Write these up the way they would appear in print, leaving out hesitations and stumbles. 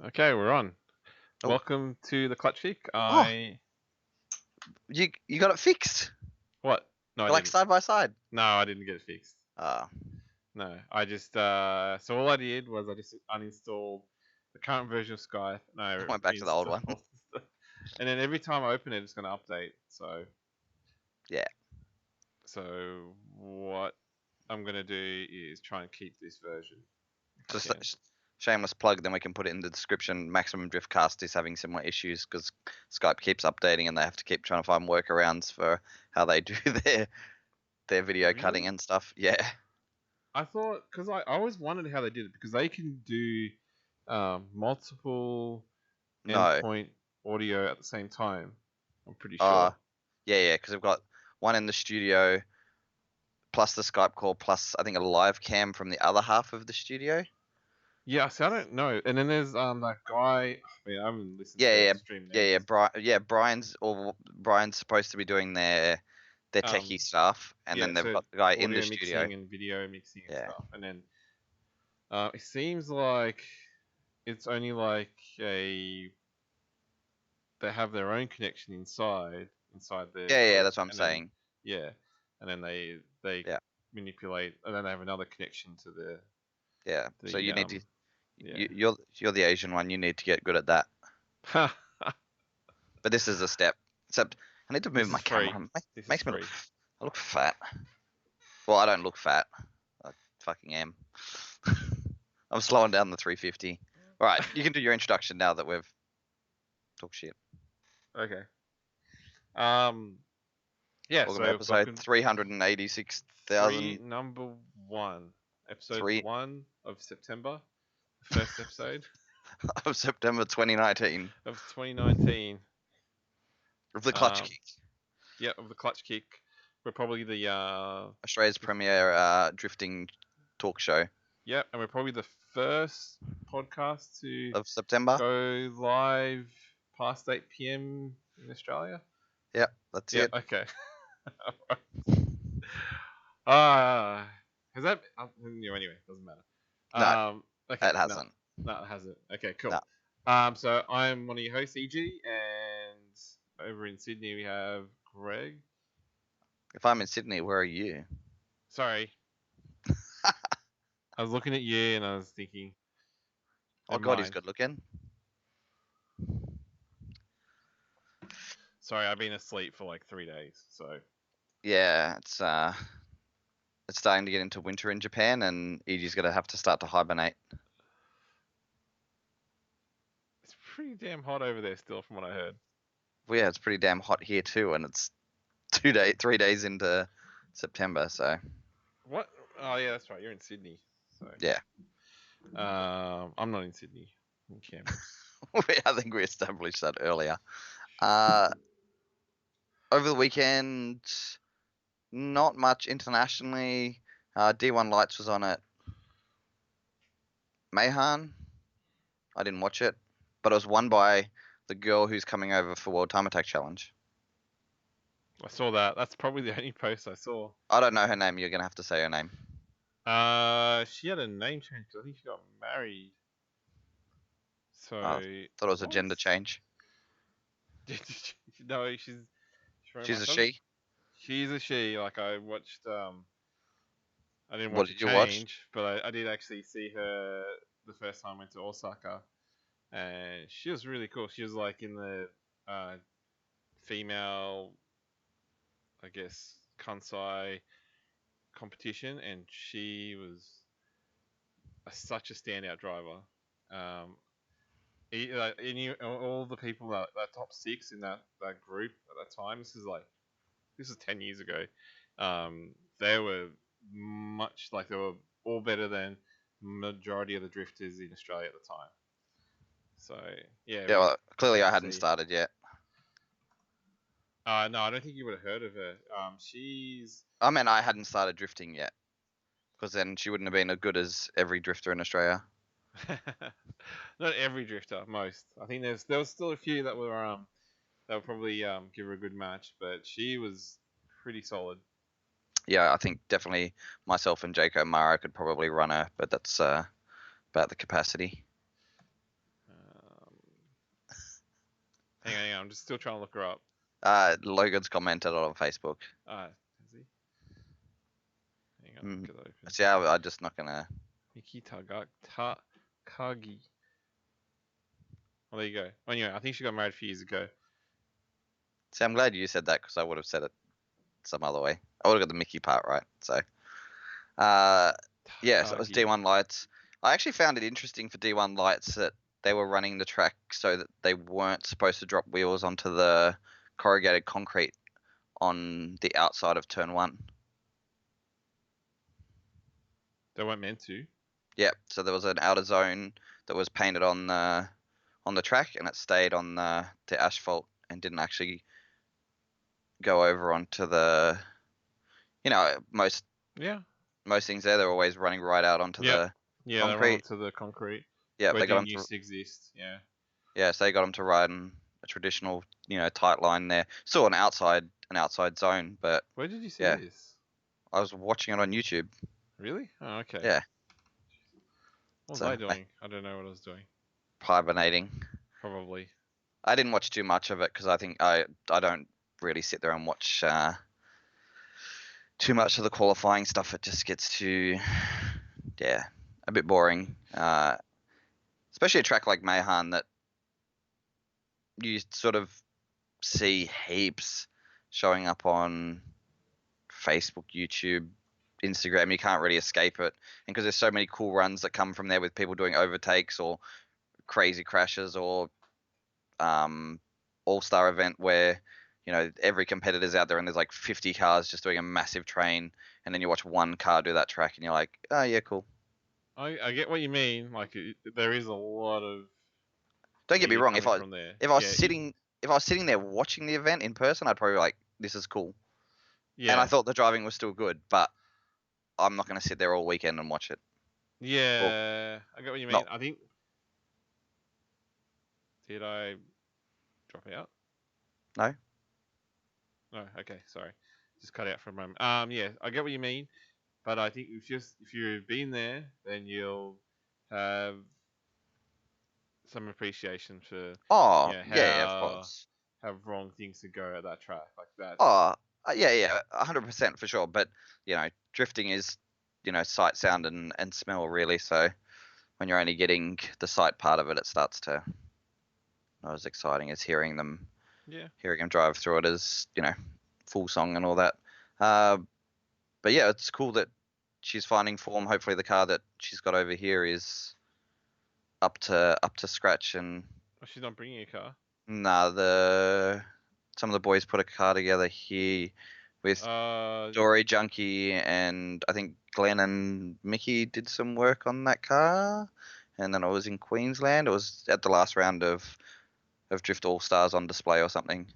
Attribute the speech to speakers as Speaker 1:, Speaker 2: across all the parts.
Speaker 1: Okay, we're on.
Speaker 2: Oh.
Speaker 1: Welcome to the Clutch Kick.
Speaker 2: You got it fixed.
Speaker 1: What? No, I
Speaker 2: Like
Speaker 1: didn't.
Speaker 2: side by side.
Speaker 1: No, I didn't get it fixed.
Speaker 2: Ah,
Speaker 1: No, I just so all I did was I just uninstalled the current version of Skype. No,
Speaker 2: I went back to the old one.
Speaker 1: and then every time I open it, it's going to update. So
Speaker 2: Yeah.
Speaker 1: So what I'm going to do is try and keep this version.
Speaker 2: Just
Speaker 1: Yeah.
Speaker 2: shameless plug. Then we can put it in the description. Maximum Driftcast is having similar issues because Skype keeps updating and they have to keep trying to find workarounds for how they do their video cutting
Speaker 1: Really?
Speaker 2: and stuff. Yeah.
Speaker 1: I thought because I always wondered how they did it because they can do multiple
Speaker 2: No.
Speaker 1: endpoint audio at the same time. I'm pretty
Speaker 2: Uh,
Speaker 1: sure.
Speaker 2: yeah. Because we've got one in the studio, plus the Skype call, plus I think a live cam from the other half of the studio.
Speaker 1: Yeah, see, I don't know. And then there's that guy. I mean, I haven't listened to
Speaker 2: Yeah.
Speaker 1: their stream names.
Speaker 2: Brian's supposed to be doing their techie stuff, and
Speaker 1: Yeah,
Speaker 2: then they've
Speaker 1: so
Speaker 2: got the guy in the
Speaker 1: audio
Speaker 2: studio.
Speaker 1: mixing and video mixing and
Speaker 2: Yeah.
Speaker 1: stuff. And then it seems like it's only like they have their own connection inside their
Speaker 2: Yeah,
Speaker 1: group,
Speaker 2: that's what I'm
Speaker 1: and then
Speaker 2: saying.
Speaker 1: yeah, and then they
Speaker 2: Yeah.
Speaker 1: manipulate, and then they have another connection to
Speaker 2: Yeah. So you need to
Speaker 1: yeah.
Speaker 2: you're the Asian one. You need to get good at that. But this is a step. Except I need to move
Speaker 1: This
Speaker 2: my
Speaker 1: is free.
Speaker 2: camera.
Speaker 1: This is
Speaker 2: Makes me
Speaker 1: free.
Speaker 2: I look fat. Well, I don't look fat. I fucking am. I'm slowing down the 350. All right, you can do your introduction now that we've talked shit.
Speaker 1: Okay. Yeah.
Speaker 2: Welcome
Speaker 1: So
Speaker 2: to episode 386,000.
Speaker 1: number one, episode
Speaker 2: 3
Speaker 1: 1 of September, the first episode
Speaker 2: of September 2019
Speaker 1: of 2019
Speaker 2: of the Clutch Kick.
Speaker 1: Yeah, of the Clutch Kick. We're probably the
Speaker 2: Australia's premier drifting talk show.
Speaker 1: yeah, and we're probably the first podcast to
Speaker 2: of September
Speaker 1: go live past 8 p.m. in Australia.
Speaker 2: Yep, that's it.
Speaker 1: Okay. Has that? Anyway, doesn't matter.
Speaker 2: No,
Speaker 1: okay,
Speaker 2: it hasn't.
Speaker 1: No, it hasn't. Okay, cool.
Speaker 2: No.
Speaker 1: So I'm one of your hosts, EG, and over in Sydney we have Greg.
Speaker 2: If I'm in Sydney, where are you?
Speaker 1: Sorry. I was looking at you and I was thinking.
Speaker 2: Oh God, he's good looking.
Speaker 1: Sorry, I've been asleep for like 3 days, so.
Speaker 2: Yeah, it's starting to get into winter in Japan, and EG's gonna have to start to hibernate.
Speaker 1: It's pretty damn hot over there still, from what I heard.
Speaker 2: Well, yeah, it's pretty damn hot here too, and it's 3 days into September, so.
Speaker 1: What? Oh yeah, that's right. You're in Sydney. So.
Speaker 2: Yeah.
Speaker 1: I'm not in Sydney. I'm in Canberra.
Speaker 2: I think we established that earlier. Over the weekend, not much internationally. D1 Lights was on at Mahon. I didn't watch it, but it was won by the girl who's coming over for World Time Attack Challenge.
Speaker 1: I saw that. That's probably the only post I saw.
Speaker 2: I don't know her name. You're gonna have to say her name.
Speaker 1: She had a name change. I think she got married. So
Speaker 2: thought it was a gender change.
Speaker 1: No, she's
Speaker 2: a she.
Speaker 1: She's a she. Like I watched. I didn't watch.
Speaker 2: What did you watch?
Speaker 1: But I did actually see her the first time I went to Osaka, and she was really cool. She was like in the female, I guess, Kansai competition, and she was such a standout driver. All the people that top 6 in that group at that time. This is 10 years ago. They were much like they were all better than majority of the drifters in Australia at the time. So yeah.
Speaker 2: Yeah, well, clearly I hadn't started yet.
Speaker 1: No, I don't think you would have heard of her.
Speaker 2: I mean, I hadn't started drifting yet, because then she wouldn't have been as good as every drifter in Australia.
Speaker 1: Not every drifter, most. I think there was still a few that were probably give her a good match, but she was pretty solid.
Speaker 2: Yeah, I think definitely myself and Jake O'Mara could probably run her, but that's about the capacity.
Speaker 1: Hang on. I'm just still trying to look her up.
Speaker 2: Logan's commented on Facebook.
Speaker 1: Has he? Hang on, get that open.
Speaker 2: See, I'm just not gonna.
Speaker 1: Miki Kagi. Well, there you go. Anyway, I think she got married a few years ago.
Speaker 2: See, I'm glad you said that because I would have said it some other way. I would have got the Mickey part right. So, yeah, so it was
Speaker 1: Takagi.
Speaker 2: D1 Lights. I actually found it interesting for D1 Lights that they were running the track so that they weren't supposed to drop wheels onto the corrugated concrete on the outside of turn 1.
Speaker 1: They weren't meant to.
Speaker 2: Yep. So there was an outer zone that was painted on the track, and it stayed on the asphalt and didn't actually go over onto the. Most
Speaker 1: Yeah.
Speaker 2: things there, they're always running right out onto
Speaker 1: Yep.
Speaker 2: the
Speaker 1: Yeah,
Speaker 2: concrete.
Speaker 1: they went to the concrete.
Speaker 2: Yeah,
Speaker 1: where
Speaker 2: they got
Speaker 1: it
Speaker 2: them
Speaker 1: used
Speaker 2: to.
Speaker 1: to exist. Yeah.
Speaker 2: Yeah, so they got them to ride in a traditional, tight line there. Still an outside zone, but
Speaker 1: Where did you see
Speaker 2: Yeah.
Speaker 1: this?
Speaker 2: I was watching it on YouTube.
Speaker 1: Really? Oh, okay.
Speaker 2: Yeah.
Speaker 1: What was
Speaker 2: So,
Speaker 1: I doing? I don't know what I was doing.
Speaker 2: Hibernating.
Speaker 1: Probably.
Speaker 2: I didn't watch too much of it because I think I don't really sit there and watch too much of the qualifying stuff. It just gets too, a bit boring. Especially a track like Mayhan that you sort of see heaps showing up on Facebook, YouTube, Instagram. You can't really escape it, and because there's so many cool runs that come from there with people doing overtakes or crazy crashes or all-star event where every competitor's out there and there's like 50 cars just doing a massive train, and then you watch one car do that track and you're like, oh yeah, cool.
Speaker 1: I get what you mean. Like there is a lot of.
Speaker 2: Don't get me
Speaker 1: media
Speaker 2: wrong, if
Speaker 1: coming
Speaker 2: I
Speaker 1: from there.
Speaker 2: if I was sitting there watching the event in person, I'd probably be like, this is cool.
Speaker 1: Yeah.
Speaker 2: And I thought the driving was still good, but I'm not going to sit there all weekend and watch it.
Speaker 1: Yeah, I get what you mean.
Speaker 2: No.
Speaker 1: I think. Did I drop out?
Speaker 2: No.
Speaker 1: No. Okay, sorry. Just cut out for a moment. Yeah, I get what you mean, but I think if you've been there, then you'll have some appreciation for
Speaker 2: Oh,
Speaker 1: how
Speaker 2: yeah, of course.
Speaker 1: how wrong things could go at that track like that.
Speaker 2: Oh, yeah, 100% for sure. But drifting is sight, sound, and smell really. So when you're only getting the sight part of it, it starts to not as exciting as hearing them drive through it as full song and all that. But yeah, it's cool that she's finding form. Hopefully, the car that she's got over here is up to scratch. And
Speaker 1: she's not bringing a car.
Speaker 2: Nah, some of the boys put a car together here with Dory Junkie, and I think Glenn and Mickey did some work on that car. And then it was in Queensland. It was at the last round of Drift All Stars on display or something.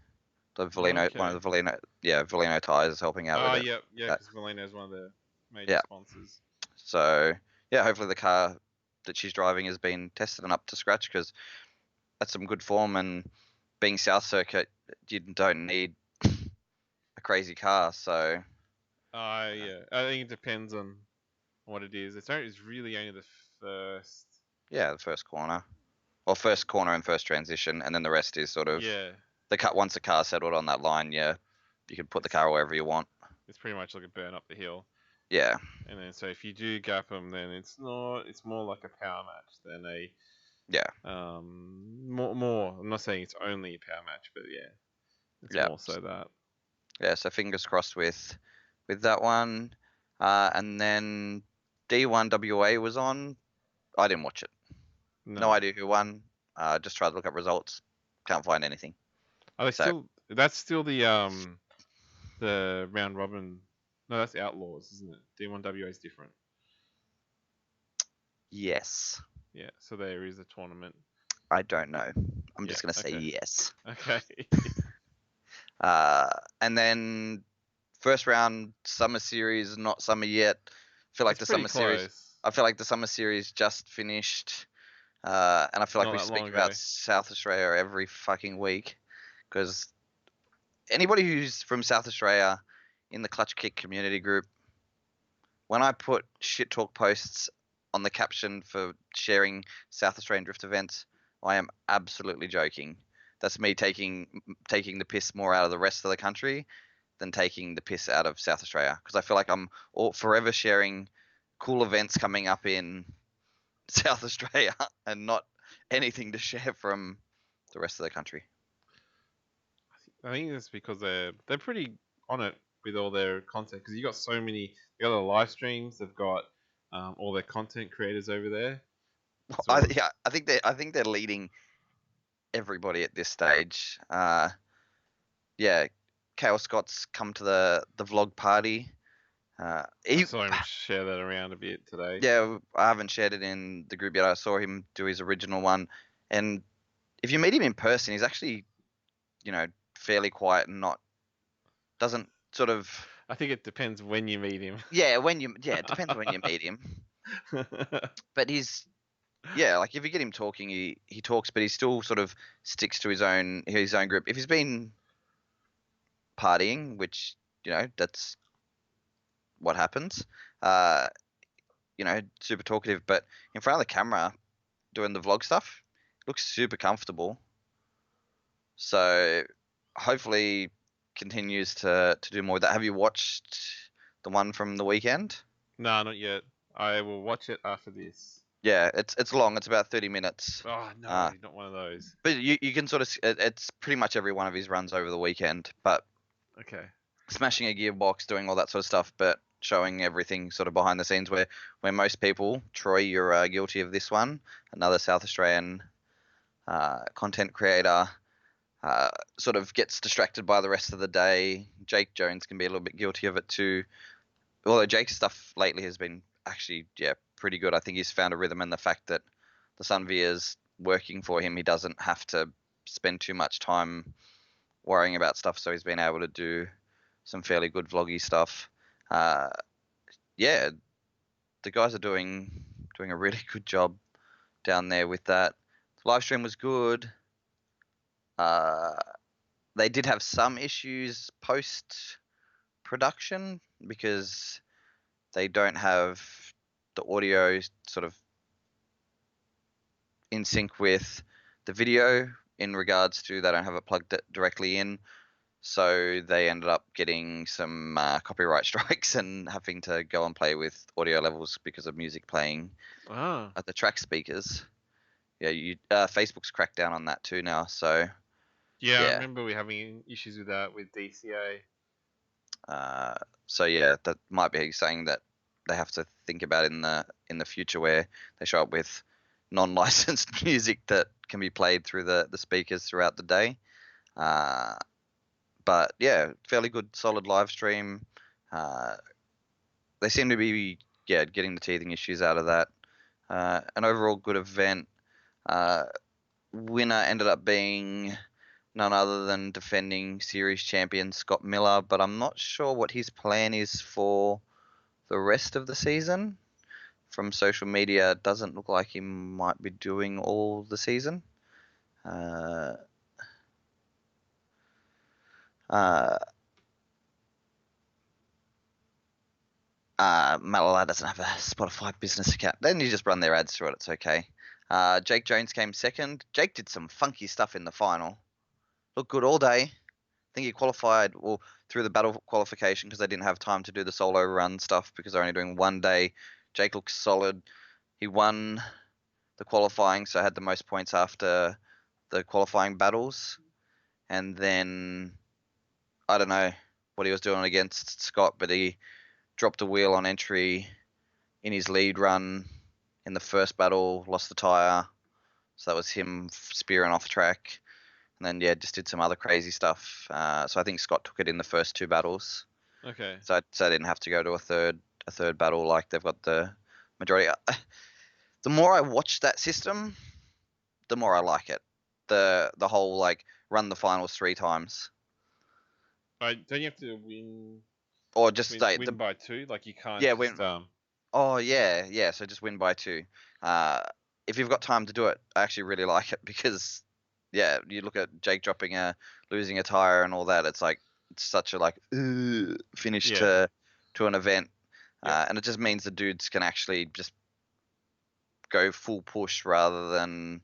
Speaker 2: The Valino, one of the Valino tires helping out with it.
Speaker 1: Yeah, because Valino is one of the major sponsors.
Speaker 2: So yeah, hopefully the car that she's driving has been tested and up to scratch, because that's some good form. And being South Circuit, you don't need a crazy car. So
Speaker 1: I think it depends on what it is. It's really only the first.
Speaker 2: Yeah, the first corner. Well, first corner and first transition, and then the rest is sort of the cut. Once the car's settled on that line, you can put the car wherever you want.
Speaker 1: It's pretty much like a burn up the hill.
Speaker 2: Yeah.
Speaker 1: And then so if you do gap them, then it's more like a power match than a.
Speaker 2: Yeah.
Speaker 1: More. I'm not saying it's only a power match, but it's more so that.
Speaker 2: Yeah. So fingers crossed with that one, and then D1 WA was on. I didn't watch it. No idea who won. Just tried to look up results. Can't find anything.
Speaker 1: That's still the round robin. No, that's Outlaws, isn't it? D1 WA is different.
Speaker 2: Yes.
Speaker 1: Yeah, so there is a tournament.
Speaker 2: I don't know. I'm just going to say yes.
Speaker 1: Okay.
Speaker 2: And then first round Summer Series, not summer yet. I feel like the Summer Series just finished. And I feel like we speak about South Australia every fucking week, because anybody who's from South Australia in the Clutch Kick community group, when I put shit talk posts on the caption for sharing South Australian drift events, I am absolutely joking. that's me taking the piss more out of the rest of the country than taking the piss out of South Australia, because I feel like I'm forever sharing cool events coming up in South Australia and not anything to share from the rest of the country.
Speaker 1: I think it's because they're pretty on it with all their content, because you got so many. They got the live streams. They've got all their content creators over there.
Speaker 2: I think they're leading everybody at this stage. Yeah, Kale Scott's come to the vlog party.
Speaker 1: I saw him share that around a bit today.
Speaker 2: Yeah, I haven't shared it in the group yet. I saw him do his original one, and if you meet him in person, he's actually, fairly quiet and doesn't sort of.
Speaker 1: I think it depends when you meet him.
Speaker 2: It depends when you meet him. But like if you get him talking, he talks, but he still sort of sticks to his own group. If he's been partying, which that's what happens, super talkative, but in front of the camera doing the vlog stuff, looks super comfortable. So hopefully continues to do more of that. Have you watched the one from the weekend?
Speaker 1: No, not yet. I will watch it after this.
Speaker 2: Yeah, it's long. It's about 30 minutes.
Speaker 1: Oh no, not one of those.
Speaker 2: But you can sort of, it's pretty much every one of his runs over the weekend. But
Speaker 1: okay,
Speaker 2: smashing a gearbox, doing all that sort of stuff, but showing everything sort of behind the scenes where most people, Troy, you're guilty of this one, another South Australian content creator, sort of gets distracted by the rest of the day. Jake Jones can be a little bit guilty of it too. Although Jake's stuff lately has been actually, pretty good. I think he's found a rhythm, and the fact that the Sunvia's working for him, he doesn't have to spend too much time worrying about stuff, so he's been able to do some fairly good vloggy stuff. The guys are doing a really good job down there with that. The live stream was good. They did have some issues post production because they don't have the audio sort of in sync with the video in regards to they don't have it plugged directly in. So they ended up getting some copyright strikes and having to go and play with audio levels because of music playing at the track speakers. Yeah, Facebook's cracked down on that too now. So
Speaker 1: yeah, I remember we having issues with that with DCA.
Speaker 2: So yeah, that might be saying that they have to think about in the future where they show up with non-licensed music that can be played through the speakers throughout the day. But yeah, fairly good, solid live stream. They seem to be getting the teething issues out of that. An overall good event. Winner ended up being none other than defending series champion Scott Miller, but I'm not sure what his plan is for the rest of the season. From social media, it doesn't look like he might be doing all the season. Malala doesn't have a Spotify business account. Then you just run their ads through it. It's okay. Jake Jones came second. Jake did some funky stuff in the final. Looked good all day. I think he qualified through the battle qualification because they didn't have time to do the solo run stuff because they're only doing one day. Jake looks solid. He won the qualifying, so had the most points after the qualifying battles. And then I don't know what he was doing against Scott, but he dropped a wheel on entry in his lead run in the first battle, lost the tyre. So that was him spearing off track. And then, just did some other crazy stuff. So I think Scott took it in the first two battles.
Speaker 1: Okay.
Speaker 2: So I didn't have to go to a third battle like they've got the majority. The more I watch that system, the more I like it. The whole run the finals 3 times.
Speaker 1: Don't you have to win?
Speaker 2: Or just
Speaker 1: win by 2? Like you can't.
Speaker 2: Yeah,
Speaker 1: just,
Speaker 2: win. Oh yeah. So just win by 2. If you've got time to do it, I actually really like it because, you look at Jake losing a tire and all that. It's such a finish to an event, and it just means the dudes can actually just go full push rather than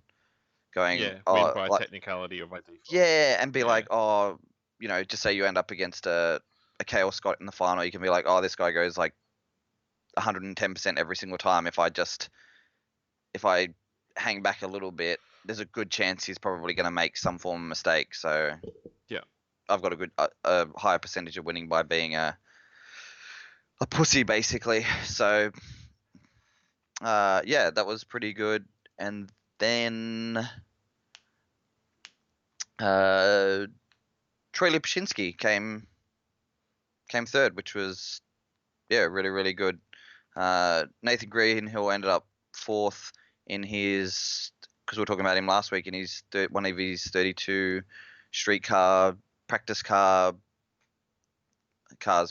Speaker 2: going,
Speaker 1: Yeah, win
Speaker 2: oh,
Speaker 1: by
Speaker 2: like,
Speaker 1: technicality or by default.
Speaker 2: yeah, and be
Speaker 1: Yeah.
Speaker 2: like, oh, just say you end up against a Chaos Scott in the final, you can be like, oh, this guy goes like 110% every single time. If I hang back a little bit, there's a good chance he's probably going to make some form of mistake. So
Speaker 1: Yeah.
Speaker 2: I've got a higher percentage of winning by being a pussy, basically. So yeah, that was pretty good. And then Troy Lipshinsky came third, which was really, really good. Nathan Greenhill ended up fourth in his, because we were talking about him last week, in his one of his 32 street car practice cars,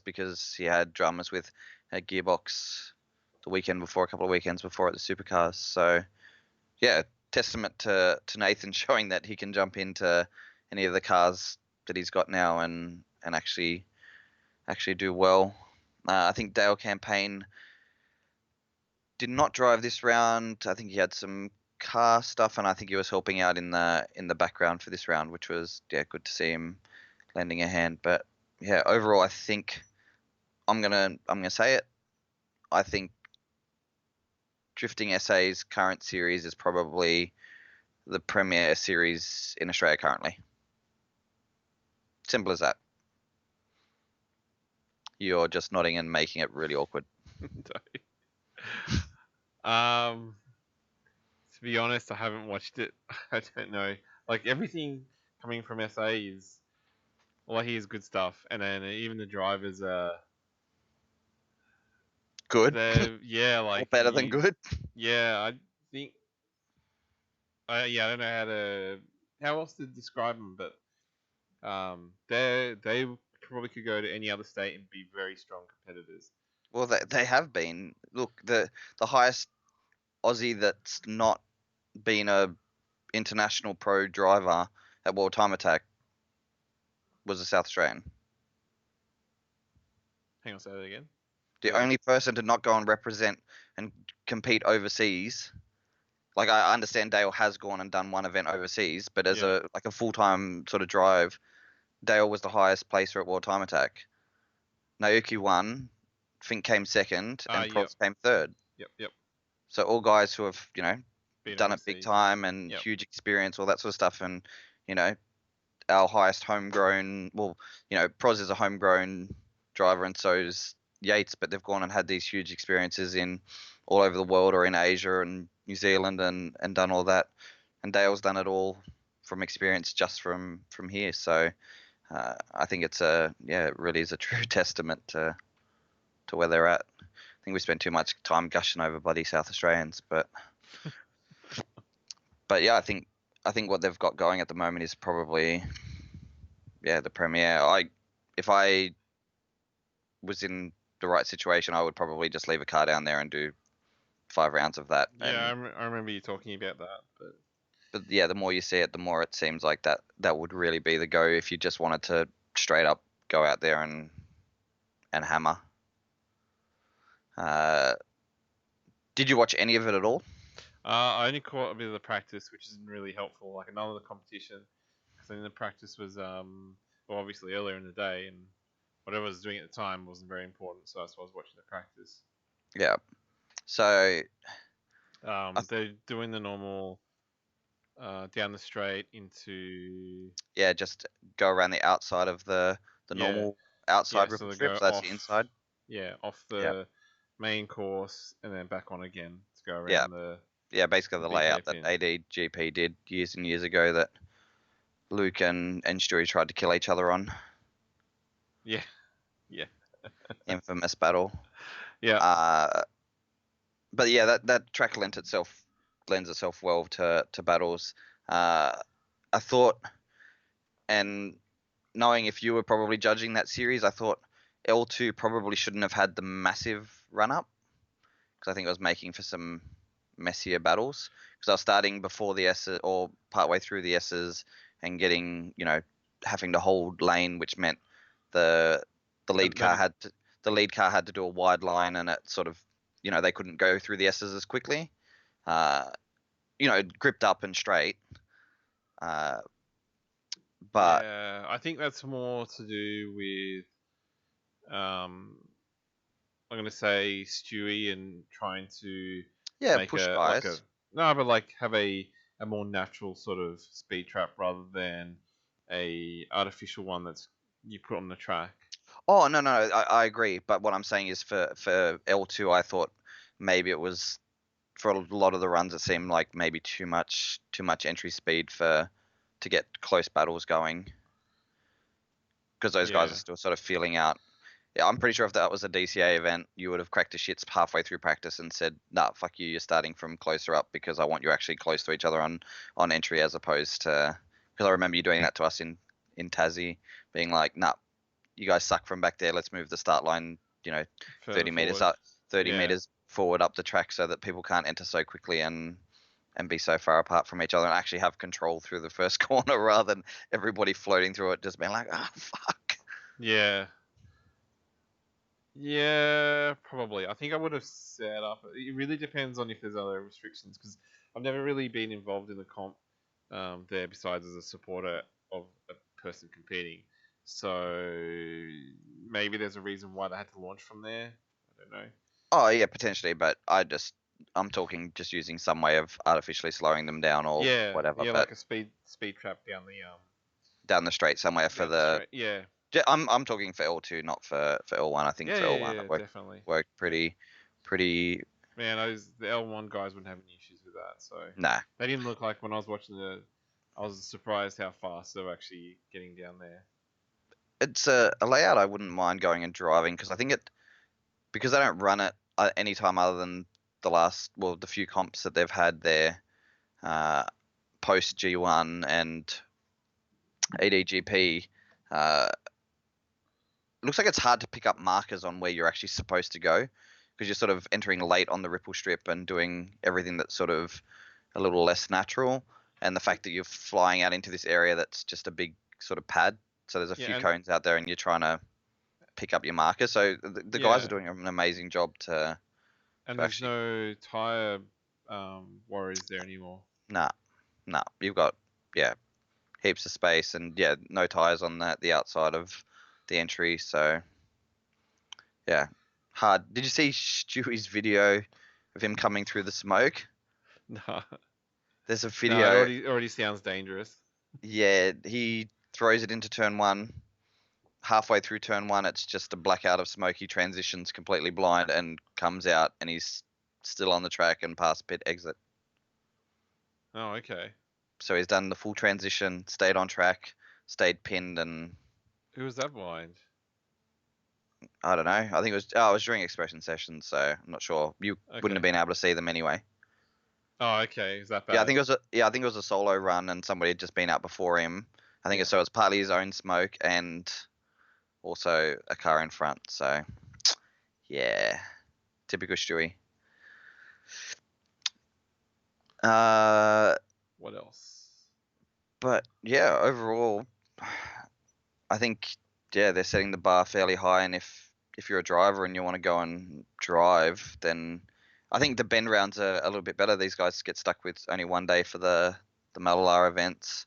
Speaker 2: because he had dramas with a gearbox the weekend before, a couple of weekends before at the supercars. So yeah, testament to Nathan showing that he can jump into any of the cars that he's got now and actually do well. I think Dale Campaign did not drive this round. I think he had some car stuff, and I think he was helping out in the background for this round, which was good to see him lending a hand. But yeah, overall, I think I'm gonna say it. I think Drifting SA's current series is probably the premier series in Australia currently. Simple as that. You're just nodding and making it really awkward.
Speaker 1: To be honest, I haven't watched it. I don't know. Like everything coming from SA is, all I hear is good stuff, and then even the drivers are
Speaker 2: Good.
Speaker 1: yeah,
Speaker 2: Or
Speaker 1: like
Speaker 2: better than good.
Speaker 1: Yeah, I think. I don't know how else to describe them, but they probably could go to any other state and be very strong competitors.
Speaker 2: Well, they have been. Look, the highest Aussie that's not been a international pro driver at World Time Attack was a South Australian.
Speaker 1: Hang on, say that again.
Speaker 2: The only person to not go and represent and compete overseas. Like, I understand Dale has gone and done one event overseas, but as a full-time sort of drive, Dale was the highest placer at World Time Attack. Naoki won, Fink came second, and Prost came third.
Speaker 1: Yep.
Speaker 2: So all guys who have,
Speaker 1: Been
Speaker 2: done
Speaker 1: overseas.
Speaker 2: it big time and huge experience, all that sort of stuff. And, our highest homegrown, Prost is a homegrown driver, and so is Yates, but they've gone and had these huge experiences in all over the world or in Asia and New Zealand and done all that. And Dale's done it all from experience, just from here. So I think it's it really is a true testament to where they're at. I think we spend too much time gushing over bloody South Australians, but yeah, I think what they've got going at the moment is probably the premier. If I was in the right situation, I would probably just leave a car down there and do 5 rounds of that.
Speaker 1: Yeah, I remember you talking about that,
Speaker 2: but yeah, the more you see it, the more it seems like that would really be the go if you just wanted to straight up go out there and hammer. Did you watch any of it at all?
Speaker 1: I only caught a bit of the practice, which isn't really helpful. Like none of the competition, because I think the practice was obviously earlier in the day, and whatever I was doing at the time wasn't very important, so that's why I was watching the practice.
Speaker 2: Yeah. So
Speaker 1: they're doing the normal down the straight into
Speaker 2: just go around the outside of the normal outside ripple strip. So that's the inside.
Speaker 1: Yeah, off the main course and then back on again to go around the.
Speaker 2: Yeah, basically the layout that ADGP did years and years ago that Luke and Stewie tried to kill each other on.
Speaker 1: Yeah.
Speaker 2: Infamous battle.
Speaker 1: Yeah.
Speaker 2: But yeah, that track lends itself well to battles. I thought, and knowing if you were probably judging that series, I thought L2 probably shouldn't have had the massive run up, because I think it was making for some messier battles, because I was starting before the S's or partway through the S's and getting, having to hold lane, which meant the lead car had to do a wide line, and it sort of, they couldn't go through the S's as quickly. Gripped up and straight, But
Speaker 1: Yeah, I think that's more to do with I'm gonna say Stewie and trying to
Speaker 2: yeah,
Speaker 1: make
Speaker 2: push
Speaker 1: a like a
Speaker 2: guys.
Speaker 1: no, but like have a more natural sort of speed trap rather than a artificial one that's you put on the track.
Speaker 2: Oh no, I agree. But what I'm saying is for L2, I thought maybe it was for a lot of the runs. It seemed like maybe too much entry speed for to get close battles going because those guys
Speaker 1: Yeah,
Speaker 2: are still sort of feeling out. Yeah, I'm pretty sure if that was a DCA event, you would have cracked the shits halfway through practice and said, "Nah, fuck you. You're starting from closer up because I want you actually close to each other on entry as opposed to." Because I remember you doing that to us in Tassie, being like, "Nah, you guys suck from back there. Let's move the start line,
Speaker 1: further
Speaker 2: 30 meters
Speaker 1: forward.
Speaker 2: up, 30
Speaker 1: Yeah,
Speaker 2: meters forward up the track so that people can't enter so quickly and be so far apart from each other and actually have control through the first corner rather than everybody floating through it just being like, ah, fuck."
Speaker 1: yeah, yeah. Probably. I think I would have set up. It really depends on if there's other restrictions because I've never really been involved in the comp there besides as a supporter of a person competing. So maybe there's a reason why they had to launch from there. I don't know.
Speaker 2: Oh yeah, potentially, but I'm talking just using some way of artificially slowing them down or
Speaker 1: Yeah,
Speaker 2: whatever,
Speaker 1: yeah,
Speaker 2: but
Speaker 1: like a speed trap
Speaker 2: down the straight somewhere for
Speaker 1: down the
Speaker 2: the.
Speaker 1: straight. Yeah,
Speaker 2: I'm talking for L2, not for L1. I think
Speaker 1: yeah,
Speaker 2: for
Speaker 1: yeah,
Speaker 2: L1
Speaker 1: yeah,
Speaker 2: it worked
Speaker 1: definitely.
Speaker 2: worked pretty.
Speaker 1: Man, the L1 guys wouldn't have any issues with that. So
Speaker 2: Nah,
Speaker 1: they didn't look like when I was watching I was surprised how fast they were actually getting down there.
Speaker 2: it's a layout I wouldn't mind going and driving because I think because they don't run it any time other than the few comps that they've had there uh, post G1 and EDGP. Uh, looks like it's hard to pick up markers on where you're actually supposed to go because you're sort of entering late on the ripple strip and doing everything that's sort of a little less natural. And the fact that you're flying out into this area that's just a big sort of pad. So there's a
Speaker 1: Yeah,
Speaker 2: few cones out there and you're trying to pick up your marker. So the guys are
Speaker 1: yeah,
Speaker 2: doing an amazing job
Speaker 1: and
Speaker 2: to
Speaker 1: there's
Speaker 2: actually.
Speaker 1: no tire worries there anymore.
Speaker 2: Nah, nah. You've got, yeah, heaps of space and, yeah, no tires on the outside of the entry. So, yeah, hard. Did you see Stewie's video of him coming through the smoke?
Speaker 1: No,
Speaker 2: There's a
Speaker 1: no, it
Speaker 2: video.
Speaker 1: already sounds dangerous.
Speaker 2: Yeah, he throws it into turn one. Halfway through turn one, it's just a blackout of smoke. He transitions completely blind and comes out, and he's still on the track and past pit exit.
Speaker 1: Oh, okay.
Speaker 2: So he's done the full transition, stayed on track, stayed pinned, and
Speaker 1: Who was that behind?
Speaker 2: I don't know. I think it was during expression sessions, so I'm not sure. You wouldn't have
Speaker 1: Okay.
Speaker 2: been able to see them anyway.
Speaker 1: Oh, okay. Is that
Speaker 2: Yeah, I
Speaker 1: bad?
Speaker 2: think it was a solo run, and somebody had just been out before him. I think
Speaker 1: Yeah.
Speaker 2: it's partly his own smoke and also a car in front. So yeah, typical Stewie. Uh,
Speaker 1: What else?
Speaker 2: but yeah, overall, I think yeah they're setting the bar fairly high, and if you're a driver and you want to go and drive, then I think the bend rounds are a little bit better. These guys get stuck with only one day for the Matalar events,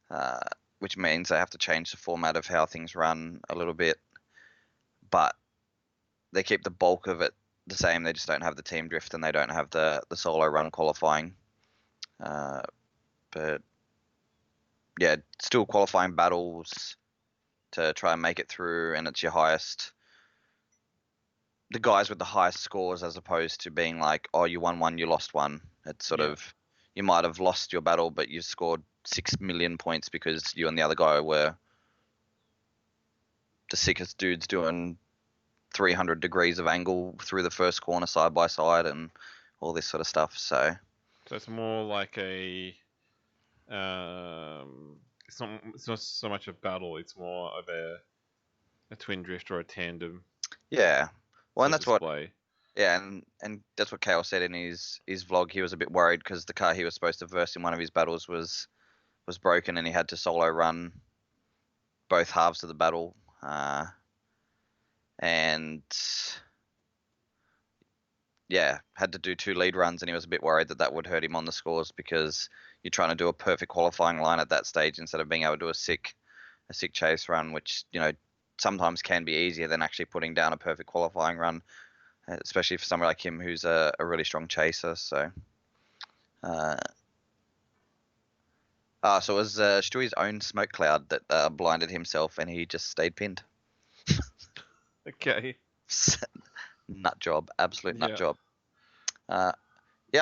Speaker 2: uh, which means they have to change the format of how things run a little bit, but they keep the bulk of it the same. They just don't have the team drift and they don't have the solo run qualifying. But yeah, still qualifying battles to try and make it through, and it's your highest, the guys with the highest scores, as opposed to being like, oh, you won one, you lost one. It's sort
Speaker 1: Yeah.
Speaker 2: of, you might have lost your battle, but you scored 6 million points because you and the other guy were the sickest dudes doing 300 degrees of angle through the first corner side by side and all this sort of stuff. So
Speaker 1: So it's more like it's not so much a battle. It's more of a twin drift or a tandem
Speaker 2: yeah, well, and
Speaker 1: sort of
Speaker 2: that's what.
Speaker 1: display.
Speaker 2: Yeah, and that's what Kale said in his vlog. He was a bit worried because the car he was supposed to verse in one of his battles was broken, and he had to solo run both halves of the battle. And had to do 2 lead runs, and he was a bit worried that would hurt him on the scores because you're trying to do a perfect qualifying line at that stage instead of being able to do a sick chase run, which sometimes can be easier than actually putting down a perfect qualifying run, especially for someone like him who's a really strong chaser. So, so it was Stewie's own smoke cloud that blinded himself, and he just stayed pinned.
Speaker 1: Okay.
Speaker 2: Nut job, absolute nut
Speaker 1: Yeah.
Speaker 2: job. I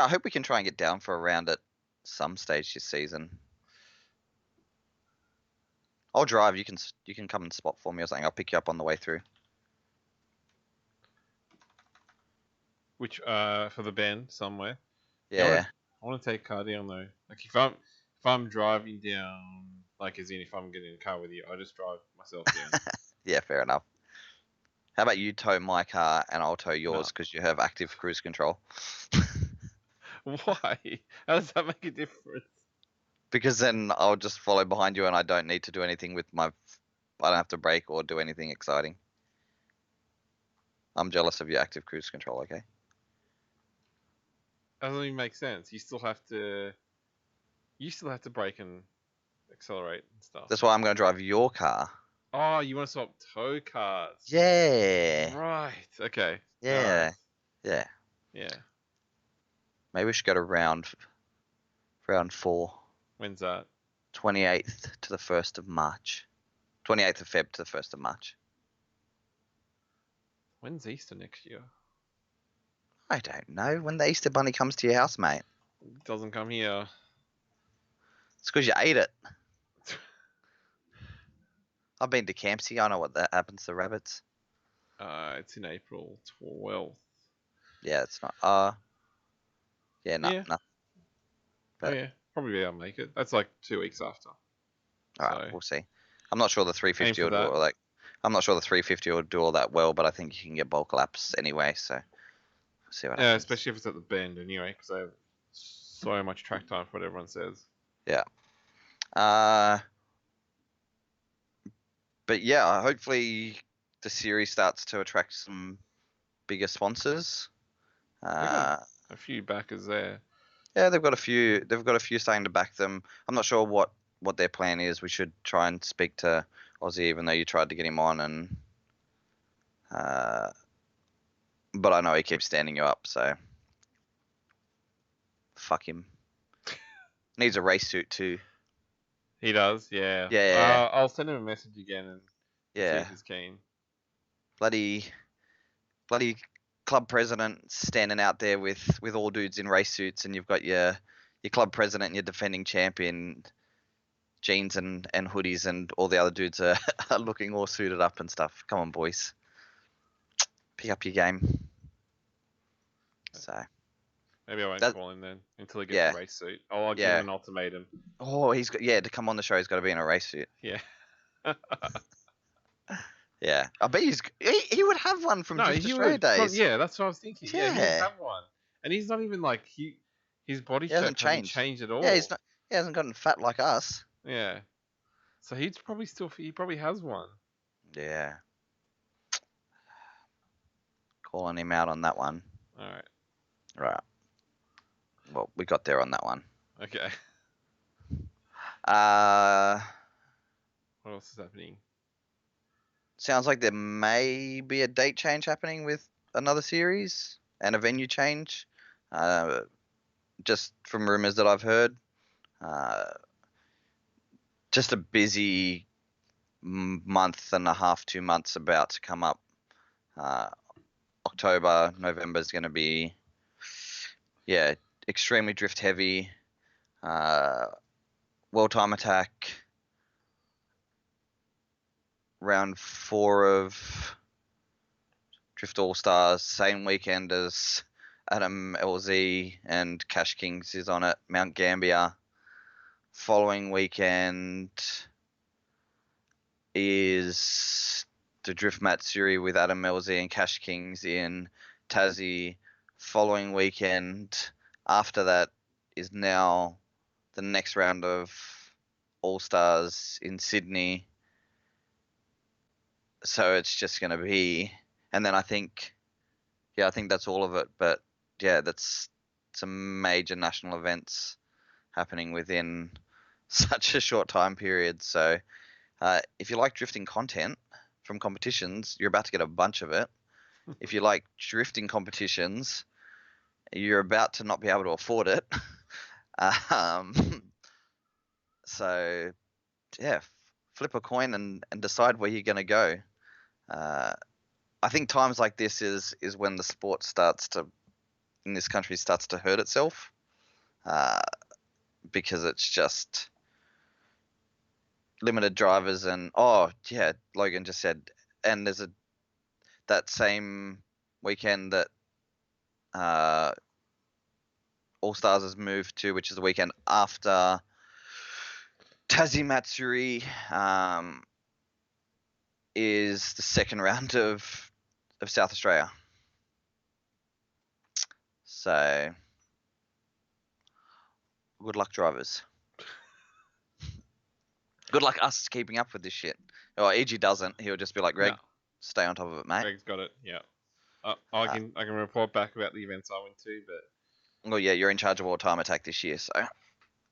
Speaker 2: hope we can try and get down for a round at some stage this season. I'll drive. You can come and spot for me or something. I'll pick you up on the way through.
Speaker 1: Which for the bend somewhere.
Speaker 2: Yeah.
Speaker 1: I want to take car down though. Like if I'm driving down, like as in if I'm getting in a car with you, I just drive myself down.
Speaker 2: Yeah, fair enough. How about you tow my car and I'll tow yours
Speaker 1: No.
Speaker 2: because you have active cruise control?
Speaker 1: Why? How does that make a difference?
Speaker 2: Because then I'll just follow behind you and I don't need to do anything with I don't have to brake or do anything exciting. I'm jealous of your active cruise control, okay?
Speaker 1: That doesn't even make sense. You still have to brake and accelerate and stuff.
Speaker 2: That's why I'm going to drive your car.
Speaker 1: Oh, you want to swap tow cars?
Speaker 2: Yeah.
Speaker 1: Right. Okay.
Speaker 2: Yeah.
Speaker 1: Nice.
Speaker 2: Yeah.
Speaker 1: Yeah.
Speaker 2: Maybe we should go to round 4.
Speaker 1: When's that?
Speaker 2: 28th to the 1st of March. 28th of Feb to the 1st of March.
Speaker 1: When's Easter next year?
Speaker 2: I don't know. When the Easter Bunny comes to your house, mate.
Speaker 1: It doesn't come here.
Speaker 2: It's because you ate it. I've been to Campsie. I know what that happens to rabbits.
Speaker 1: It's in April 12th.
Speaker 2: Yeah, it's not. Yeah, no,
Speaker 1: Yeah.
Speaker 2: nothing.
Speaker 1: Oh yeah, probably be able to make it. That's like 2 weeks after.
Speaker 2: All right,
Speaker 1: So-
Speaker 2: we'll see. I'm not sure the 350
Speaker 1: Aim
Speaker 2: will
Speaker 1: for
Speaker 2: do
Speaker 1: that.
Speaker 2: all I'm not sure the 350 will do all that well, but I think you can get bulk laps anyway. So we'll see what
Speaker 1: Yeah,
Speaker 2: happens.
Speaker 1: especially if it's at the bend anyway, because I have so much track time for what everyone says.
Speaker 2: But yeah, hopefully the series starts to attract some bigger sponsors.
Speaker 1: got A few backers there.
Speaker 2: Yeah, they've got a few. They've got a few starting to back them. I'm not sure what their plan is. We should try and speak to Aussie, even though you tried to get him on, and but I know he keeps standing you up. So fuck him. Needs a race suit too.
Speaker 1: He does, yeah.
Speaker 2: Yeah.
Speaker 1: I'll send him a message again and see
Speaker 2: Yeah.
Speaker 1: if he's keen.
Speaker 2: Bloody club president standing out there with all dudes in race suits, and you've got your club president and your defending champion jeans and hoodies, and all the other dudes are looking all suited up and stuff. Come on, boys, pick up your game. So
Speaker 1: Maybe I won't
Speaker 2: That-
Speaker 1: call him then until he gets
Speaker 2: yeah.
Speaker 1: a race suit. I'll give
Speaker 2: Yeah.
Speaker 1: him an ultimatum.
Speaker 2: oh, he's got to come on the show. He's got to be in a race suit.
Speaker 1: Yeah.
Speaker 2: Yeah, I bet he would have one from Drift
Speaker 1: he
Speaker 2: Australia
Speaker 1: would.
Speaker 2: days.
Speaker 1: Yeah, that's what I was thinking. Yeah, he would
Speaker 2: Yeah.
Speaker 1: have one. And he's not even like his body
Speaker 2: He
Speaker 1: shape
Speaker 2: hasn't
Speaker 1: hasn't
Speaker 2: changed.
Speaker 1: changed at all.
Speaker 2: Yeah, he hasn't gotten fat like us.
Speaker 1: Yeah. So he probably has one.
Speaker 2: Yeah. Calling him out on that one.
Speaker 1: Alright.
Speaker 2: Right. Well, we got there on that one.
Speaker 1: Okay.
Speaker 2: Uh,
Speaker 1: What else is happening?
Speaker 2: sounds like there may be a date change happening with another series and a venue change. Just from rumors that I've heard. Just a busy month and a half, 2 months about to come up. October, November is going to be, extremely drift heavy. World Time Attack. Round 4 of Drift All Stars, same weekend as Adam LZ and Cash Kings is on it. Mount Gambier. Following weekend is the Drift Matsuri with Adam LZ and Cash Kings in Tassie. Following weekend after that is now the next round of All Stars in Sydney. So it's just going to be, and then I think that's all of it. But yeah, that's some major national events happening within such a short time period. So if you like drifting content from competitions, you're about to get a bunch of it. If you like drifting competitions, you're about to not be able to afford it. um, so yeah, flip a coin and decide where you're going to go. I think times like this is when the sport in this country starts to hurt itself, because it's just limited drivers and Logan just said, and there's that same weekend that All Stars has moved to, which is the weekend after Tassie Matsuri, is the second round of South Australia. So good luck, drivers. Good luck us keeping up with this shit. Or EG doesn't. He'll just be like, Greg,
Speaker 1: No.
Speaker 2: stay on top of it, mate.
Speaker 1: Greg's got it. Yeah. I can report back about the events I went to, but
Speaker 2: Well, yeah, you're in charge of all time attack this year, so.
Speaker 1: you're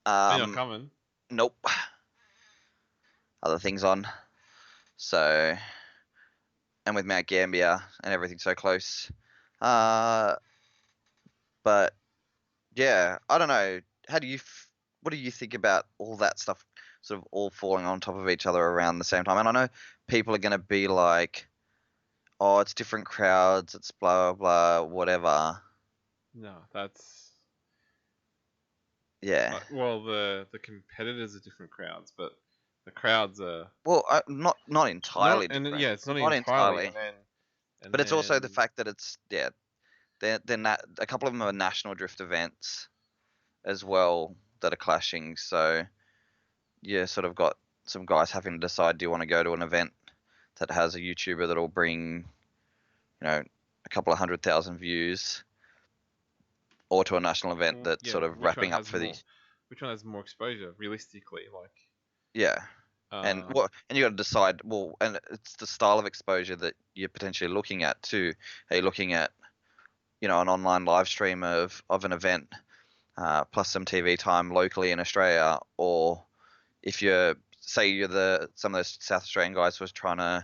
Speaker 1: not coming.
Speaker 2: Nope. Other things on. So, and with Mount Gambier and everything so close. But yeah, I don't know. What do you think about all that stuff sort of all falling on top of each other around the same time? And I know people are going to be like, oh, it's different crowds, it's blah, blah, blah, whatever.
Speaker 1: No, that's
Speaker 2: Yeah.
Speaker 1: well, the competitors are different crowds, but the crowds are
Speaker 2: Well, not entirely different.
Speaker 1: yeah, it's not
Speaker 2: Not
Speaker 1: entirely.
Speaker 2: But it's also the fact that it's they're a couple of them are national drift events as well that are clashing. So you sort of got some guys having to decide: do you want to go to an event that has a YouTuber that'll bring, a couple of 100,000 views, or to a national event that's sort of wrapping up for
Speaker 1: which one has more exposure realistically? Like,
Speaker 2: yeah. And you got to decide. Well, and it's the style of exposure that you're potentially looking at too. Are you looking at, an online live stream of an event, plus some TV time locally in Australia, or if you're some of those South Australian guys was trying to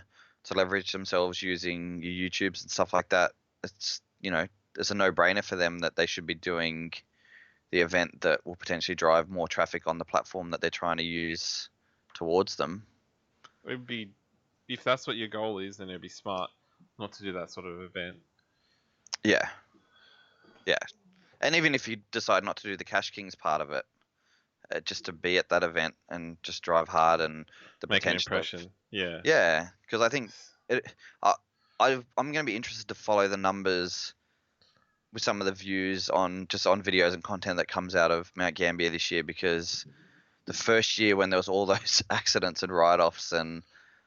Speaker 2: leverage themselves using your YouTubes and stuff like that, it's it's a no-brainer for them that they should be doing the event that will potentially drive more traffic on the platform that they're trying to use towards them.
Speaker 1: it would be, if that's what your goal is, then it'd be smart not to do that sort of event.
Speaker 2: Yeah. And even if you decide not to do the Cash Kings part of it, just to be at that event and just drive hard and the
Speaker 1: Make an
Speaker 2: potential
Speaker 1: impression.
Speaker 2: Yeah, because I think I'm going to be interested to follow the numbers with some of the views on videos and content that comes out of Mount Gambier this year, because the first year when there was all those accidents and write-offs and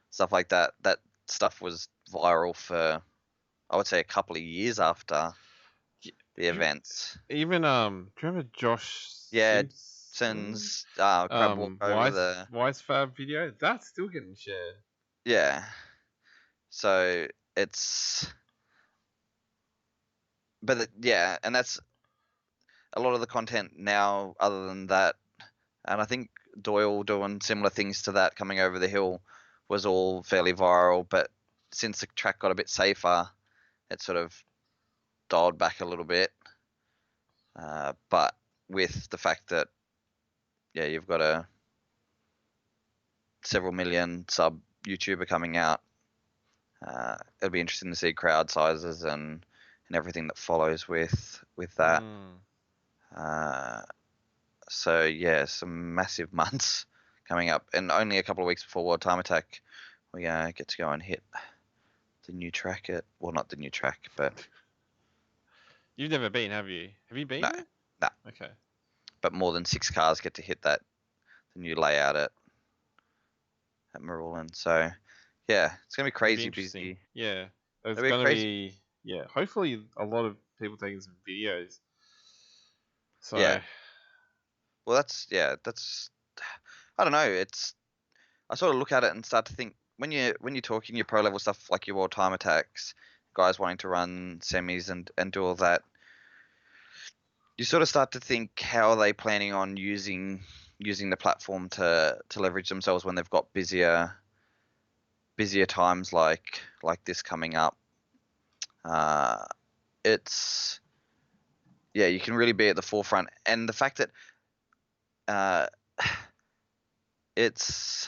Speaker 2: stuff like that, that stuff was viral for, I would say, a couple of years after the events.
Speaker 1: Even do you remember Josh?
Speaker 2: Yeah, Simpson's crab walk over the
Speaker 1: Wise Fab video? That's still getting shared.
Speaker 2: Yeah. So it's, but yeah, and that's a lot of the content now. Other than that, and I think Doyle doing similar things to that coming over the hill was all fairly viral. But since the track got a bit safer, it sort of dialed back a little bit. But with the fact that, you've got a several million sub YouTuber coming out, it'll be interesting to see crowd sizes and everything that follows with that. So yeah, some massive months coming up, and only a couple of weeks before World Time Attack, we get to go and hit the new track not the new track, but
Speaker 1: You've never been, have you? Have you been?
Speaker 2: No.
Speaker 1: Okay.
Speaker 2: But more than 6 cars get to hit the new layout at Marulan. So yeah, it's gonna be crazy busy.
Speaker 1: Yeah, it's gonna be hopefully a lot of people taking some videos. So
Speaker 2: yeah. Well, that's I don't know. I sort of look at it and start to think, when you're talking your pro level stuff like your World Time Attacks, guys wanting to run semis and do all that, you sort of start to think, how are they planning on using the platform to leverage themselves when they've got busier times like this coming up. It's you can really be at the forefront, and the fact that uh, it's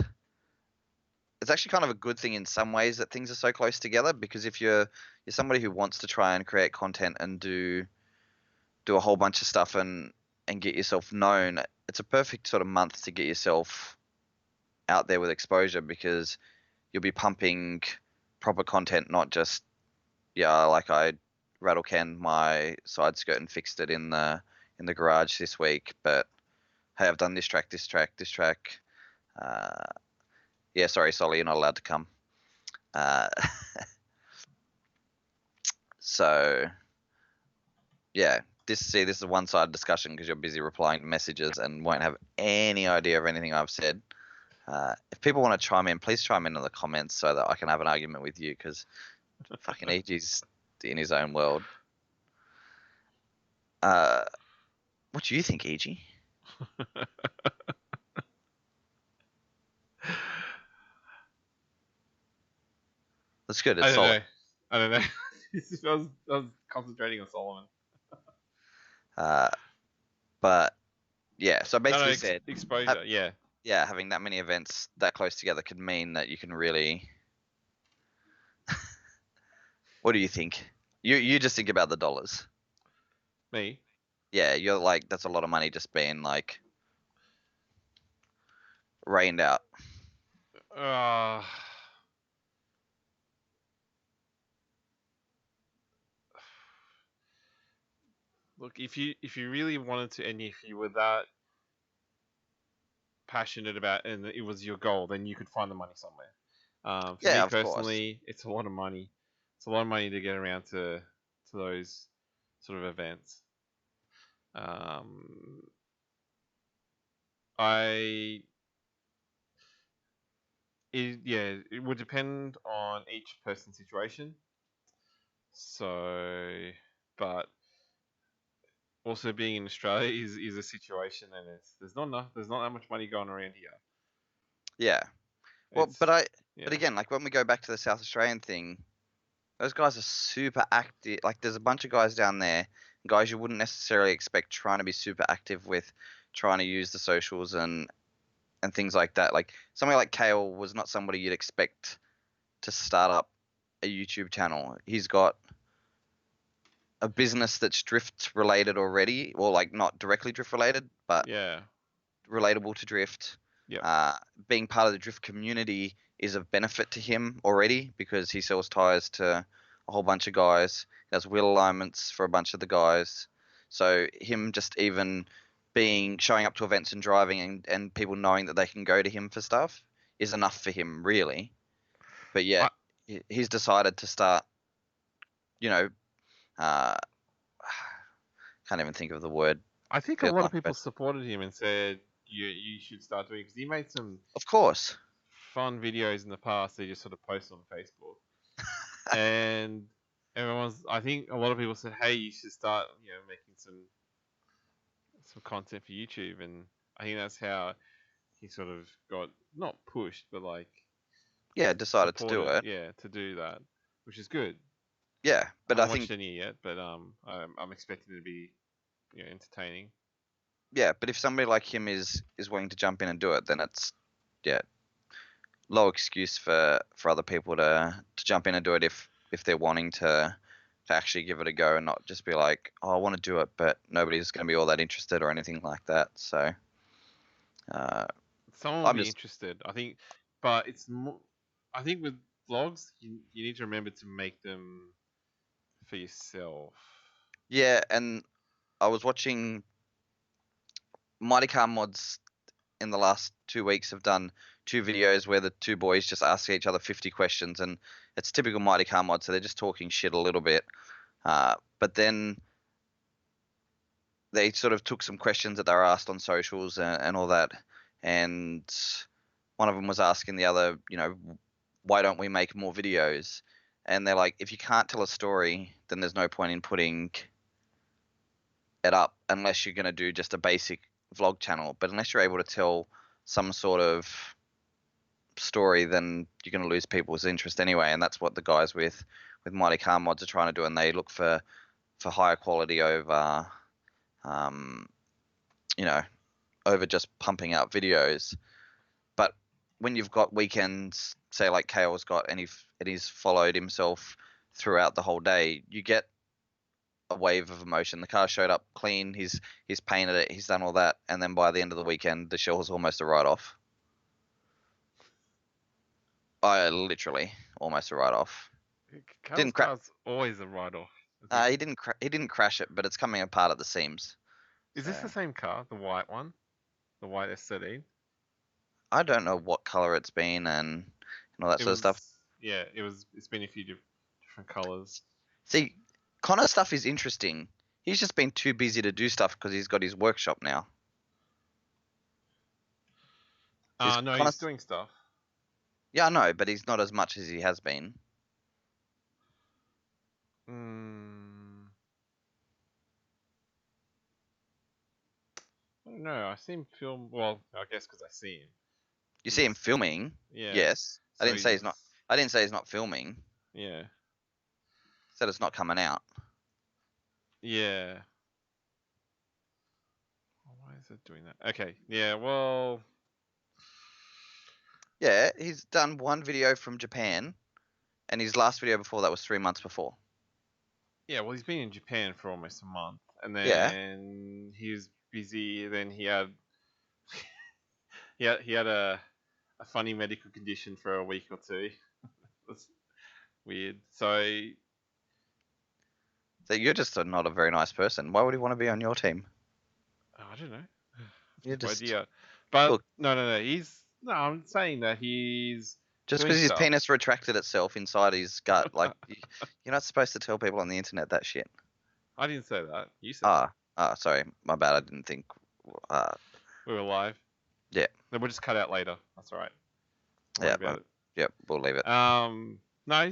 Speaker 2: actually kind of a good thing in some ways that things are so close together, because if you're somebody who wants to try and create content and do a whole bunch of stuff and get yourself known, it's a perfect sort of month to get yourself out there with exposure, because you'll be pumping proper content, not just like I rattle canned my side skirt and fixed it in the garage this week, but hey, I've done this track. Sorry, Solly, you're not allowed to come. So yeah, this is a one-sided discussion because you're busy replying to messages and won't have any idea of anything I've said. If people want to chime in, please chime in the comments so that I can have an argument with you, because fucking EG's in his own world. What do you think, EG? That's good. It's
Speaker 1: I
Speaker 2: solid.
Speaker 1: don't know. I was concentrating on Solomon.
Speaker 2: But yeah, so basically said
Speaker 1: exposure.
Speaker 2: Having that many events that close together could mean that you can really. What do you think? You just think about the dollars.
Speaker 1: Me?
Speaker 2: Yeah, you're like, that's a lot of money just being like rained out.
Speaker 1: Look, if you really wanted to, and if you were that passionate about, and it was your goal, then you could find the money somewhere. For me
Speaker 2: Of
Speaker 1: personally,
Speaker 2: course.
Speaker 1: it's a lot of money. It's a lot of money to get around to those sort of events. It would depend on each person's situation. So, but also being in Australia is a situation, and there's not that much money going around here.
Speaker 2: Yeah. Well, but again, like when we go back to the South Australian thing, those guys are super active. Like there's a bunch of guys down there, guys you wouldn't necessarily expect, trying to be super active with trying to use the socials and things like that. Like somebody like Kale was not somebody you'd expect to start up a YouTube channel. He's got a business that's drift related already, or like not directly drift related, but relatable to drift. Being part of the drift community is of benefit to him already, because he sells tires to a whole bunch of guys. He does wheel alignments for a bunch of the guys. So him just even showing up to events and driving and people knowing that they can go to him for stuff is enough for him, really. But he's decided to start, can't even think of the word.
Speaker 1: I think a lot of people supported him and said you should start doing it, because he made some,
Speaker 2: of course,
Speaker 1: fun videos in the past. They just sort of post on Facebook, and I think a lot of people said, "Hey, you should start, making some content for YouTube." And I think that's how he sort of got not pushed, but like
Speaker 2: decided to do it.
Speaker 1: Yeah, to do that, which is good.
Speaker 2: Yeah, but
Speaker 1: I haven't watched any yet, but I'm expecting it to be entertaining.
Speaker 2: Yeah, but if somebody like him is willing to jump in and do it, then it's low excuse for other people to jump in and do it if they're wanting to actually give it a go and not just be like, oh, I want to do it, but nobody's going to be all that interested or anything like that. So
Speaker 1: someone will be interested, I think, but it's more. I think with vlogs, you need to remember to make them for yourself.
Speaker 2: Yeah, and I was watching Mighty Car Mods in the last 2 weeks have done 2 videos where the 2 boys just ask each other 50 questions, and it's typical Mighty Car Mod, so they're just talking shit a little bit. But then they sort of took some questions that they were asked on socials and all that, and one of them was asking the other, why don't we make more videos? And they're like, if you can't tell a story, then there's no point in putting it up unless you're going to do just a basic vlog channel. But unless you're able to tell some sort of story, then you're going to lose people's interest anyway. And that's what the guys with Mighty Car Mods are trying to do, and they look for higher quality over, you know, over just pumping out videos. But when you've got weekends, say like Kale's got, and he's followed himself throughout the whole day, you get a wave of emotion. The car showed up clean, he's painted it, he's done all that, and then by the end of the weekend, the shell's almost a write-off. Literally almost a write-off.
Speaker 1: Didn't car's always a write-off.
Speaker 2: He didn't crash it, but it's coming apart at the seams.
Speaker 1: Is this the same car, the white one, the white S13?
Speaker 2: I don't know what color it's been and all that sort of stuff.
Speaker 1: Yeah, it's been a few different colors.
Speaker 2: See, Connor's stuff is interesting. He's just been too busy to do stuff because he's got his workshop now.
Speaker 1: No, he's doing stuff.
Speaker 2: Yeah, I know, but he's not as much as he has been.
Speaker 1: I don't know. I see him film. Well, I guess because I see him.
Speaker 2: You see him filming?
Speaker 1: Yeah.
Speaker 2: Yes.
Speaker 1: So
Speaker 2: I didn't say he's not. I didn't say he's not filming.
Speaker 1: Yeah.
Speaker 2: I said it's not coming out.
Speaker 1: Yeah. Why is it doing that? Okay. Yeah. Well.
Speaker 2: Yeah, he's done one video from Japan, and his last video before that was 3 months before.
Speaker 1: Yeah. Well, he's been in Japan for almost a month, and then he was busy. Then he had he had a funny medical condition for a week or two. That's weird. So
Speaker 2: you're just not a very nice person. Why would he want to be on your team?
Speaker 1: I don't know.
Speaker 2: You're just
Speaker 1: idea. But look, no. I'm saying that he's
Speaker 2: just because his penis retracted itself inside his gut. Like you're not supposed to tell people on the internet that shit.
Speaker 1: I didn't say that. You said.
Speaker 2: Sorry, my bad. I didn't think
Speaker 1: we were live.
Speaker 2: Yeah.
Speaker 1: Then we'll just cut out later. That's all right.
Speaker 2: Yep, we'll leave it.
Speaker 1: No,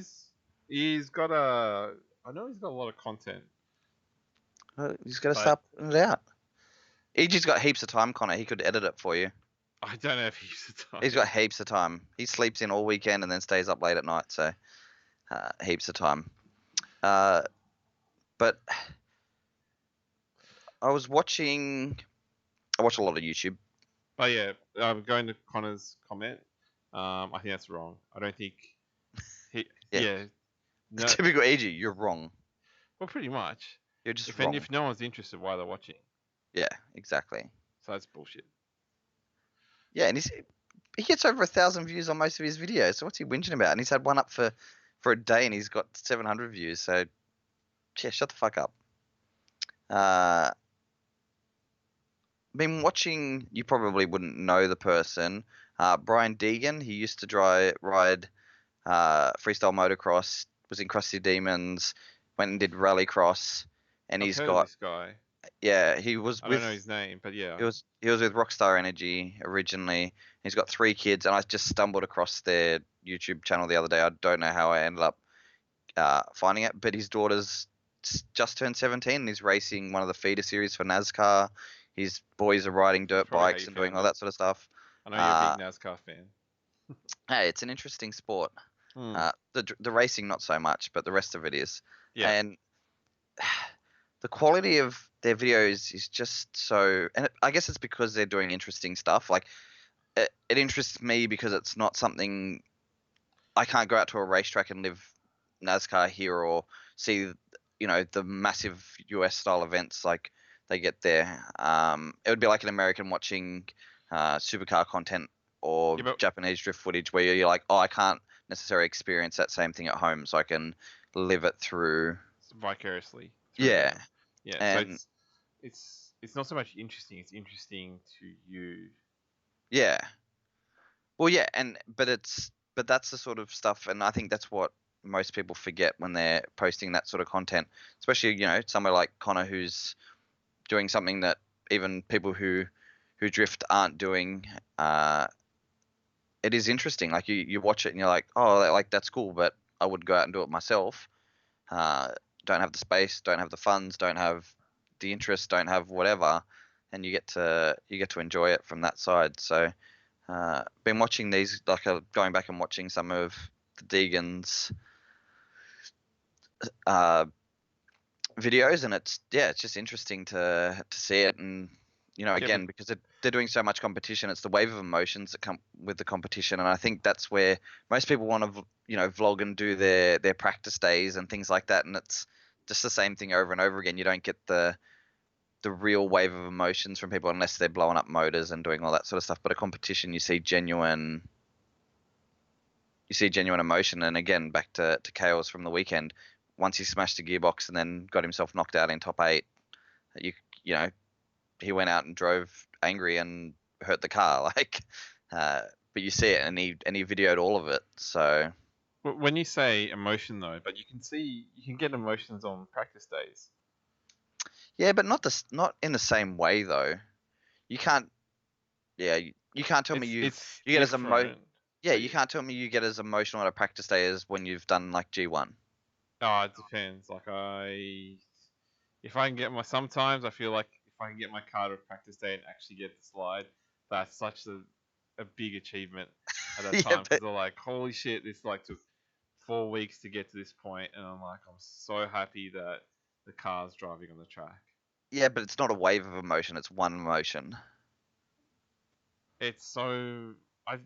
Speaker 1: he's got a. I know he's got a lot of content.
Speaker 2: He's got to start putting it out. EG's got heaps of time, Connor. He could edit it for you.
Speaker 1: I don't have heaps of time.
Speaker 2: He's got heaps of time. He sleeps in all weekend and then stays up late at night, so heaps of time. But I watch a lot of YouTube.
Speaker 1: Oh yeah, going to Connor's comment. I think that's wrong. I don't think
Speaker 2: No. Typical EG, you're wrong.
Speaker 1: Well, pretty much.
Speaker 2: You're just wrong.
Speaker 1: If no one's interested, why they're watching?
Speaker 2: Yeah, exactly.
Speaker 1: So that's bullshit.
Speaker 2: Yeah, and he gets over 1,000 views on most of his videos. So what's he whinging about? And he's had one up for a day, and he's got 700 views. So, yeah, shut the fuck up. Been watching. You probably wouldn't know the person. Brian Deegan. He used to ride freestyle motocross. Was in Crusty Demons. Went and did rallycross. And
Speaker 1: I've
Speaker 2: he's
Speaker 1: heard
Speaker 2: got
Speaker 1: of this guy.
Speaker 2: Yeah, he was.
Speaker 1: I don't know his name, but yeah.
Speaker 2: He was with Rockstar Energy originally. He's got 3 kids, and I just stumbled across their YouTube channel the other day. I don't know how I ended up finding it, but his daughter's just turned 17 and he's racing one of the feeder series for NASCAR. His boys are riding dirt bikes and doing all that sort of stuff.
Speaker 1: I know you're a big NASCAR fan.
Speaker 2: Hey, it's an interesting sport. The racing not so much, but the rest of it is.
Speaker 1: Yeah.
Speaker 2: And the quality of their videos is just so, and I guess it's because they're doing interesting stuff. Like it interests me because it's not something I can't go out to a racetrack and live NASCAR here or see, the massive US style events like they get there. It would be like an American watching supercar content or Japanese drift footage where you're like, oh, I can't necessarily experience that same thing at home, so I can live it through
Speaker 1: vicariously.
Speaker 2: Yeah.
Speaker 1: Yeah.
Speaker 2: And
Speaker 1: so it's not so much interesting. It's interesting to you.
Speaker 2: Yeah. Well, yeah, but that's the sort of stuff, and I think that's what most people forget when they're posting that sort of content, especially somewhere like Connor who's doing something that even people who drift aren't doing. It is interesting. Like you watch it and you're like, oh, like that's cool, but I would go out and do it myself. Don't have the space, don't have the funds, don't have the interest, don't have whatever, and you get to enjoy it from that side. So been watching these, like going back and watching some of the Deegan's uh, videos, and it's just interesting to see it. And again, because they're doing so much competition, it's the wave of emotions that come with the competition, and I think that's where most people want to vlog and do their practice days and things like that, and it's just the same thing over and over again. You don't get the real wave of emotions from people unless they're blowing up motors and doing all that sort of stuff. But a competition, you see genuine emotion. And again, back to Chaos from the weekend, once he smashed a gearbox and then got himself knocked out in top 8, he went out and drove angry and hurt the car. But you see it, and he videoed all of it. So
Speaker 1: when you say emotion though, but you can get emotions on practice days.
Speaker 2: Yeah, but not in the same way though. You can't. Yeah, you can't tell me you get as you can't tell me you get as emotional on a practice day as when you've done like G1.
Speaker 1: Oh, it depends. Like if I can get sometimes I feel like if I can get my car to a practice day and actually get the slide, that's such a big achievement at that time, because they're like, holy shit, this like took 4 weeks to get to this point, and I'm so happy that the car's driving on the track.
Speaker 2: Yeah, but it's not a wave of emotion; it's one emotion.
Speaker 1: It's so I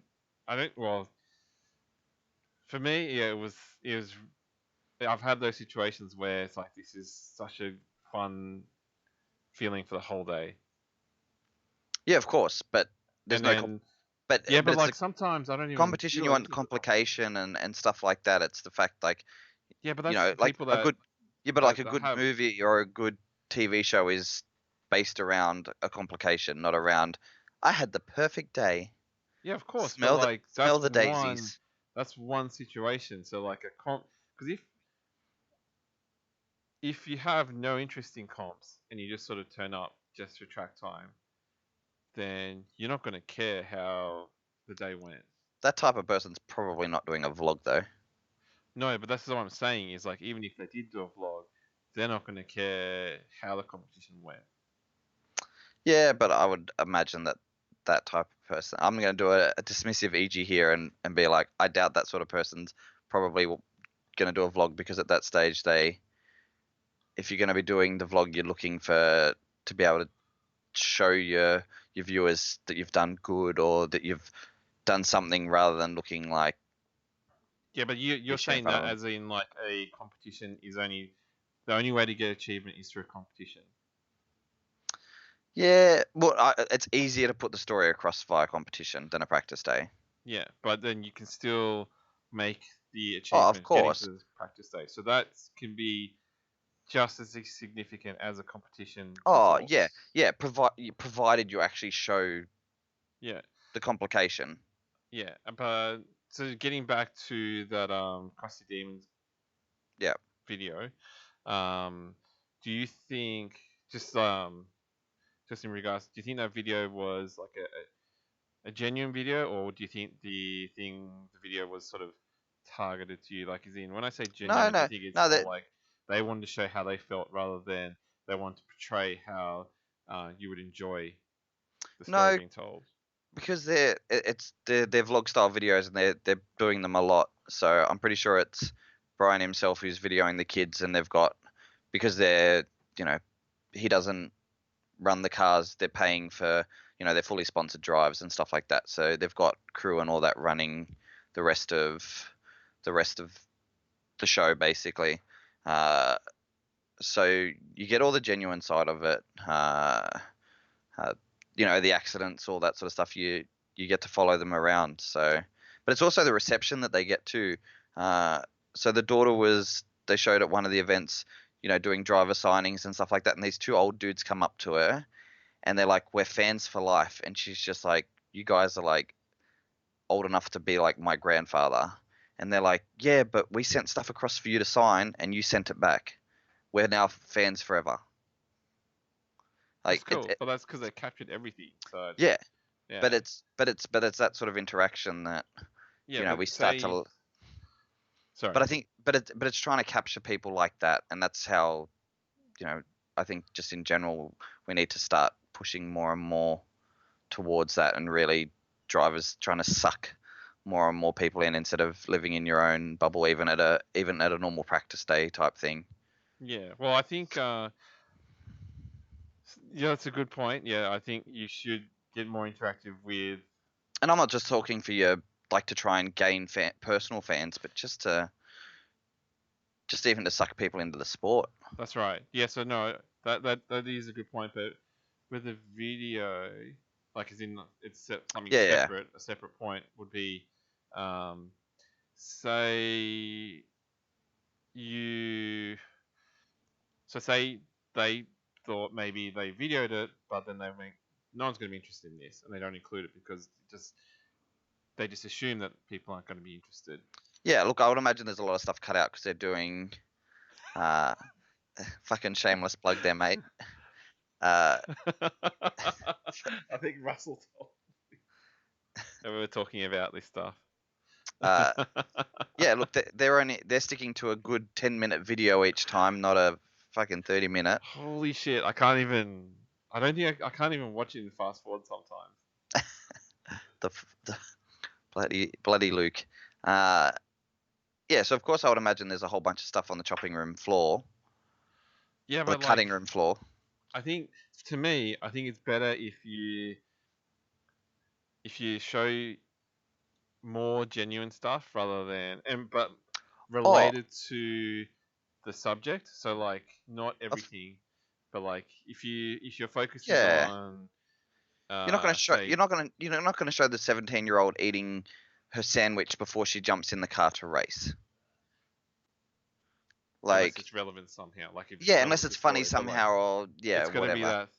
Speaker 1: don't well. For me, yeah, it was. I've had those situations where it's like, this is such a fun feeling for the whole day.
Speaker 2: Yeah, of course, but there's
Speaker 1: but like sometimes I don't even
Speaker 2: competition. You want complication and stuff like that. It's the fact, like,
Speaker 1: yeah, but that's like a good
Speaker 2: a good movie or a good TV show is based around a complication, not around I had the perfect day.
Speaker 1: Yeah, of course.
Speaker 2: Smell
Speaker 1: the
Speaker 2: daisies.
Speaker 1: That's one situation. So like because if you have no interest in comps and you just sort of turn up just for track time, then you're not going to care how the day went.
Speaker 2: That type of person's probably not doing a vlog though.
Speaker 1: No, but that's what I'm saying, is like, even if they did do a vlog, they're not going to care how the competition went.
Speaker 2: Yeah, but I would imagine that type of person, I'm going to do a dismissive EG here and be like, I doubt that sort of person's probably going to do a vlog, because at that stage if you're going to be doing the vlog, you're looking to be able to show your viewers that you've done good, or that you've done something, rather than looking like.
Speaker 1: Yeah, but you're saying that as in like a competition is the only way to get achievement is through a competition.
Speaker 2: Yeah, well, it's easier to put the story across via competition than a practice day.
Speaker 1: Yeah, but then you can still make the achievement
Speaker 2: of course.
Speaker 1: getting to the practice day. So that can be just as significant as a competition.
Speaker 2: Oh, results. Yeah. Provided you actually show.
Speaker 1: Yeah.
Speaker 2: The complication.
Speaker 1: Yeah, but so getting back to that Crusty Demons.
Speaker 2: Yeah.
Speaker 1: Video. Do you think just in regards, do you think that video was like a genuine video, or do you think the video was sort of targeted to you? Like, as in, when I say genuine, I think it's more like they wanted to show how they felt rather than they want to portray how you would enjoy the story being told.
Speaker 2: Because they're vlog style videos, and they're doing them a lot. So I'm pretty sure it's Brian himself who's videoing the kids, and they've got, because they're he doesn't run the cars, they're paying for they're fully sponsored drives and stuff like that. So they've got crew and all that running the rest of the show basically. So you get all the genuine side of it. The accidents, all that sort of stuff. You get to follow them around. So, but it's also the reception that they get too. So the daughter they showed at one of the events, doing driver signings and stuff like that. And these two old dudes come up to her, and they're like, "We're fans for life." And she's just like, "You guys are like old enough to be like my grandfather." And they're like, "Yeah, but we sent stuff across for you to sign, and you sent it back. We're now fans forever."
Speaker 1: Like, that's cool, but that's because they captured everything. So
Speaker 2: yeah. But it's that sort of interaction that we start to. Sorry. But I think, but it's trying to capture people like that, and that's how, I I think just in general, we need to start pushing more and more towards that, and really drivers trying to suck more and more people in instead of living in your own bubble, even at a normal practice day type thing.
Speaker 1: Yeah. Well, I think yeah, that's a good point. Yeah, I think you should get more interactive with.
Speaker 2: And I'm not just talking for your like to try and gain personal fans, but just even to suck people into the sport.
Speaker 1: That's right. Yeah. So no, that is a good point. But with a video, like as in something
Speaker 2: Yeah, yeah.
Speaker 1: separate, a separate point would be, say you. So say they thought maybe they videoed it, but then they went, no one's going to be interested in this, and they don't include it because they just assume that people aren't going to be interested.
Speaker 2: Yeah, look, I would imagine there's a lot of stuff cut out because they're doing, fucking shameless plug there, mate.
Speaker 1: I think Russell told me that we were talking about this stuff.
Speaker 2: Yeah, look, they're sticking to a good 10-minute video each time, not a fucking 30-minute.
Speaker 1: Holy shit! I can't even watch it in fast forward sometimes.
Speaker 2: The bloody Luke. Yeah, so of course I would imagine there's a whole bunch of stuff on the chopping room floor.
Speaker 1: Yeah,
Speaker 2: but the cutting room floor.
Speaker 1: I think it's better if you show more genuine stuff rather than but related to the subject. So like not everything, but like if you're focusing on
Speaker 2: you're not going to show you're not going to show the 17-year-old eating her sandwich before she jumps in the car to race. Like
Speaker 1: unless it's relevant somehow. Like if
Speaker 2: unless it's funny somehow, or
Speaker 1: it's going to
Speaker 2: be
Speaker 1: that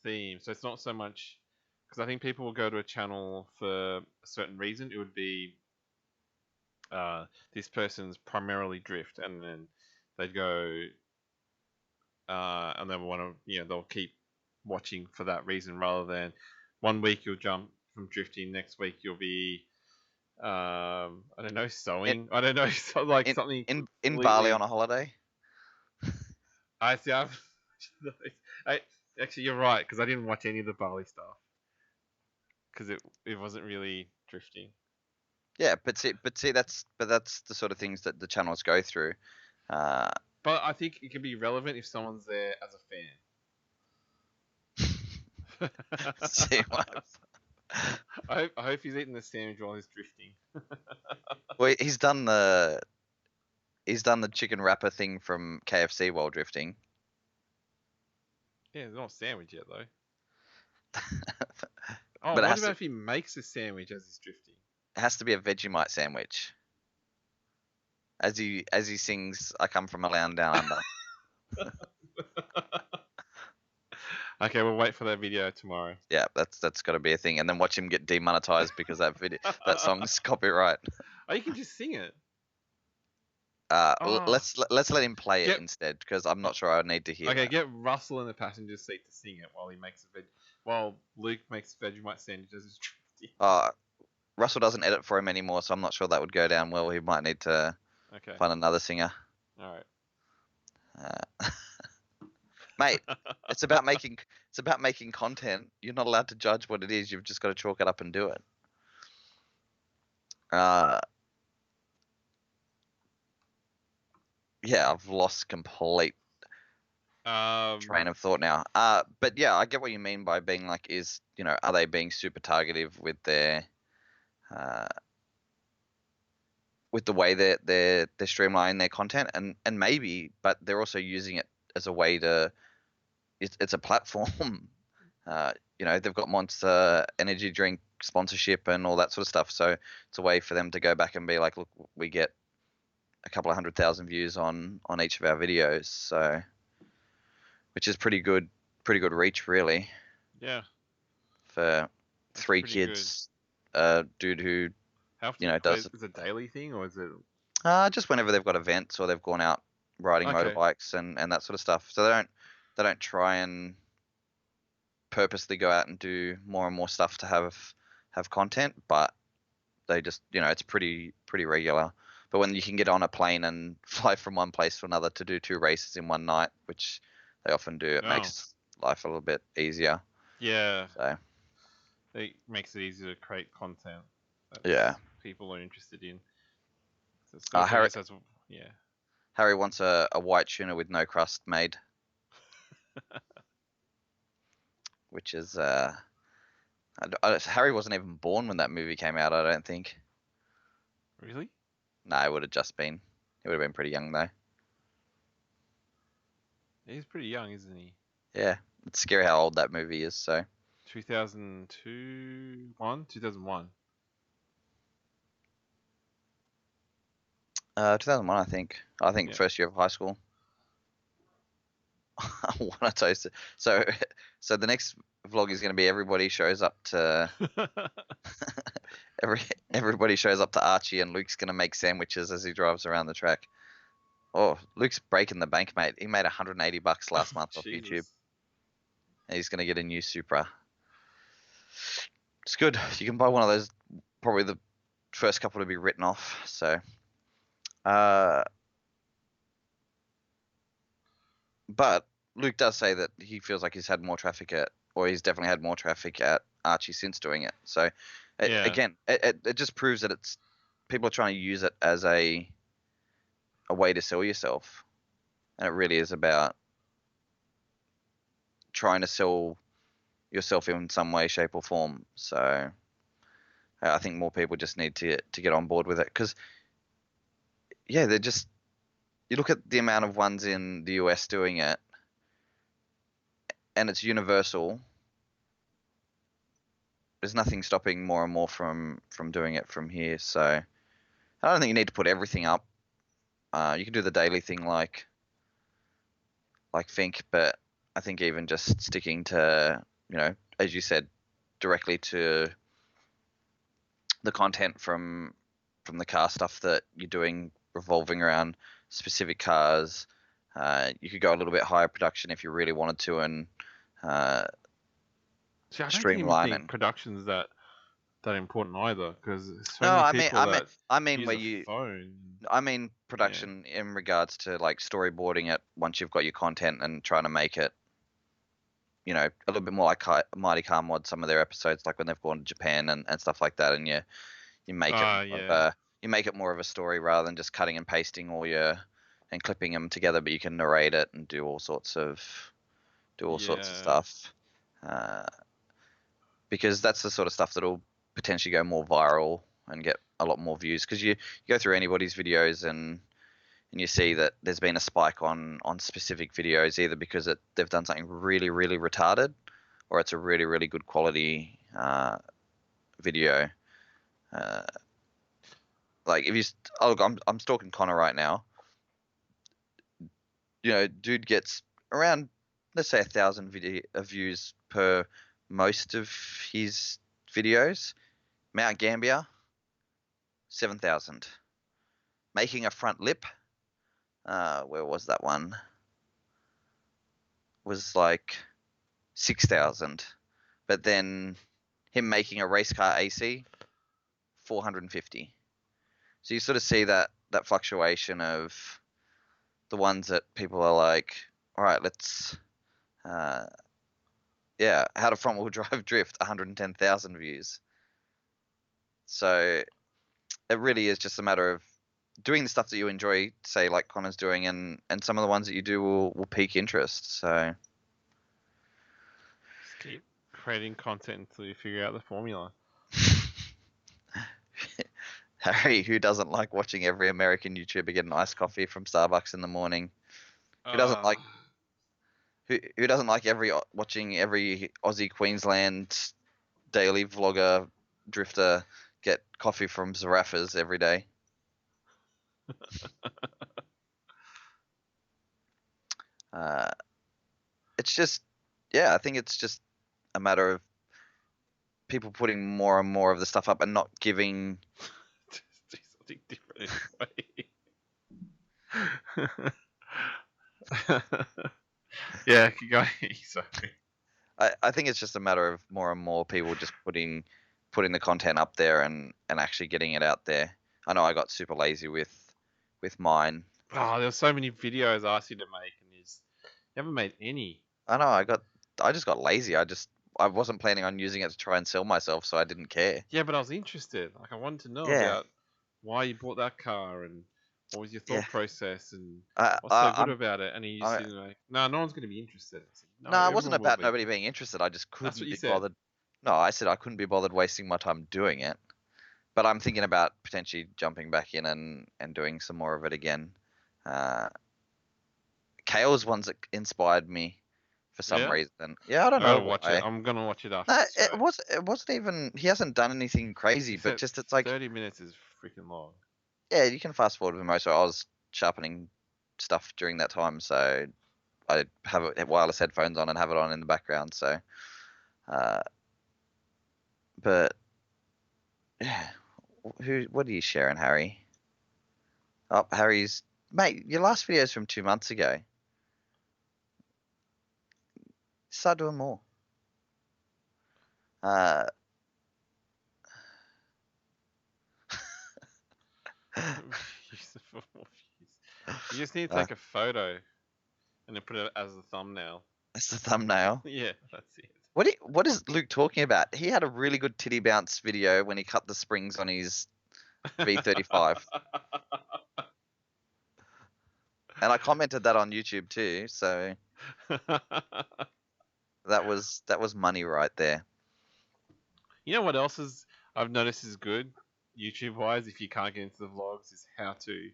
Speaker 1: theme. So it's not so much because I think people will go to a channel for a certain reason. It would be this person's primarily drift, and then they'd go and they want to, they'll keep watching for that reason rather than one week you'll jump from drifting, next week you'll be I don't know, sewing. I don't know, something
Speaker 2: in Bali on a holiday.
Speaker 1: I see. Actually, you're right because I didn't watch any of the Bali stuff because it wasn't really drifting.
Speaker 2: Yeah, but see, that's the sort of things that the channels go through.
Speaker 1: But I think it can be relevant if someone's there as a fan.
Speaker 2: See what?
Speaker 1: I hope he's eating the sandwich while he's drifting.
Speaker 2: Well, he's done the chicken wrapper thing from KFC while drifting.
Speaker 1: Yeah, it's not a sandwich yet though. But what about if he makes a sandwich as he's drifting?
Speaker 2: It has to be a Vegemite sandwich. As he sings, "I come from a land down under."
Speaker 1: Okay, we'll wait for that video tomorrow.
Speaker 2: Yeah, that's got to be a thing, and then watch him get demonetized because that song's copyright.
Speaker 1: Oh, you can just sing it.
Speaker 2: Let's let him play it instead, because I'm not sure I need to hear.
Speaker 1: Okay, get Russell in the passenger seat to sing it while Luke makes Vegemite sandwiches as he's drifting.
Speaker 2: Russell doesn't edit for him anymore, so I'm not sure that would go down well. He might need to find another singer.
Speaker 1: All right.
Speaker 2: Mate, it's about making content. You're not allowed to judge what it is. You've just got to chalk it up and do it. Yeah, I've lost complete train of thought now. But yeah, I get what you mean by being like, are they being super targetive with their with the way that they're streamlining their content, and maybe, but they're also using it as a way to. It's a platform. They've got Monster energy drink sponsorship and all that sort of stuff. So it's a way for them to go back and be like, look, we get a couple of 100,000 views on each of our videos. So, which is pretty good reach, really.
Speaker 1: Yeah.
Speaker 2: For 3 kids, dude who, does.
Speaker 1: Is it a daily thing or is it?
Speaker 2: Just whenever they've got events or they've gone out riding motorbikes and that sort of stuff. So they don't try and purposely go out and do more and more stuff to have content, but they just, it's pretty regular. But when you can get on a plane and fly from one place to another to do 2 races in one night, which They often do. It
Speaker 1: Oh.
Speaker 2: makes life a little bit easier.
Speaker 1: Yeah,
Speaker 2: So
Speaker 1: it makes it easier to create content that
Speaker 2: yeah.
Speaker 1: people are interested in. So I
Speaker 2: Harry
Speaker 1: guess that's yeah.
Speaker 2: Harry wants a white tuna with no crust made, which is Harry wasn't even born when that movie came out. I don't think.
Speaker 1: Really?
Speaker 2: No, it would have just been. He would have been pretty young though.
Speaker 1: He's pretty young, isn't he?
Speaker 2: Yeah, it's scary how old that movie is. So
Speaker 1: 2002, 2001.
Speaker 2: 2001, I think. I think
Speaker 1: Yeah.
Speaker 2: first year of high school. One of those. So the next vlog is going to be everybody shows up to everybody shows up to Archie, and Luke's going to make sandwiches as he drives around the track. Oh, Luke's breaking the bank, mate. He made $180 last month off YouTube.
Speaker 1: Jesus.
Speaker 2: And he's going to get a new Supra. It's good. You can buy one of those. Probably the first couple to be written off. So, but Luke does say that he feels like he's had more traffic he's definitely had more traffic at Archie since doing it. So,
Speaker 1: Yeah.
Speaker 2: again, it just proves that people are trying to use it as a way to sell yourself, and it really is about trying to sell yourself in some way, shape, or form. So, I think more people just need to get on board with it, because yeah, they're just, you look at the amount of ones in the US doing it, and it's universal. There's nothing stopping more and more from doing it from here. So I don't think you need to put everything up. You can do the daily thing like Fink, but I think even just sticking to, as you said, directly to the content from the car stuff that you're doing revolving around specific cars. You could go a little bit higher production if you really wanted to, and
Speaker 1: See, I don't
Speaker 2: streamline
Speaker 1: even think
Speaker 2: and
Speaker 1: production's that important either, because there's so
Speaker 2: no,
Speaker 1: many
Speaker 2: I mean,
Speaker 1: people that
Speaker 2: I mean
Speaker 1: use
Speaker 2: where
Speaker 1: a
Speaker 2: you,
Speaker 1: phone.
Speaker 2: I mean production in regards to like storyboarding it once you've got your content and trying to make it, a little bit more like Mighty Car Mod, some of their episodes, like when they've gone to Japan and stuff like that, and you make you make it more of a story rather than just cutting and pasting and clipping them together, but you can narrate it and do all sorts of stuff, because that's the sort of stuff that'll potentially go more viral and get a lot more views, because you go through anybody's videos and you see that there's been a spike on specific videos, either because they've done something really, really retarded, or it's a really, really good quality video. Like if you, look, I'm stalking Connor right now. Dude gets around, let's say, 1,000 views per most of his videos. Mount Gambier, 7,000. Making a front lip, where was that one? Was like 6,000. But then him making a race car AC, 450. So you sort of see that fluctuation of the ones that people are like, all right, let's, how to front wheel drive drift, 110,000 views. So it really is just a matter of doing the stuff that you enjoy, say like Connor's doing, and some of the ones that you do will pique interest. So
Speaker 1: just keep creating content until you figure out the formula.
Speaker 2: Harry, who doesn't like watching every American YouTuber get an iced coffee from Starbucks in the morning? Who doesn't like who doesn't like watching every Aussie Queensland daily vlogger drifter get coffee from Zarafas every day? It's just, I think it's just a matter of people putting more and more of the stuff up and not giving.
Speaker 1: Just do something different anyway. Yeah, keep going. Sorry.
Speaker 2: I think it's just a matter of more and more people just putting the content up there and actually getting it out there. I know I got super lazy with mine.
Speaker 1: Oh, there's so many videos I asked you to make, and haven't made any.
Speaker 2: I know. I just got lazy. I wasn't planning on using it to try and sell myself, so I didn't care.
Speaker 1: Yeah, but I was interested. Like, I wanted to know
Speaker 2: Yeah,
Speaker 1: about why you bought that car and what was your
Speaker 2: yeah.
Speaker 1: thought process and
Speaker 2: I,
Speaker 1: what's so
Speaker 2: I,
Speaker 1: good
Speaker 2: I'm.
Speaker 1: about it. And he just
Speaker 2: I,
Speaker 1: didn't like, no, no one's going to be interested. I said, no,
Speaker 2: no, it wasn't
Speaker 1: everyone will
Speaker 2: about
Speaker 1: be.
Speaker 2: nobody being interested. I just
Speaker 1: That's what
Speaker 2: couldn't
Speaker 1: you
Speaker 2: be
Speaker 1: said.
Speaker 2: bothered. No, I said I couldn't be bothered wasting my time doing it. But I'm thinking about potentially jumping back in and doing some more of it again. Uh, Kale's ones that inspired me for some
Speaker 1: Yeah,
Speaker 2: reason. Yeah, I don't
Speaker 1: I gotta
Speaker 2: know
Speaker 1: watch it.
Speaker 2: why.
Speaker 1: I'm gonna watch it after
Speaker 2: No,
Speaker 1: the show.
Speaker 2: it wasn't even. He hasn't done anything crazy,
Speaker 1: He
Speaker 2: but
Speaker 1: said
Speaker 2: just it's like
Speaker 1: 30 minutes is freaking long.
Speaker 2: yeah, you can fast forward with most. I was sharpening stuff during that time, so I have wireless headphones on and have it on in the background. So, uh, but yeah, what are you sharing, Harry? Oh, Harry's mate. Your last video is from 2 months ago. Start doing more. Uh,
Speaker 1: Use it for more views. You just need to
Speaker 2: uh,
Speaker 1: take a photo and then put it as the thumbnail.
Speaker 2: that's the thumbnail.
Speaker 1: Yeah, that's it.
Speaker 2: What is Luke talking about? He had a really good titty bounce video when he cut the springs on his V35. And I commented that on YouTube too, so that was money right there.
Speaker 1: You know what else is I've noticed is good YouTube wise if you can't get into the vlogs is how to.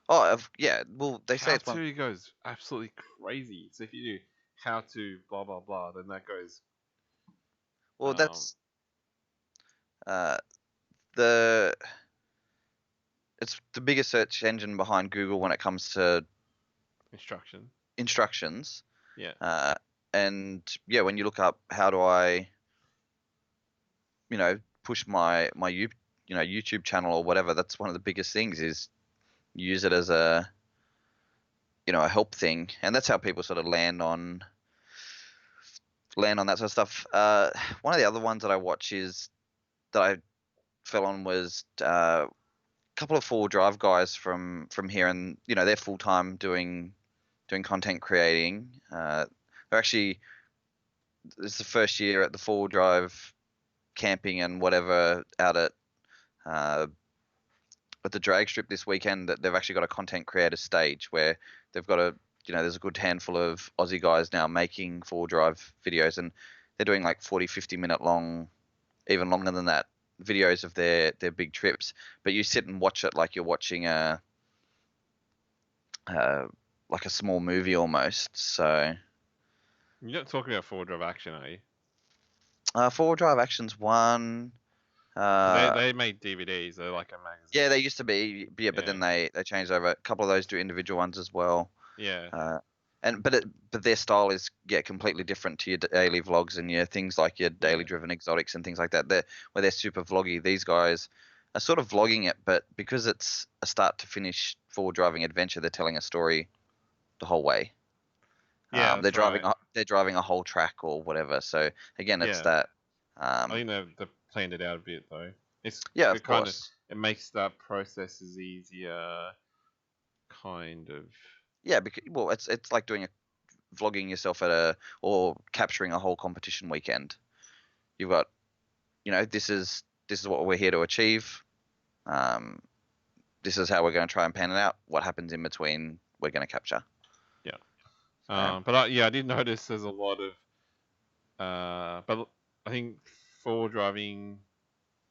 Speaker 2: Oh, yeah. Well, they say
Speaker 1: How
Speaker 2: it's one.
Speaker 1: to goes absolutely crazy. So if you do how to blah blah blah, then that goes
Speaker 2: Well,
Speaker 1: um,
Speaker 2: that's uh the it's the biggest search engine behind Google when it comes to
Speaker 1: instruction.
Speaker 2: instructions.
Speaker 1: Yeah.
Speaker 2: Uh, and yeah, when you look up how do I, push my YouTube channel or whatever, that's one of the biggest things is use it as a help thing, and that's how people sort of land on that sort of stuff. One of the other ones that I watch is that I fell on was a couple of 4Drive guys from here, and they're full time doing content creating. They're actually this is the first year at the 4Drive camping and whatever out uh, at the drag strip this weekend that they've actually got a content creator stage where they've got there's a good handful of Aussie guys now making 4Drive videos, and they're doing like 40, 50-minute long, even longer than that, videos of their big trips. But you sit and watch it like you're watching like a small movie almost. So
Speaker 1: You're not talking about forward drive action, are you?
Speaker 2: 4Drive Action's one.
Speaker 1: Because
Speaker 2: Uh,
Speaker 1: they made DVDs. They're like a magazine.
Speaker 2: yeah, they used to be, yeah, but
Speaker 1: Yeah.
Speaker 2: then they changed over. A couple of those do individual ones as well.
Speaker 1: Yeah.
Speaker 2: But their style is completely different to your daily vlogs and your things like your daily
Speaker 1: Yeah.
Speaker 2: driven exotics and things like that. Where they're super vloggy. These guys are sort of vlogging it, but because it's a start to finish forward driving adventure, they're telling a story the whole way.
Speaker 1: Yeah,
Speaker 2: They're
Speaker 1: that's
Speaker 2: driving
Speaker 1: right.
Speaker 2: they're driving a whole track or whatever. So again, it's
Speaker 1: Yeah.
Speaker 2: that.
Speaker 1: I
Speaker 2: Um,
Speaker 1: think they've planned it out a bit though. It's
Speaker 2: yeah,
Speaker 1: it
Speaker 2: of
Speaker 1: kind of
Speaker 2: course.
Speaker 1: it makes that processes easier, kind of.
Speaker 2: Yeah, because well, it's like doing a vlogging yourself or capturing a whole competition weekend. You've got, this is what we're here to achieve. Um, this is how we're going to try and pan it out. What happens in between, we're going to capture.
Speaker 1: Yeah.
Speaker 2: So,
Speaker 1: But I did notice there's a lot of but I think forward driving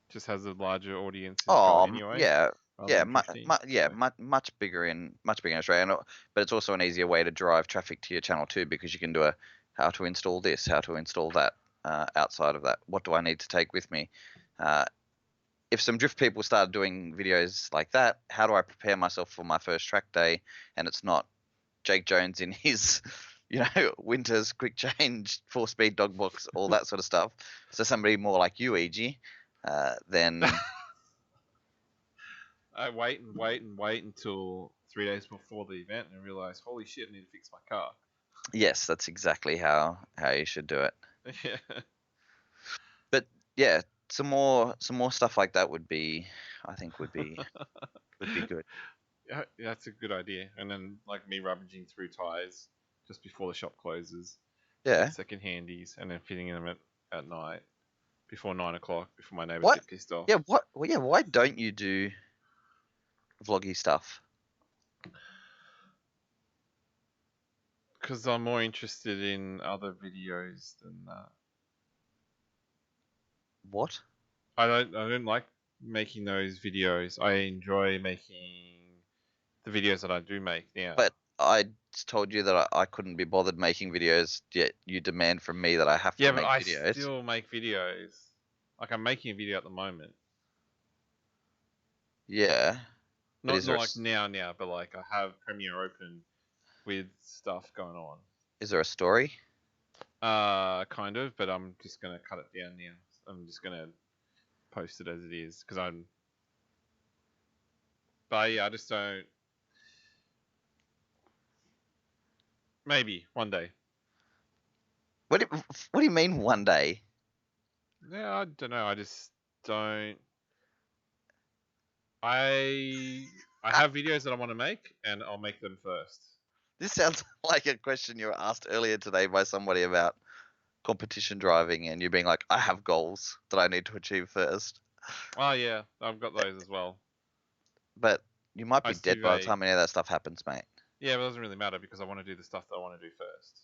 Speaker 1: just has a larger audience in Australia anyway,
Speaker 2: yeah,
Speaker 1: rather than drifting. So
Speaker 2: much bigger in Australia, but it's also an easier way to drive traffic to your channel too, because you can do a how to install this, how to install that. Outside of that, what do I need to take with me? Uh, if some drift people started doing videos like that, how do I prepare myself for my first track day? And it's not Jake Jones in his, Winters quick change, 4-speed dog box, all that sort of stuff. So somebody more like you, EG, then
Speaker 1: I wait and wait and wait until 3 days before the event and realize, holy shit, I need to fix my car.
Speaker 2: yes, that's exactly how you should do it.
Speaker 1: Yeah.
Speaker 2: But yeah, some more stuff like that I think would be good.
Speaker 1: Yeah, that's a good idea. And then like me rummaging through tires just before the shop closes.
Speaker 2: Yeah.
Speaker 1: Get second handies and then fitting them at night before 9 o'clock before my neighbors
Speaker 2: What?
Speaker 1: get pissed off.
Speaker 2: Yeah. What? Well, yeah. Why don't you do vloggy stuff?
Speaker 1: Because I'm more interested in other videos than that.
Speaker 2: What?
Speaker 1: I don't like making those videos. I enjoy making the videos that I do make now.
Speaker 2: But I told you that I couldn't be bothered making videos, yet you demand from me that I have
Speaker 1: yeah,
Speaker 2: to
Speaker 1: but
Speaker 2: make
Speaker 1: I
Speaker 2: videos.
Speaker 1: still make videos. Like I'm making a video at the moment.
Speaker 2: Yeah. But
Speaker 1: Not
Speaker 2: is there
Speaker 1: like now, but like I have Premiere open with stuff going on.
Speaker 2: is there a story?
Speaker 1: Kind of, but I'm just gonna cut it down now. I'm just gonna post it as it is because I'm. But yeah, I just don't. Maybe one day.
Speaker 2: What do you mean one day?
Speaker 1: Yeah, I don't know. I just don't. I have videos that I want to make, and I'll make them first.
Speaker 2: This sounds like a question you were asked earlier today by somebody about competition driving, and you being like, I have goals that I need to achieve first.
Speaker 1: Oh yeah, I've got those as well.
Speaker 2: But you might be
Speaker 1: That's
Speaker 2: dead
Speaker 1: too
Speaker 2: by the
Speaker 1: vague.
Speaker 2: time any of that stuff happens, mate.
Speaker 1: Yeah, but it doesn't really matter because I want to do the stuff that I want to do first.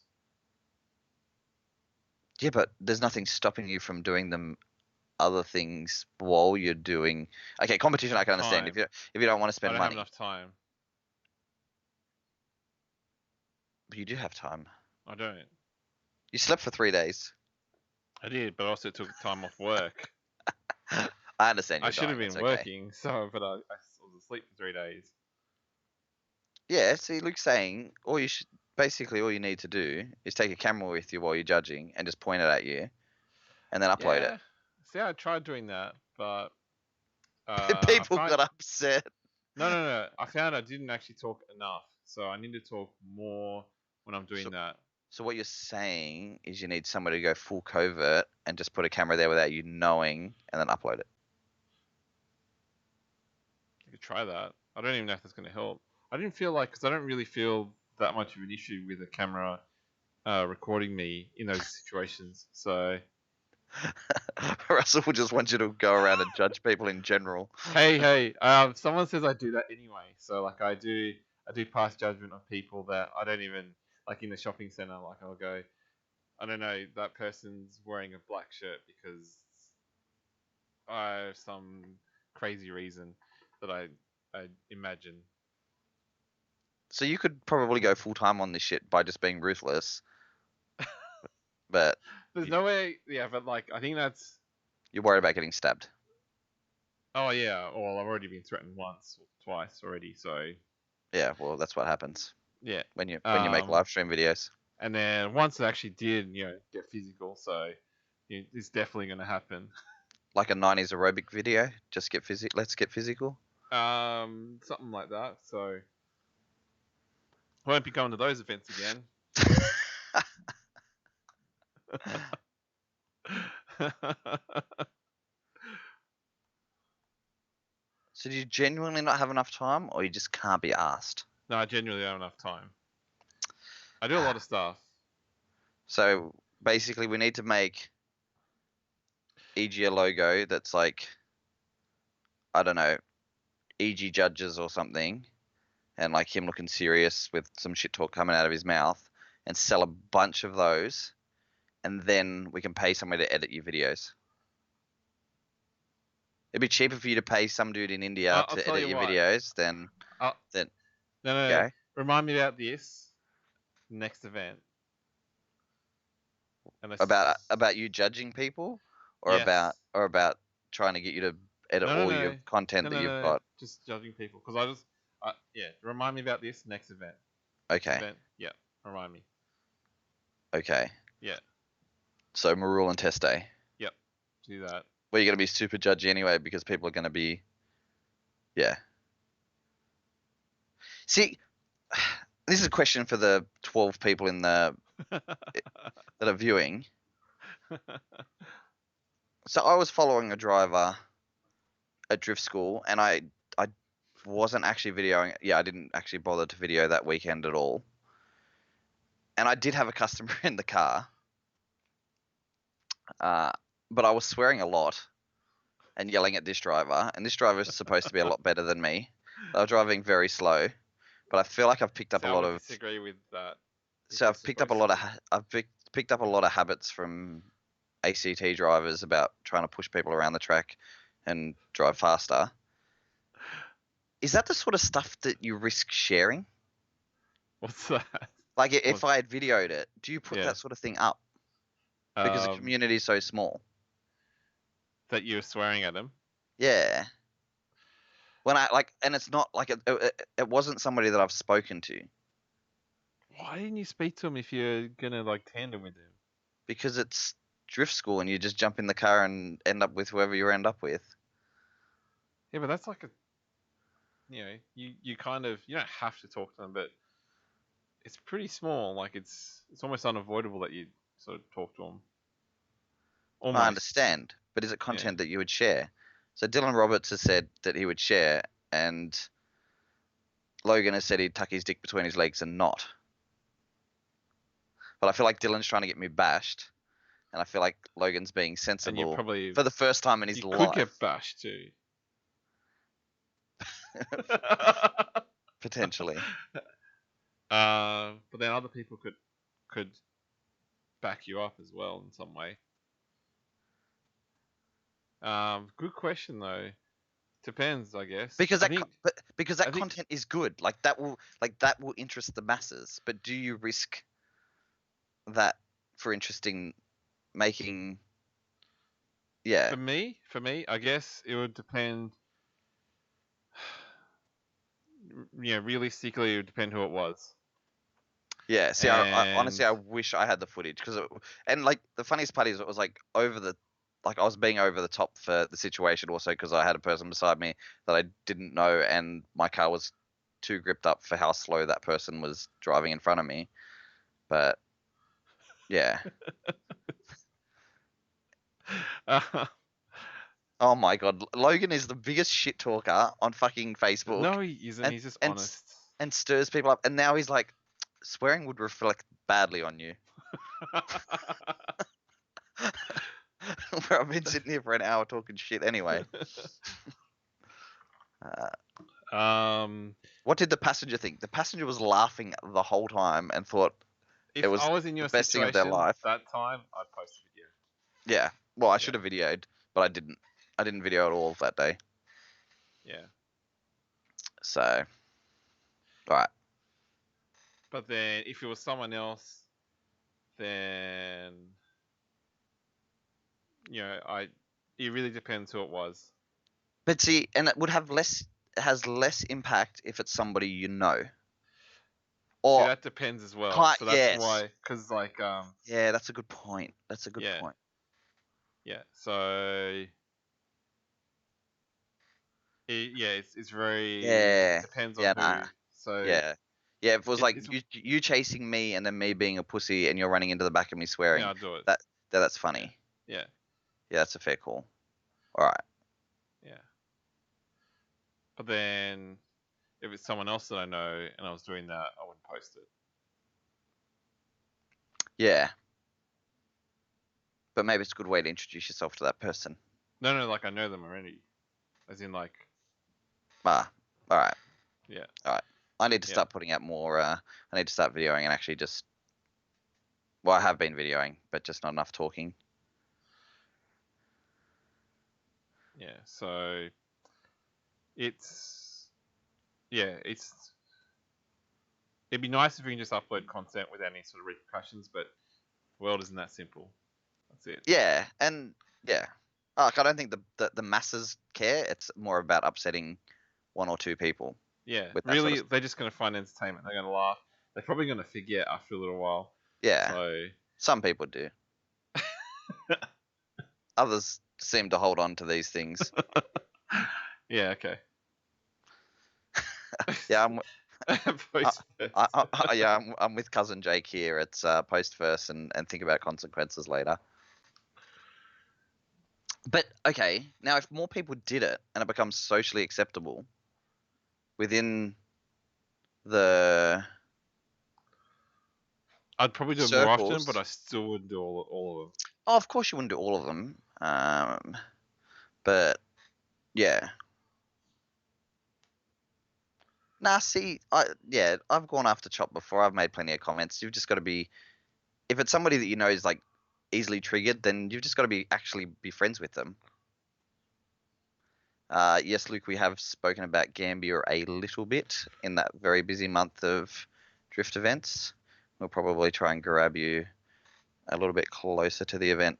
Speaker 2: Yeah, but there's nothing stopping you from doing them other things while you're doing. Okay, competition I can understand.
Speaker 1: Time.
Speaker 2: If you don't want to
Speaker 1: I
Speaker 2: spend
Speaker 1: don't
Speaker 2: money,
Speaker 1: have enough time.
Speaker 2: but you do have time.
Speaker 1: I don't.
Speaker 2: You slept for 3 days.
Speaker 1: I did, but I also took time off work.
Speaker 2: I understand.
Speaker 1: I
Speaker 2: You're
Speaker 1: should have
Speaker 2: dying,
Speaker 1: been
Speaker 2: it's okay.
Speaker 1: working, so but I was asleep for 3 days.
Speaker 2: Yeah, see, Luke's saying all you need to do is take a camera with you while you're judging and just point it at you, and then upload
Speaker 1: Yeah. See, I tried doing that, but
Speaker 2: it. People got upset.
Speaker 1: No. I found I didn't actually talk enough, so I need to talk more when I'm doing that.
Speaker 2: So what you're saying is you need somebody to go full covert and just put a camera there without you knowing, and then upload it.
Speaker 1: You could try that. I don't even know if that's going to help. I didn't feel like, because I don't really feel that much of an issue with a camera recording me in those situations. So
Speaker 2: Russell will just want you to go around and judge people in general.
Speaker 1: hey, someone says I do that anyway. So like I do pass judgment of people that I don't even like in the shopping center. Like I'll go, I don't know, that person's wearing a black shirt because I have some crazy reason that I imagine.
Speaker 2: So you could probably go full time on this shit by just being ruthless. But
Speaker 1: there's no way. Yeah, but like I think that's.
Speaker 2: You're worried about getting stabbed.
Speaker 1: Oh yeah. Well, I've already been threatened once or twice already. So.
Speaker 2: Yeah, well, that's what happens.
Speaker 1: Yeah.
Speaker 2: When you make live stream videos.
Speaker 1: And then once it actually did, get physical. So it's definitely going to happen.
Speaker 2: Like a 90s aerobic video, just get physical. Let's get physical.
Speaker 1: Something like that. So I won't be going to those events again.
Speaker 2: So do you genuinely not have enough time, or you just can't be asked?
Speaker 1: No, I genuinely don't have enough time. I do a lot of stuff.
Speaker 2: So basically, we need to make EG a logo that's like, I don't know, EG judges or something, and like him looking serious with some shit talk coming out of his mouth, and sell a bunch of those, and then we can pay somebody to edit your videos. It'd be cheaper for you to pay some dude in India to edit your videos than.
Speaker 1: No. Remind me about this next event.
Speaker 2: About you judging people, or
Speaker 1: Yes.
Speaker 2: about trying to get you to edit your content that you've got.
Speaker 1: Just judging people, because remind me about this next event.
Speaker 2: Okay.
Speaker 1: Event? Yeah, remind me.
Speaker 2: Okay.
Speaker 1: Yeah.
Speaker 2: So Marul and Test Day.
Speaker 1: Yep. Do that.
Speaker 2: Well, you're gonna be super judgy anyway because people are gonna be. Yeah. See, this is a question for the 12 people in the that are viewing. So I was following a driver at drift school, and I wasn't actually videoing. Yeah, I didn't actually bother to video that weekend at all. and I did have a customer in the car, but I was swearing a lot and yelling at this driver, and this driver is supposed to be a lot better than me. They were driving very slow, but I feel like I've picked up
Speaker 1: So
Speaker 2: a
Speaker 1: I
Speaker 2: lot
Speaker 1: would
Speaker 2: of.
Speaker 1: disagree with that. If
Speaker 2: So
Speaker 1: you're
Speaker 2: I've picked up a
Speaker 1: supposed
Speaker 2: lot
Speaker 1: to
Speaker 2: of
Speaker 1: be.
Speaker 2: I've picked up a lot of habits from ACT drivers about trying to push people around the track and drive faster. Is that the sort of stuff that you risk sharing?
Speaker 1: What's that?
Speaker 2: Like if
Speaker 1: What?
Speaker 2: I had videoed it, do you put
Speaker 1: Yeah.
Speaker 2: that sort of thing up because the
Speaker 1: Um,
Speaker 2: community is so small?
Speaker 1: that you're swearing at him.
Speaker 2: Yeah. When I like, and it's not like it wasn't somebody that I've spoken to
Speaker 1: Why didn't you speak to him if you're gonna like tandem with him?
Speaker 2: because it's drift school and you just jump in the car and end up with whoever you end up with.
Speaker 1: Yeah, but that's like a, you kind of, you don't have to talk to them, but it's pretty small. Like it's almost unavoidable that you sort of talk to them.
Speaker 2: I
Speaker 1: Almost.
Speaker 2: understand, but is it
Speaker 1: Yeah.
Speaker 2: content that you would share? So Dylan Roberts has said that he would share, and Logan has said he'd tuck his dick between his legs and not. But I feel like Dylan's trying to get me bashed, and I feel like Logan's being
Speaker 1: And you
Speaker 2: sensible
Speaker 1: probably
Speaker 2: for the first time in his
Speaker 1: you
Speaker 2: life.
Speaker 1: could get bashed too.
Speaker 2: Potentially.
Speaker 1: But then other people could back you up as well in some way. Good question though. Depends, I guess.
Speaker 2: Because
Speaker 1: I
Speaker 2: that
Speaker 1: think
Speaker 2: because that
Speaker 1: I think-
Speaker 2: content is good. Like that will interest the masses. But do you risk that for making? Yeah.
Speaker 1: for me, I guess it would depend. Realistically, it would depend who it was.
Speaker 2: Yeah. See, I honestly, I
Speaker 1: And-
Speaker 2: wish I had the footage and like the funniest part is it was like I was being over the top for the situation also because I had a person beside me that I didn't know and my car was too gripped up for how slow that person was driving in front of me. But yeah. Oh my god, Logan is the biggest shit talker on fucking Facebook.
Speaker 1: no, he isn't.
Speaker 2: and-
Speaker 1: He's just
Speaker 2: and
Speaker 1: honest.
Speaker 2: and stirs people up. And now he's like, swearing would reflect badly on you. Where I've been sitting here for an hour talking shit anyway. What did the passenger think? The passenger was laughing the whole time and thought,
Speaker 1: If
Speaker 2: it was
Speaker 1: I was in your
Speaker 2: best thing of their
Speaker 1: situation
Speaker 2: life.
Speaker 1: that time, I'd post a video.
Speaker 2: yeah. Well, I should have videoed, but I didn't. I didn't video at all that day.
Speaker 1: Yeah.
Speaker 2: So, all right.
Speaker 1: But then if it was someone else, then it really depends who it was.
Speaker 2: But see, and it would have has less impact if it's somebody you know. Or
Speaker 1: See, that depends as well. So that's
Speaker 2: yes.
Speaker 1: why, because like
Speaker 2: yeah, that's a good point. That's a good
Speaker 1: Yeah.
Speaker 2: point.
Speaker 1: yeah. So it's very
Speaker 2: Yeah.
Speaker 1: depends on
Speaker 2: Yeah,
Speaker 1: who.
Speaker 2: nah.
Speaker 1: So
Speaker 2: Yeah. Yeah, if it was like
Speaker 1: it's-
Speaker 2: you chasing me and then me being a pussy and you're running into the back of me swearing,
Speaker 1: yeah, I'll do it.
Speaker 2: that's funny.
Speaker 1: Yeah.
Speaker 2: Yeah, that's a fair call. All right.
Speaker 1: Yeah. But then if it's someone else that I know and I was doing that, I wouldn't post it.
Speaker 2: Yeah. But maybe it's a good way to introduce yourself to that person.
Speaker 1: No, like I know them already. As in like
Speaker 2: All right.
Speaker 1: Yeah.
Speaker 2: All right. I need to
Speaker 1: Yeah.
Speaker 2: start putting out more. I need to start videoing and actually just. Well, I have been videoing, but just not enough talking.
Speaker 1: Yeah. So it'd be nice if we can just upload content without any sort of repercussions, but the world isn't that simple. That's it.
Speaker 2: Yeah, and yeah. Like, I don't think the masses care. It's more about upsetting one or two people.
Speaker 1: Yeah.
Speaker 2: With that sort of
Speaker 1: Really,
Speaker 2: stuff.
Speaker 1: they're just going to find entertainment. They're going to laugh. They're probably going to forget after a little while.
Speaker 2: Yeah.
Speaker 1: So
Speaker 2: Some people do. Others seem to hold on to these things.
Speaker 1: yeah. Okay.
Speaker 2: Yeah,
Speaker 1: Post
Speaker 2: I'm with cousin Jake here. It's post first and think about consequences later. But okay, now if more people did it and it becomes socially acceptable within the
Speaker 1: I'd probably do it more often,
Speaker 2: circles.
Speaker 1: but I still wouldn't do all of them.
Speaker 2: Oh, of course you wouldn't do all of them. But yeah. Nah, see, I've gone after Chop before. I've made plenty of comments. You've just got to be, if it's somebody that you know is like easily triggered, then you've just got to actually be friends with them. Yes, Luke, we have spoken about Gambier a little bit in that very busy month of drift events. We'll probably try and grab you a little bit closer to the event.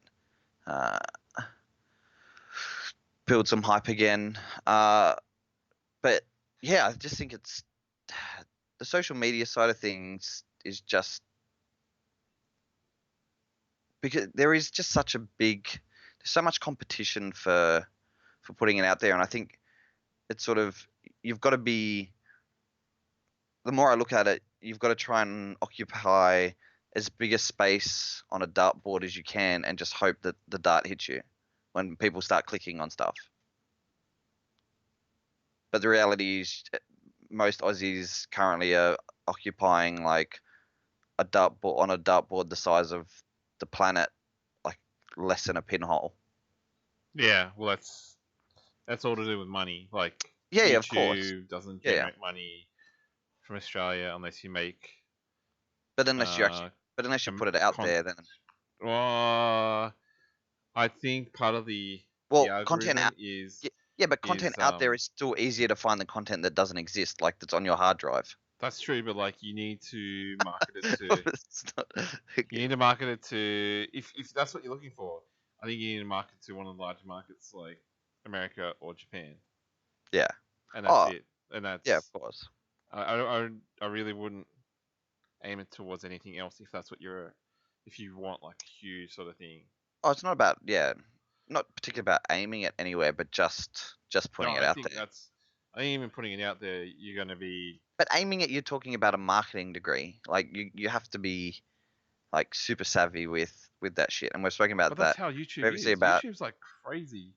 Speaker 2: Build some hype again. But yeah, I just think it's the social media side of things is just because there is just such a there's so much competition for putting it out there, and I think it's sort of, you've got to be, the more I look at it, you've got to try and occupy as big a space on a dartboard as you can and just hope that the dart hits you when people start clicking on stuff. But the reality is most Aussies currently are occupying like a dartboard on a dartboard the size of the planet, like less than a pinhole.
Speaker 1: Yeah, well, that's all to do with money. Like
Speaker 2: Yeah,
Speaker 1: YouTube
Speaker 2: of course.
Speaker 1: doesn't
Speaker 2: Yeah,
Speaker 1: generate money from Australia unless you make
Speaker 2: but unless you
Speaker 1: uh,
Speaker 2: actually, but unless you
Speaker 1: com-
Speaker 2: put it out
Speaker 1: con-
Speaker 2: there, then
Speaker 1: I think part of the
Speaker 2: content
Speaker 1: algorithm
Speaker 2: out. Yeah, but content
Speaker 1: is
Speaker 2: out there is still easier to find than content that doesn't exist, like that's on your hard drive.
Speaker 1: that's true, but like you need to market it to
Speaker 2: It's not-
Speaker 1: you need to market it to if that's what you're looking for. I think you need to market to one of the larger markets like America or Japan,
Speaker 2: yeah.
Speaker 1: and that's
Speaker 2: Oh,
Speaker 1: it. And
Speaker 2: yeah, of
Speaker 1: that's
Speaker 2: course.
Speaker 1: I really wouldn't aim it towards anything else if that's what if you want like a huge sort of thing.
Speaker 2: Oh, it's not about, not particularly about aiming it anywhere, but just
Speaker 1: No,
Speaker 2: putting it out there.
Speaker 1: I think even putting it out there, you're gonna be.
Speaker 2: But aiming it, you're talking about a marketing degree. Like you have to be like super savvy with that shit. And we've spoken
Speaker 1: But
Speaker 2: about
Speaker 1: that's
Speaker 2: that
Speaker 1: how YouTube
Speaker 2: previously
Speaker 1: is.
Speaker 2: about.
Speaker 1: YouTube's like crazy,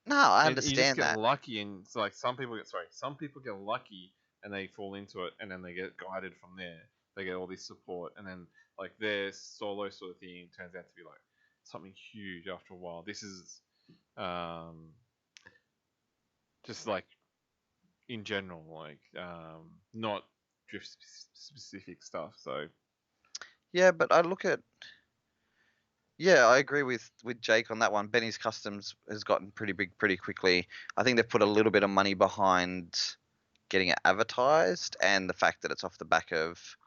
Speaker 2: No, I
Speaker 1: and you just
Speaker 2: understand
Speaker 1: get
Speaker 2: that.
Speaker 1: lucky. And it's like some people get lucky and they fall into it, and then they get guided from there. They get all this support, and then like their solo sort of thing turns out to be like something huge after a while. This is um, just like in general, like not drift specific stuff. So
Speaker 2: Yeah, but I look at. Yeah, I agree with Jake on that one. Benny's Customs has gotten pretty big pretty quickly. I think they've put a little bit of money behind getting it advertised, and the fact that it's off the back of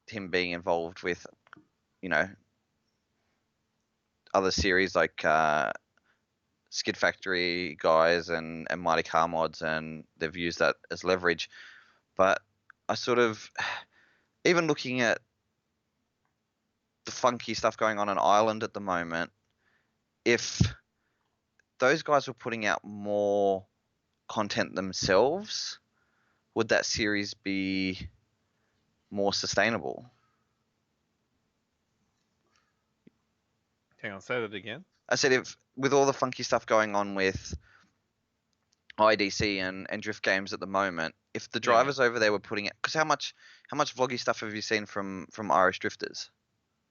Speaker 2: him being involved with, you know, other series like Skid Factory guys and Mighty Car Mods, and they've used that as leverage. But I sort of, even looking at the funky stuff going on in Ireland at the moment, if those guys were putting out more content themselves, would that series be more sustainable?
Speaker 1: hang on, say that again.
Speaker 2: I said, if with all the funky stuff going on with IDC and Drift Games at the moment, if the drivers over there were putting it, because how much vloggy stuff have you seen from Irish drifters?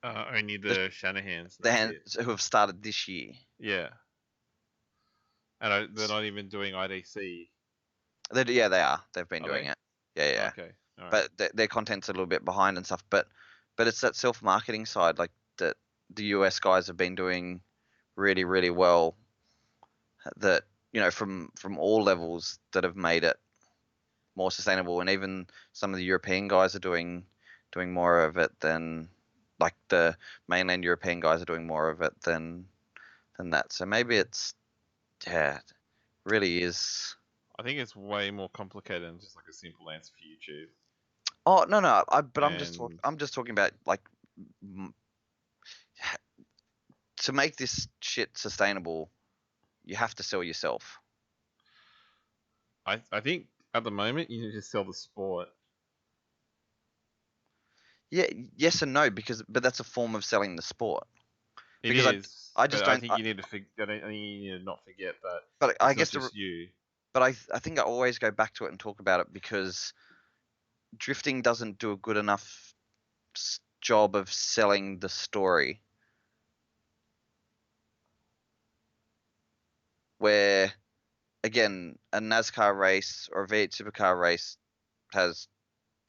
Speaker 1: Only the Shanahans.
Speaker 2: Who have started this year.
Speaker 1: Yeah. And they're not even doing IDC.
Speaker 2: They are. They've been doing it. Yeah.
Speaker 1: Okay. All
Speaker 2: right. But their content's a little bit behind and stuff. But it's that self-marketing side, like that the US guys have been doing really, really well. That, from all levels, that have made it more sustainable, and even some of the European guys are doing more of it than, like, the mainland European guys are doing more of it than that. So maybe it's, really is.
Speaker 1: I think it's way more complicated than just like a simple answer for YouTube.
Speaker 2: Oh no, but I'm just talking about, like, to make this shit sustainable, you have to sell yourself.
Speaker 1: I think at the moment you need to sell the sport.
Speaker 2: Yeah, yes and no, but that's a form of selling the sport.
Speaker 1: It is. I just don't. I think you need to not forget that.
Speaker 2: But I guess
Speaker 1: just you.
Speaker 2: But I think I always go back to it and talk about it because drifting doesn't do a good enough job of selling the story. Where, again, a NASCAR race or a V8 supercar race has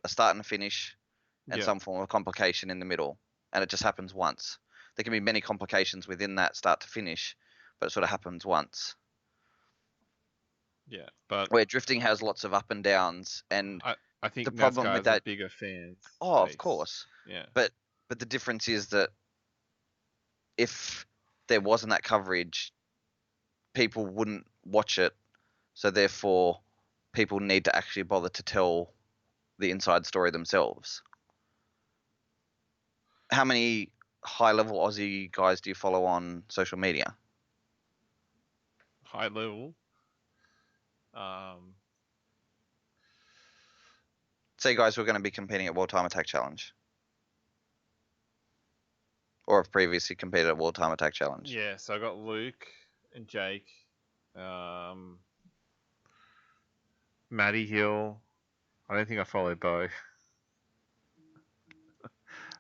Speaker 2: a start and a finish and
Speaker 1: Yeah.
Speaker 2: some form of complication in the middle, and it just happens once. There can be many complications within that start to finish, but it sort of happens once.
Speaker 1: Yeah, but
Speaker 2: Where drifting has lots of up and downs, and
Speaker 1: I think
Speaker 2: the problem
Speaker 1: NASCAR
Speaker 2: with
Speaker 1: has a
Speaker 2: that,
Speaker 1: bigger fans
Speaker 2: oh, of
Speaker 1: base.
Speaker 2: course,
Speaker 1: Yeah.
Speaker 2: but the difference is that if there wasn't that coverage, people wouldn't watch it, so therefore people need to actually bother to tell the inside story themselves. How many high-level Aussie guys do you follow on social media?
Speaker 1: High level.
Speaker 2: Say guys who are going to be competing at World Time Attack Challenge, or have previously competed at World Time Attack Challenge.
Speaker 1: Yeah, so I got Luke and Jake, Matty Hill. I don't think I follow Bo.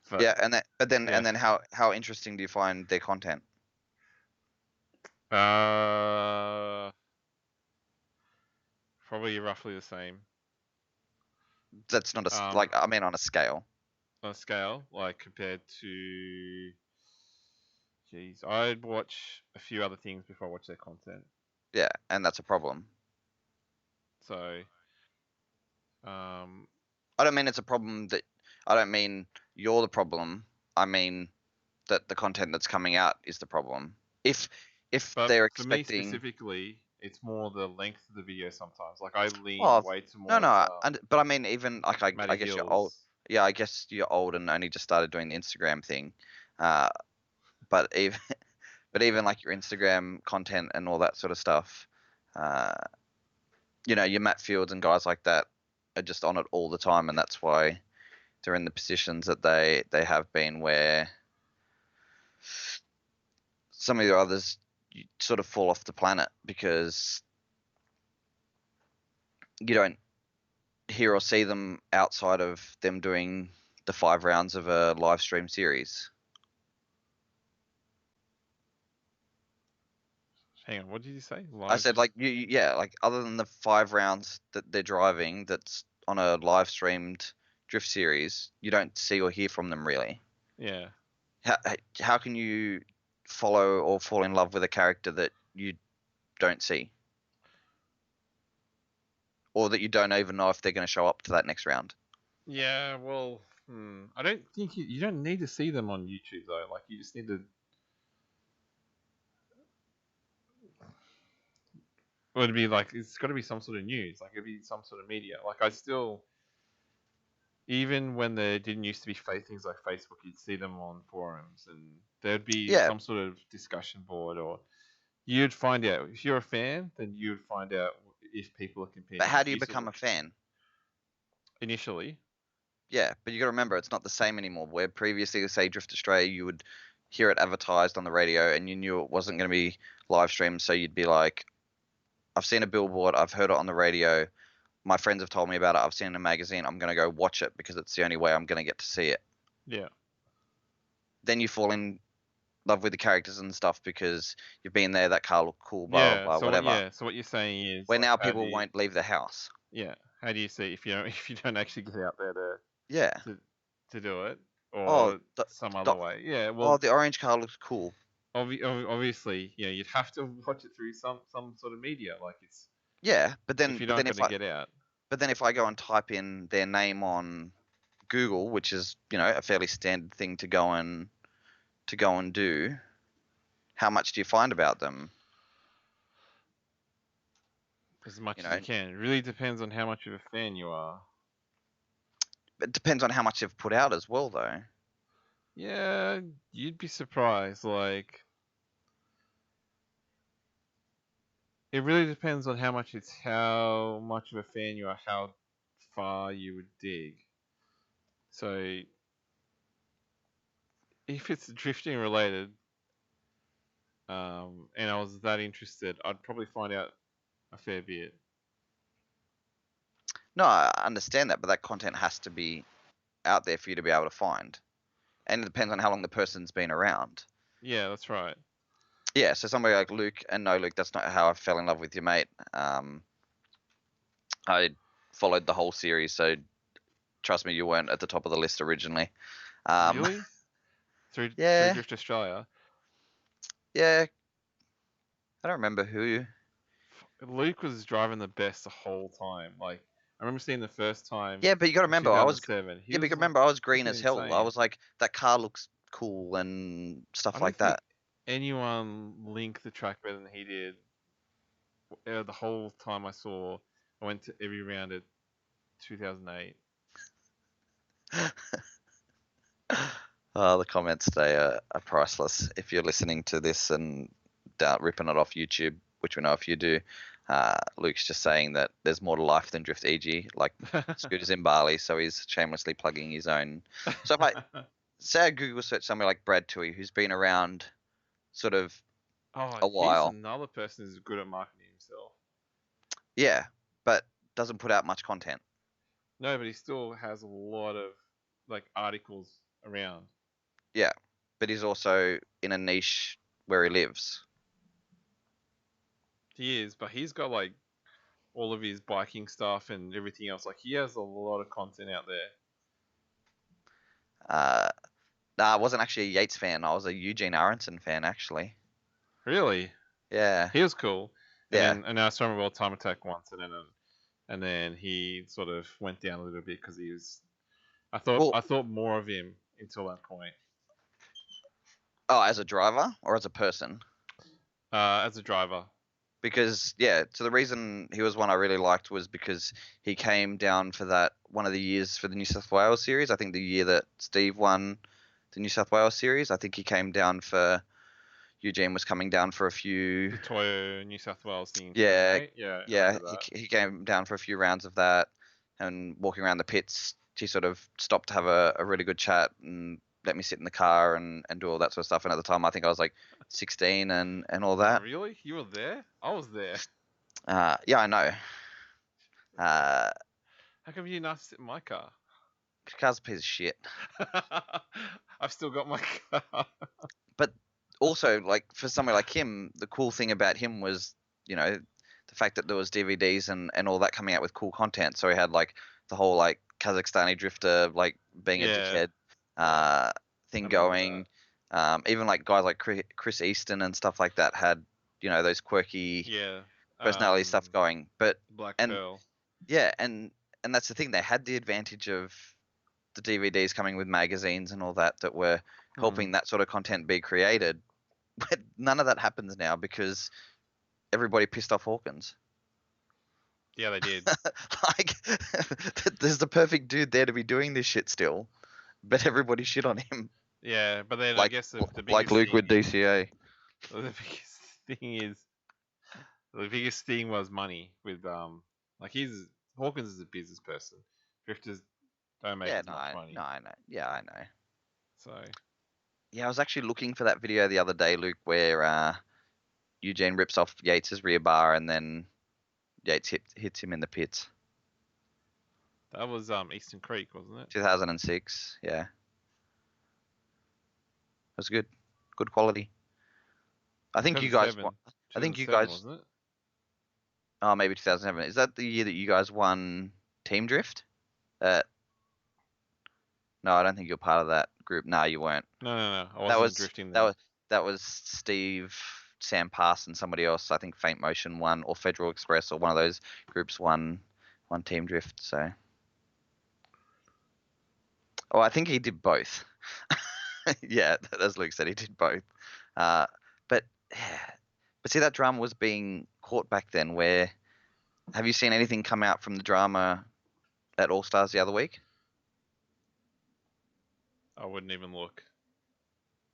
Speaker 1: But,
Speaker 2: yeah, and
Speaker 1: yeah.
Speaker 2: and then how interesting do you find their content?
Speaker 1: Probably roughly the same.
Speaker 2: That's not like, I mean, on a scale.
Speaker 1: On a scale, like compared to, geez, I'd watch a few other things before I watch their content.
Speaker 2: Yeah, and that's a problem.
Speaker 1: So,
Speaker 2: I don't mean it's a problem that, I don't mean you're the problem. I mean that the content that's coming out is the problem. If
Speaker 1: but
Speaker 2: they're
Speaker 1: for me
Speaker 2: expecting,
Speaker 1: specifically, it's more the length of the video sometimes. Like I lean
Speaker 2: oh,
Speaker 1: way too
Speaker 2: no,
Speaker 1: towards
Speaker 2: but I mean, even like I
Speaker 1: Matty
Speaker 2: guess you're
Speaker 1: Hills.
Speaker 2: old. Yeah, I guess you're old and only just started doing the Instagram thing. But even but even like your Instagram content and all that sort of stuff, you know, your Matt Fields and guys like that are just on it all the time, and that's why they're in the positions that they have been, where some of the others, you sort of fall off the planet because you don't hear or see them outside of them doing the 5 rounds of a live stream series.
Speaker 1: Hang on, what did you say?
Speaker 2: I said, like, yeah, like, other than the 5 rounds that they're driving that's on a live streamed drift series, you don't see or hear from them really.
Speaker 1: Yeah.
Speaker 2: How can you follow or fall in love with a character that you don't see, or that you don't even know if they're going to show up to that next round?
Speaker 1: Yeah, well, I don't think you don't need to see them on YouTube though. Like you just need to. Well, it'd be like it's got to be some sort of news. Like it'd be some sort of media. Like I still, even when there didn't used to be things like Facebook, you'd see them on forums, and there'd be
Speaker 2: Yeah,
Speaker 1: some sort of discussion board, or you'd find out if you're a fan, then you'd find out if people are competing.
Speaker 2: but how do you become a fan?
Speaker 1: Initially,
Speaker 2: Yeah, but you got to remember, it's not the same anymore. Where previously, say Drift Australia, you would hear it advertised on the radio, and you knew it wasn't going to be live streamed, so you'd be like, I've seen a billboard, I've heard it on the radio, my friends have told me about it, I've seen it in a magazine, I'm going to go watch it because it's the only way I'm going to get to see it.
Speaker 1: yeah.
Speaker 2: Then you fall in love with the characters and stuff because you've been there, that car looked cool, blah,
Speaker 1: Yeah.
Speaker 2: blah,
Speaker 1: So
Speaker 2: whatever.
Speaker 1: so what you're saying is
Speaker 2: Where
Speaker 1: like,
Speaker 2: now people won't leave the house.
Speaker 1: Yeah. How do you see if you don't if you don't actually get out there
Speaker 2: Yeah.
Speaker 1: to do it
Speaker 2: Oh,
Speaker 1: or some other way? Yeah. Well,
Speaker 2: oh, the orange car looks cool.
Speaker 1: obviously, you'd have to watch it through some sort of media. Like it's
Speaker 2: Yeah, but then
Speaker 1: if you're not going to get out.
Speaker 2: But then if I go and type in their name on Google, which is, you know, a fairly standard thing to go and do, how much do you find about them?
Speaker 1: As much as you can. It really depends on how much of a fan you are.
Speaker 2: It depends on how much they've put out as well, though.
Speaker 1: Yeah, you'd be surprised. Like, it really depends on how much of a fan you are, how far you would dig. So, if it's drifting related, and I was that interested, I'd probably find out a fair bit.
Speaker 2: No, I understand that, but that content has to be out there for you to be able to find. and it depends on how long the person's been around.
Speaker 1: Yeah, that's right.
Speaker 2: Yeah, so somebody like Luke, and no, Luke, that's not how I fell in love with your mate. I followed the whole series, so trust me, you weren't at the top of the list originally.
Speaker 1: Really? Through
Speaker 2: Yeah,
Speaker 1: Drift Australia.
Speaker 2: yeah. I don't remember who.
Speaker 1: Luke was driving the best the whole time. Like I remember seeing the first time
Speaker 2: Yeah, but you got to
Speaker 1: in
Speaker 2: remember,
Speaker 1: 2007. He
Speaker 2: yeah, but you
Speaker 1: was
Speaker 2: got to remember, I was green
Speaker 1: freaking
Speaker 2: as hell. I
Speaker 1: insane.
Speaker 2: was like, that car looks cool and
Speaker 1: I
Speaker 2: stuff
Speaker 1: don't
Speaker 2: like
Speaker 1: think
Speaker 2: that.
Speaker 1: anyone linked the track better than he did. The whole time I went to every round at 2008.
Speaker 2: Oh, the comments today are priceless. If you're listening to this and ripping it off YouTube, which we know if you do, Luke's just saying that there's more to life than Drift EG, like Scooters in Bali, so he's shamelessly plugging his own. So if I say I Google search somebody like Brad Tui, who's been around sort of
Speaker 1: Oh,
Speaker 2: a
Speaker 1: he's
Speaker 2: while,
Speaker 1: another person who's good at marketing himself.
Speaker 2: yeah, but doesn't put out much content.
Speaker 1: No, but he still has a lot of like articles around.
Speaker 2: Yeah, but he's also in a niche where he lives.
Speaker 1: He is, but he's got like all of his biking stuff and everything else. Like he has a lot of content out there.
Speaker 2: Uh, nah, I wasn't actually a Yates fan. I was a Eugene Aronson fan, actually.
Speaker 1: Really,
Speaker 2: Yeah,
Speaker 1: he was cool.
Speaker 2: yeah.
Speaker 1: And I saw him World Time Attack once, and then he sort of went down a little bit because he was.
Speaker 2: Well,
Speaker 1: I thought more of him until that point.
Speaker 2: oh, as a driver or as a person?
Speaker 1: As a driver.
Speaker 2: Because yeah, so the reason he was one I really liked was because he came down for that one of the years for the New South Wales series. I think the year that Steve won the New South Wales series, I think he came down for Eugene was coming down for a few.
Speaker 1: The Toyo New South Wales thing in
Speaker 2: Yeah,
Speaker 1: 2008. Yeah, I
Speaker 2: yeah,
Speaker 1: remember that.
Speaker 2: he came down for a few rounds of that, and walking around the pits, he sort of stopped to have a really good chat and let me sit in the car and do all that sort of stuff. And at the time, I think I was like 16 and all
Speaker 1: Oh,
Speaker 2: that.
Speaker 1: really? You were there? I was there.
Speaker 2: Yeah, I know. Uh,
Speaker 1: How come you not sit in my car?
Speaker 2: car's a piece of shit.
Speaker 1: I've still got my car.
Speaker 2: But also, like for somebody like him, the cool thing about him was, the fact that there was DVDs and all that coming out with cool content. So he had like the whole like Kazakhstani drifter like being a
Speaker 1: Yeah,
Speaker 2: dickhead
Speaker 1: yeah, I
Speaker 2: thing
Speaker 1: remember that.
Speaker 2: going. Even like guys like Chris Easton and stuff like that had those quirky
Speaker 1: Yeah,
Speaker 2: personality stuff going. But
Speaker 1: Black
Speaker 2: and
Speaker 1: Pearl.
Speaker 2: yeah, and that's the thing. They had the advantage of the DVDs coming with magazines and all that were helping that sort of content be created. But none of that happens now because everybody pissed off Hawkins.
Speaker 1: Yeah, they did.
Speaker 2: Like, there's the perfect dude there to be doing this shit still, but everybody shit on him.
Speaker 1: Yeah, but then I
Speaker 2: Like,
Speaker 1: guess the
Speaker 2: like
Speaker 1: biggest
Speaker 2: Luke
Speaker 1: thing
Speaker 2: with DCA.
Speaker 1: the biggest thing is the biggest thing was money with like Hawkins is a business person. Drifters don't make
Speaker 2: Yeah,
Speaker 1: as much money.
Speaker 2: no, I know. Yeah, I know.
Speaker 1: So
Speaker 2: Yeah, I was actually looking for that video the other day, Luke, where Eugene rips off Yates's rear bar and then Yates hits him in the pits.
Speaker 1: that was Eastern Creek, wasn't it?
Speaker 2: 2006. Yeah, it was good. Good quality. I think you guys
Speaker 1: 2007.
Speaker 2: won. I think you
Speaker 1: 2007,
Speaker 2: guys.
Speaker 1: wasn't it?
Speaker 2: Oh, maybe 2007. Is that the year that you guys won Team Drift? Uh, no, I don't think you're part of that group. No, you weren't.
Speaker 1: No, no, no. I
Speaker 2: That
Speaker 1: wasn't
Speaker 2: was
Speaker 1: drifting
Speaker 2: that
Speaker 1: then.
Speaker 2: was that was Steve, Sam Pass, and somebody else. I think Faint Motion won, or Federal Express, or one of those groups won Team Drift. So, oh, I think he did both. Yeah, as Luke said, he did both. Uh, but yeah, but see, that drama was being caught back then. Where have you seen anything come out from the drama at All Stars the other week?
Speaker 1: I wouldn't even look.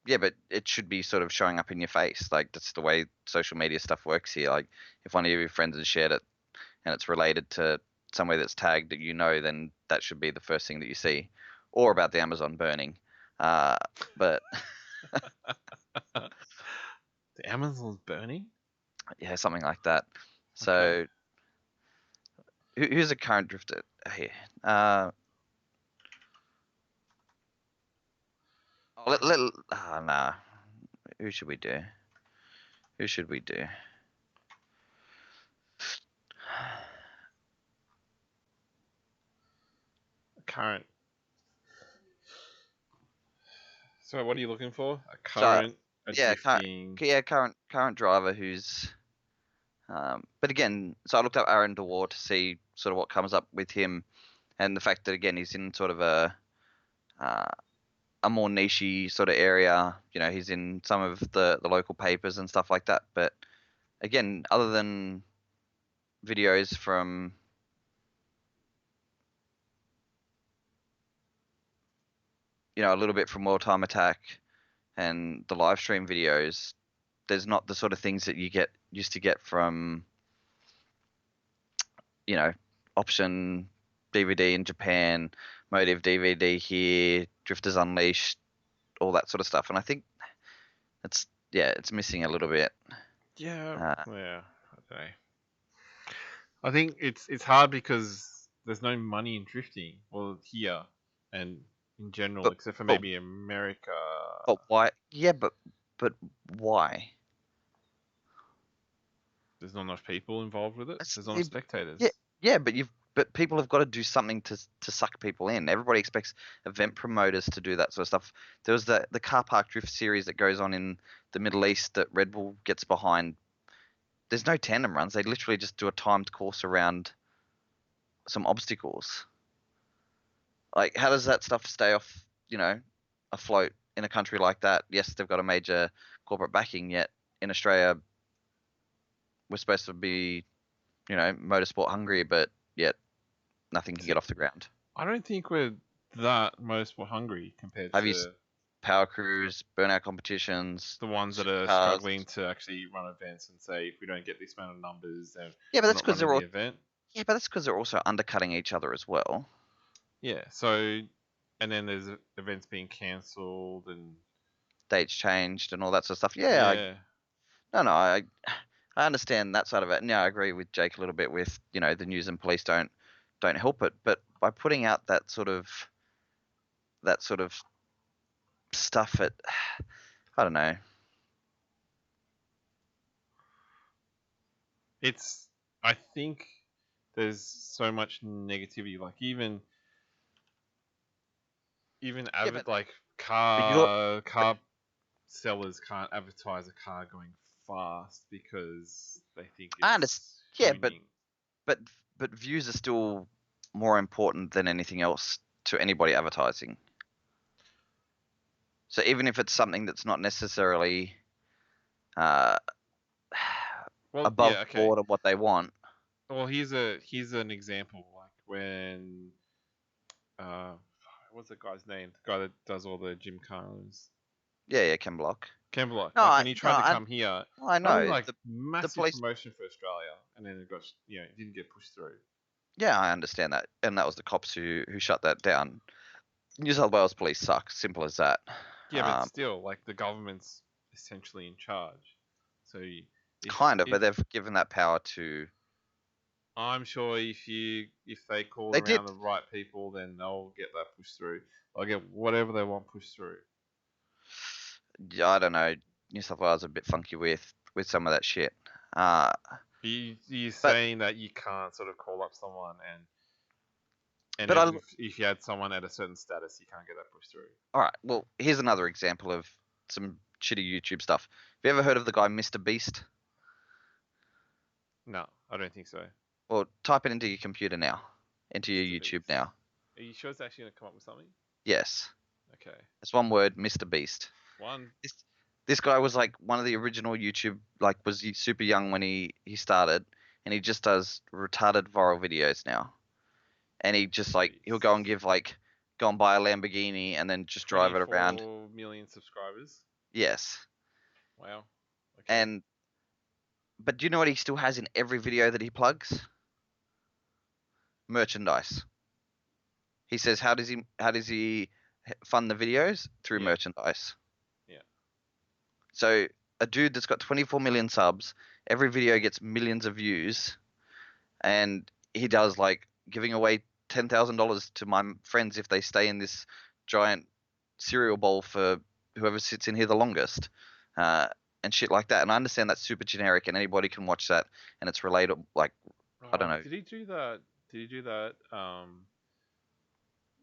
Speaker 2: Yeah, but it should be sort of showing up in your face. Like that's the way social media stuff works here. Like if one of your friends has shared it and it's related to somewhere that's tagged that then that should be the first thing that you see, or about the Amazon burning. But
Speaker 1: The Amazon's burning?
Speaker 2: yeah, something like that.
Speaker 1: Okay.
Speaker 2: So who's a current drifter here? Uh, Oh, nah. Who should we do? Who should we do?
Speaker 1: Current. So what are you looking for? A
Speaker 2: So
Speaker 1: current, a
Speaker 2: yeah,
Speaker 1: drifting.
Speaker 2: current driver who's. But again, so I looked up Aaron DeWar to see sort of what comes up with him, and the fact that again he's in sort of a more nichey sort of area. You know, he's in some of the local papers and stuff like that. But again, other than videos from a little bit from World Time Attack and the live stream videos, there's not the sort of things that you used to get from Option DVD in Japan, Motive DVD here, Drifters Unleashed, all that sort of stuff. And I think it's missing a little bit.
Speaker 1: Yeah,
Speaker 2: Uh,
Speaker 1: yeah. I don't know. I think it's hard because there's no money in drifting. Well, here and in general,
Speaker 2: but
Speaker 1: except for
Speaker 2: but
Speaker 1: maybe America.
Speaker 2: but why? Yeah, but why?
Speaker 1: There's not enough people involved with it.
Speaker 2: It's-
Speaker 1: There's not enough
Speaker 2: it-
Speaker 1: spectators.
Speaker 2: yeah, yeah, but people have got to do something to suck people in. Everybody expects event promoters to do that sort of stuff. There was the car park drift series that goes on in the Middle East that Red Bull gets behind. There's no tandem runs. They literally just do a timed course around some obstacles. Like, how does that stuff stay off, afloat in a country like that? Yes, they've got a major corporate backing, yet in Australia, we're supposed to be, motorsport hungry, but yet nothing can get off the ground.
Speaker 1: I don't think we're that motorsport hungry compared
Speaker 2: Have you
Speaker 1: to
Speaker 2: power crews, burnout competitions,
Speaker 1: the ones that are
Speaker 2: supercars?
Speaker 1: struggling to actually run events and say if we don't get this amount of numbers, then
Speaker 2: Yeah, but
Speaker 1: we're
Speaker 2: that's
Speaker 1: not
Speaker 2: because
Speaker 1: running
Speaker 2: they're all.
Speaker 1: the event.
Speaker 2: Yeah, but that's because they're also undercutting each other as well.
Speaker 1: Yeah. So, and then there's events being cancelled and
Speaker 2: Dates changed and all that sort of stuff. Yeah,
Speaker 1: yeah.
Speaker 2: I understand that side of it. And yeah, I agree with Jake a little bit with the news and police don't help it, but by putting out that sort of stuff at I don't know.
Speaker 1: I think there's so much negativity. Like even
Speaker 2: Yeah, but
Speaker 1: like
Speaker 2: you're
Speaker 1: car sellers can't advertise a car going fast because they think
Speaker 2: I
Speaker 1: it's
Speaker 2: understand. Yeah,
Speaker 1: tuning.
Speaker 2: but views are still more important than anything else to anybody advertising. So even if it's something that's not necessarily uh,
Speaker 1: Well,
Speaker 2: above
Speaker 1: yeah, okay.
Speaker 2: board of what they want.
Speaker 1: Well, here's an example. Like when what's the guy's name? The guy that does all the gymkhanas.
Speaker 2: Yeah, Ken Block.
Speaker 1: Ken Block.
Speaker 2: No,
Speaker 1: Like when he tried to come here,
Speaker 2: I
Speaker 1: that was
Speaker 2: know.
Speaker 1: like
Speaker 2: The
Speaker 1: massive
Speaker 2: police.
Speaker 1: promotion for Australia, and then it got it didn't get pushed through.
Speaker 2: Yeah, I understand that, and that was the cops who shut that down. New South Wales police suck. Simple as that.
Speaker 1: Yeah, but still, like the government's essentially in charge. So
Speaker 2: but they've given that power to.
Speaker 1: I'm sure if they call
Speaker 2: They
Speaker 1: around
Speaker 2: did.
Speaker 1: the right people, then they'll get that pushed through. They'll get whatever they want pushed through.
Speaker 2: Yeah, I don't know. New South Wales are a bit funky with some of that shit.
Speaker 1: You're saying that you can't sort of call up someone and
Speaker 2: But
Speaker 1: if you had someone at a certain status, you can't get that pushed through.
Speaker 2: all right. Well, here's another example of some shitty YouTube stuff. Have you ever heard of the guy Mr. Beast?
Speaker 1: No, I don't think so.
Speaker 2: Well, type it into your computer now, into your
Speaker 1: Mr.
Speaker 2: YouTube
Speaker 1: Beast.
Speaker 2: now.
Speaker 1: Are you sure it's actually going to come up with something?
Speaker 2: Yes.
Speaker 1: Okay.
Speaker 2: It's one word, Mr. Beast.
Speaker 1: One.
Speaker 2: This guy was like one of the original YouTube, like was super young when he started, and he just does retarded viral videos now. And he just like he'll go and go and buy a Lamborghini and then just drive it around.
Speaker 1: 24 million subscribers.
Speaker 2: Yes.
Speaker 1: Wow. Okay.
Speaker 2: But do you know what he still has in every video that he plugs? Merchandise. He says how does he fund the videos? Through merchandise.
Speaker 1: Yeah.
Speaker 2: So a dude that's got 24 million subs, every video gets millions of views, and he does like giving away $10,000 to my friends if they stay in this giant cereal bowl for whoever sits in here the longest, and shit like that. And I understand that's super generic, and anybody can watch that, and it's relatable. Like, I don't know.
Speaker 1: Did he do that? Did he do that?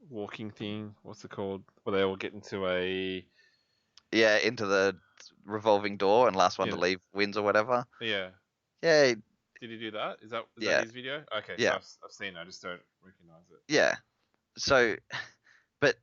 Speaker 1: Walking thing. What's it called? Where they all get into a.
Speaker 2: Yeah, into the revolving door, and last one to
Speaker 1: Yeah.
Speaker 2: leave wins or whatever.
Speaker 1: Yeah.
Speaker 2: Yeah,
Speaker 1: Did he do that? Is that
Speaker 2: Yeah.
Speaker 1: his video? Okay,
Speaker 2: Yeah.
Speaker 1: so I've seen it. I just don't recognize it.
Speaker 2: yeah. So, but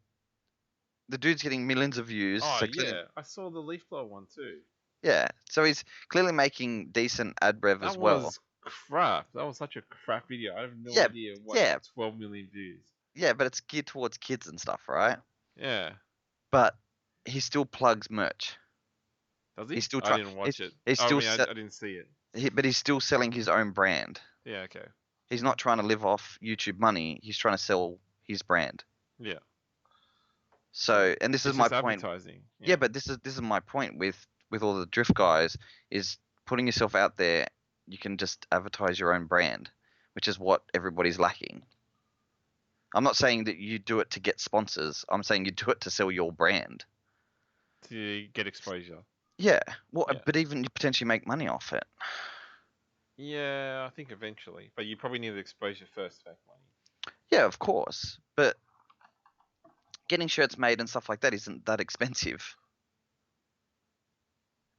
Speaker 2: the dude's getting millions of views.
Speaker 1: Oh
Speaker 2: so clearly-
Speaker 1: yeah, I saw the leaf blower one too.
Speaker 2: yeah. So he's clearly making decent ad rev
Speaker 1: That
Speaker 2: as well.
Speaker 1: was crap. That was such a crap video. I have no
Speaker 2: Yeah,
Speaker 1: idea what
Speaker 2: yeah.
Speaker 1: 12 million views.
Speaker 2: Yeah, but it's geared towards kids and stuff, right?
Speaker 1: Yeah.
Speaker 2: But he still plugs merch.
Speaker 1: Does he?
Speaker 2: He's still
Speaker 1: I didn't watch it.
Speaker 2: he's
Speaker 1: I
Speaker 2: still
Speaker 1: mean, I didn't see it.
Speaker 2: But he's still selling his own brand.
Speaker 1: Yeah. Okay.
Speaker 2: He's not trying to live off YouTube money. He's trying to sell his brand.
Speaker 1: Yeah.
Speaker 2: So, and this is
Speaker 1: It's
Speaker 2: my
Speaker 1: just
Speaker 2: point.
Speaker 1: advertising.
Speaker 2: Yeah, but this is my point with all the drift guys is putting yourself out there. You can just advertise your own brand, which is what everybody's lacking. I'm not saying that you do it to get sponsors. I'm saying you do it to sell your brand.
Speaker 1: To get exposure.
Speaker 2: Yeah. Well,
Speaker 1: Yeah.
Speaker 2: but even you potentially make money off it.
Speaker 1: Yeah, I think eventually, but you probably need the exposure first to make money.
Speaker 2: Yeah, of course. But getting shirts made and stuff like that isn't that expensive.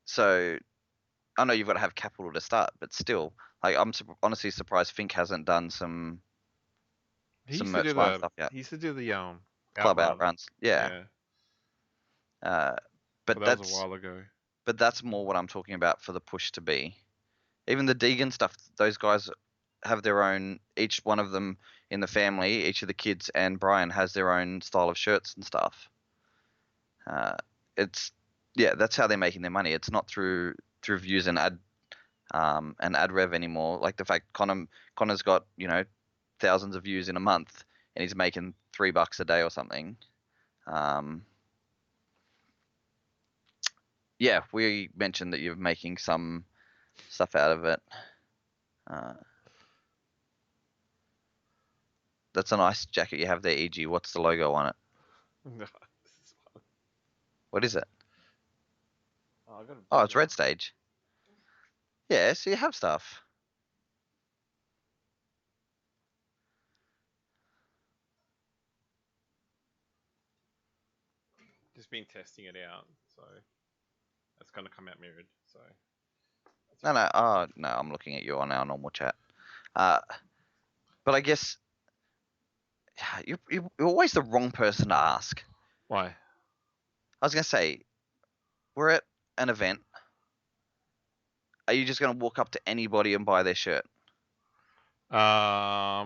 Speaker 2: So I know you've got to have capital to start, but still, like I'm honestly surprised Fink hasn't done some merch line stuff yet.
Speaker 1: He used to do the
Speaker 2: Club
Speaker 1: outrun.
Speaker 2: outruns. Yeah. But
Speaker 1: But that
Speaker 2: that's
Speaker 1: was a while ago.
Speaker 2: but that's more what I'm talking about for the push to be. Even the Deegan stuff, those guys have their own. Each one of them in the family, each of the kids and Brian has their own style of shirts and stuff. That's how they're making their money. It's not through views and ad rev anymore. Like the fact Connor's got thousands of views in a month and he's making $3 a day or something. Yeah, we mentioned that you're making some stuff out of it. That's a nice jacket you have there, EG. What's the logo on it? What is it? Oh, it's Red Stage. Yeah, so you have stuff.
Speaker 1: Just been testing it out, so it's gonna come out mirrored. So.
Speaker 2: No. Oh, no, I'm looking at you on our normal chat. But I guess you're always the wrong person to ask.
Speaker 1: Why?
Speaker 2: I was gonna say, we're at an event. Are you just gonna walk up to anybody and buy their shirt?
Speaker 1: No.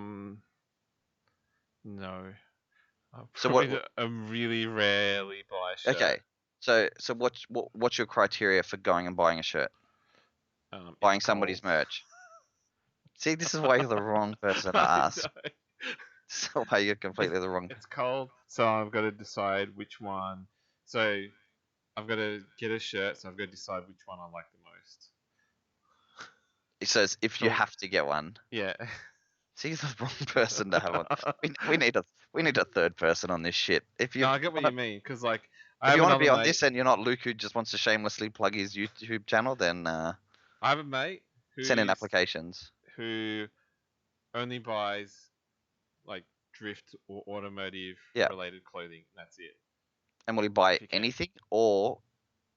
Speaker 2: So
Speaker 1: I really rarely buy a shirt.
Speaker 2: Okay. So what's your criteria for going and buying a shirt? Buying somebody's merch. See, this is why you're the wrong person to ask. This is why you're completely the wrong.
Speaker 1: It's cold, so I've got to decide which one. So I've got to get a shirt, so I've got to decide which one I like the most.
Speaker 2: It says if you have to get one.
Speaker 1: Yeah.
Speaker 2: See, you're the wrong person to have one. We need a third person on this shit.
Speaker 1: No, I get what you mean, because like
Speaker 2: if you want to be on this and you're not Luke who just wants to shamelessly plug his YouTube channel, then
Speaker 1: I have a mate who
Speaker 2: send in applications.
Speaker 1: Who only buys like drift or automotive related clothing. That's it.
Speaker 2: And will he buy anything, or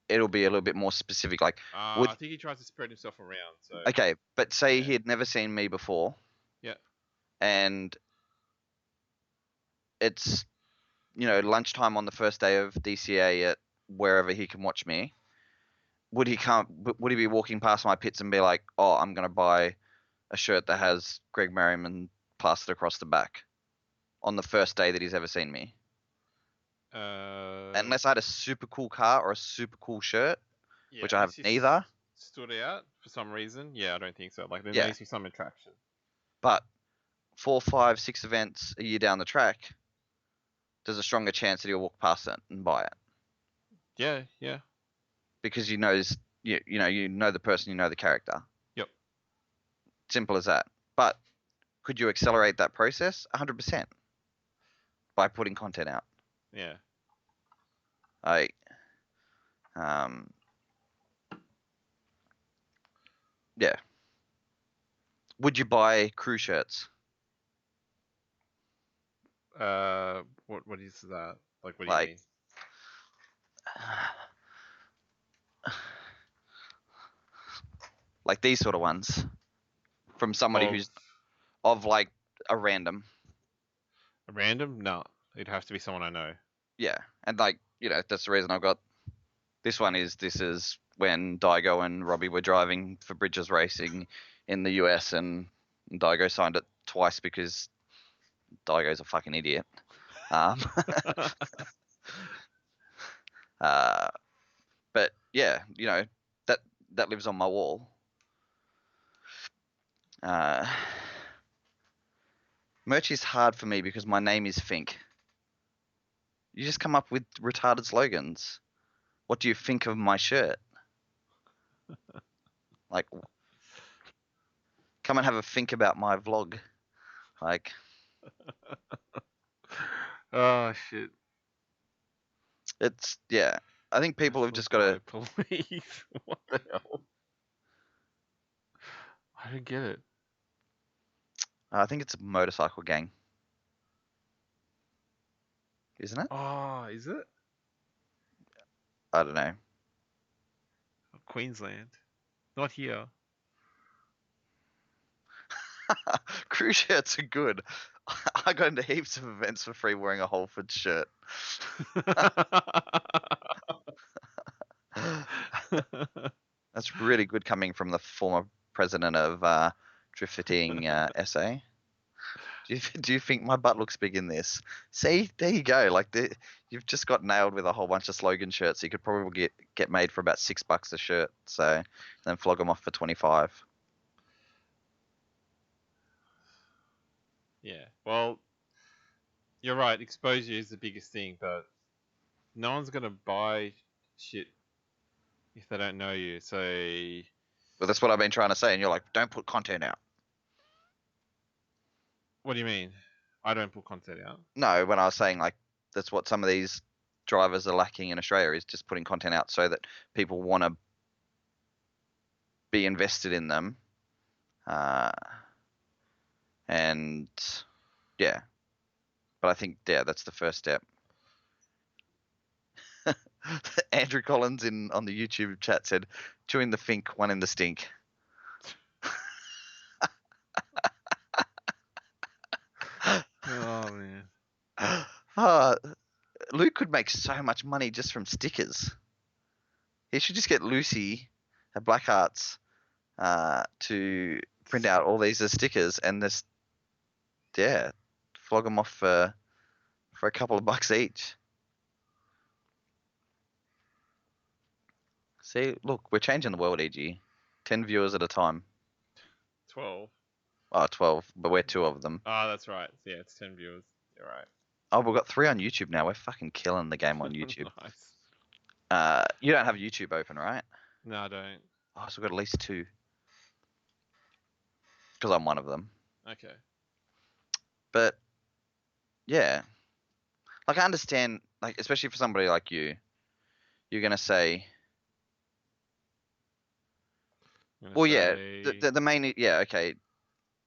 Speaker 2: it'll be a little bit more specific? Like,
Speaker 1: I think he tries to spread himself around. So
Speaker 2: okay, but say he had never seen me before.
Speaker 1: Yeah. And
Speaker 2: it's lunchtime on the first day of DCA at wherever he can watch me. Would he be walking past my pits and be like, "Oh, I'm gonna buy a shirt that has Greg Merriman plastered across the back," on the first day that he's ever seen me? Unless I had a super cool car or a super cool shirt, which I have neither.
Speaker 1: Stood out for some reason. Yeah, I don't think so. Like there needs to be some attraction.
Speaker 2: But 4, 5, 6 events a year down the track, there's a stronger chance that he'll walk past it and buy it.
Speaker 1: Yeah, yeah.
Speaker 2: Because you know the person, you know the character.
Speaker 1: Yep.
Speaker 2: Simple as that. But could you accelerate that process? 100%. By putting content out.
Speaker 1: Yeah.
Speaker 2: Um, yeah. Would you buy crew shirts?
Speaker 1: What is that? Like, what do you
Speaker 2: Like,
Speaker 1: mean?
Speaker 2: like these sort of ones from somebody
Speaker 1: Of
Speaker 2: who's of like a random.
Speaker 1: a random? No, it'd have to be someone I know.
Speaker 2: Yeah, and like that's the reason I've got this one. This is when Daigo and Robbie were driving for Bridges Racing in the US, and Daigo signed it twice because Daigo's a fucking idiot. Um, uh, but yeah, that that lives on my wall. Uh, merch is hard for me because my name is Fink. You just come up with retarded slogans. What do you think of my shirt? Like, come and have a think about my vlog. Like,
Speaker 1: Oh shit!
Speaker 2: it's yeah. I think people have just got to.
Speaker 1: Police. What the hell? I don't get it.
Speaker 2: I think it's a motorcycle gang, isn't it?
Speaker 1: Oh, is it
Speaker 2: I don't know.
Speaker 1: Queensland? Not here.
Speaker 2: Crew shirts are good. I got into heaps of events for free wearing a Holford shirt. That's really good coming from the former president of Drifting SA. Do you think my butt looks big in this? See, there you go. Like you've just got nailed with a whole bunch of slogan shirts. You could probably get made for about $6 a shirt. So then flog them off for 25.
Speaker 1: Yeah. Well, you're right. Exposure is the biggest thing, but no one's gonna buy shit if they don't know you. So,
Speaker 2: But that's what I've been trying to say, and you're like, don't put content out.
Speaker 1: what do you mean? I don't put content out.
Speaker 2: No, when I was saying like that's what some of these drivers are lacking in Australia is just putting content out so that people want to be invested in them. And yeah, but I think that's the first step. Andrew Collins on the YouTube chat said, "Chewing the fink, one in the stink."
Speaker 1: Oh man.
Speaker 2: Luke could make so much money just from stickers. He should just get Lucy at Black Hearts to print out all these as stickers and just flog them off for a couple of bucks each. See, look, we're changing the world, EG. 10 viewers at a time.
Speaker 1: 12.
Speaker 2: Oh, 12, but we're 2 of them.
Speaker 1: Oh, that's right. Yeah, it's 10 viewers. You're right.
Speaker 2: Oh, we've got 3 on YouTube now. We're fucking killing the game on YouTube.
Speaker 1: Nice.
Speaker 2: You don't have YouTube open, right?
Speaker 1: No, I don't.
Speaker 2: Oh, so we've got at least 2. Because I'm one of them.
Speaker 1: Okay.
Speaker 2: But, yeah. Like, I understand, like, especially for somebody like you, you're going to say... Well, yeah, the main... Yeah, okay.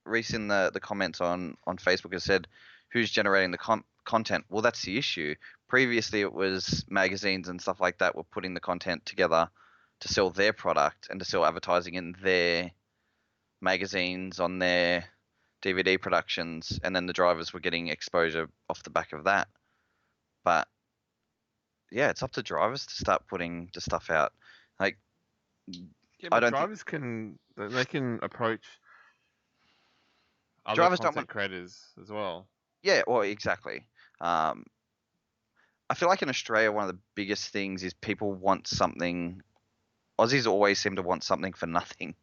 Speaker 2: Reese in the comments on Facebook has said, who's generating the content? Well, that's the issue. Previously, it was magazines and stuff like that were putting the content together to sell their product and to sell advertising in their magazines, on their DVD productions, and then the drivers were getting exposure off the back of that. But yeah, it's up to drivers to start putting the stuff out. Like,
Speaker 1: yeah, but
Speaker 2: I don't
Speaker 1: drivers can approach other
Speaker 2: drivers
Speaker 1: content creators as well.
Speaker 2: Yeah, well, exactly. I feel like in Australia, one of the biggest things is people want something. Aussies always seem to want something for nothing.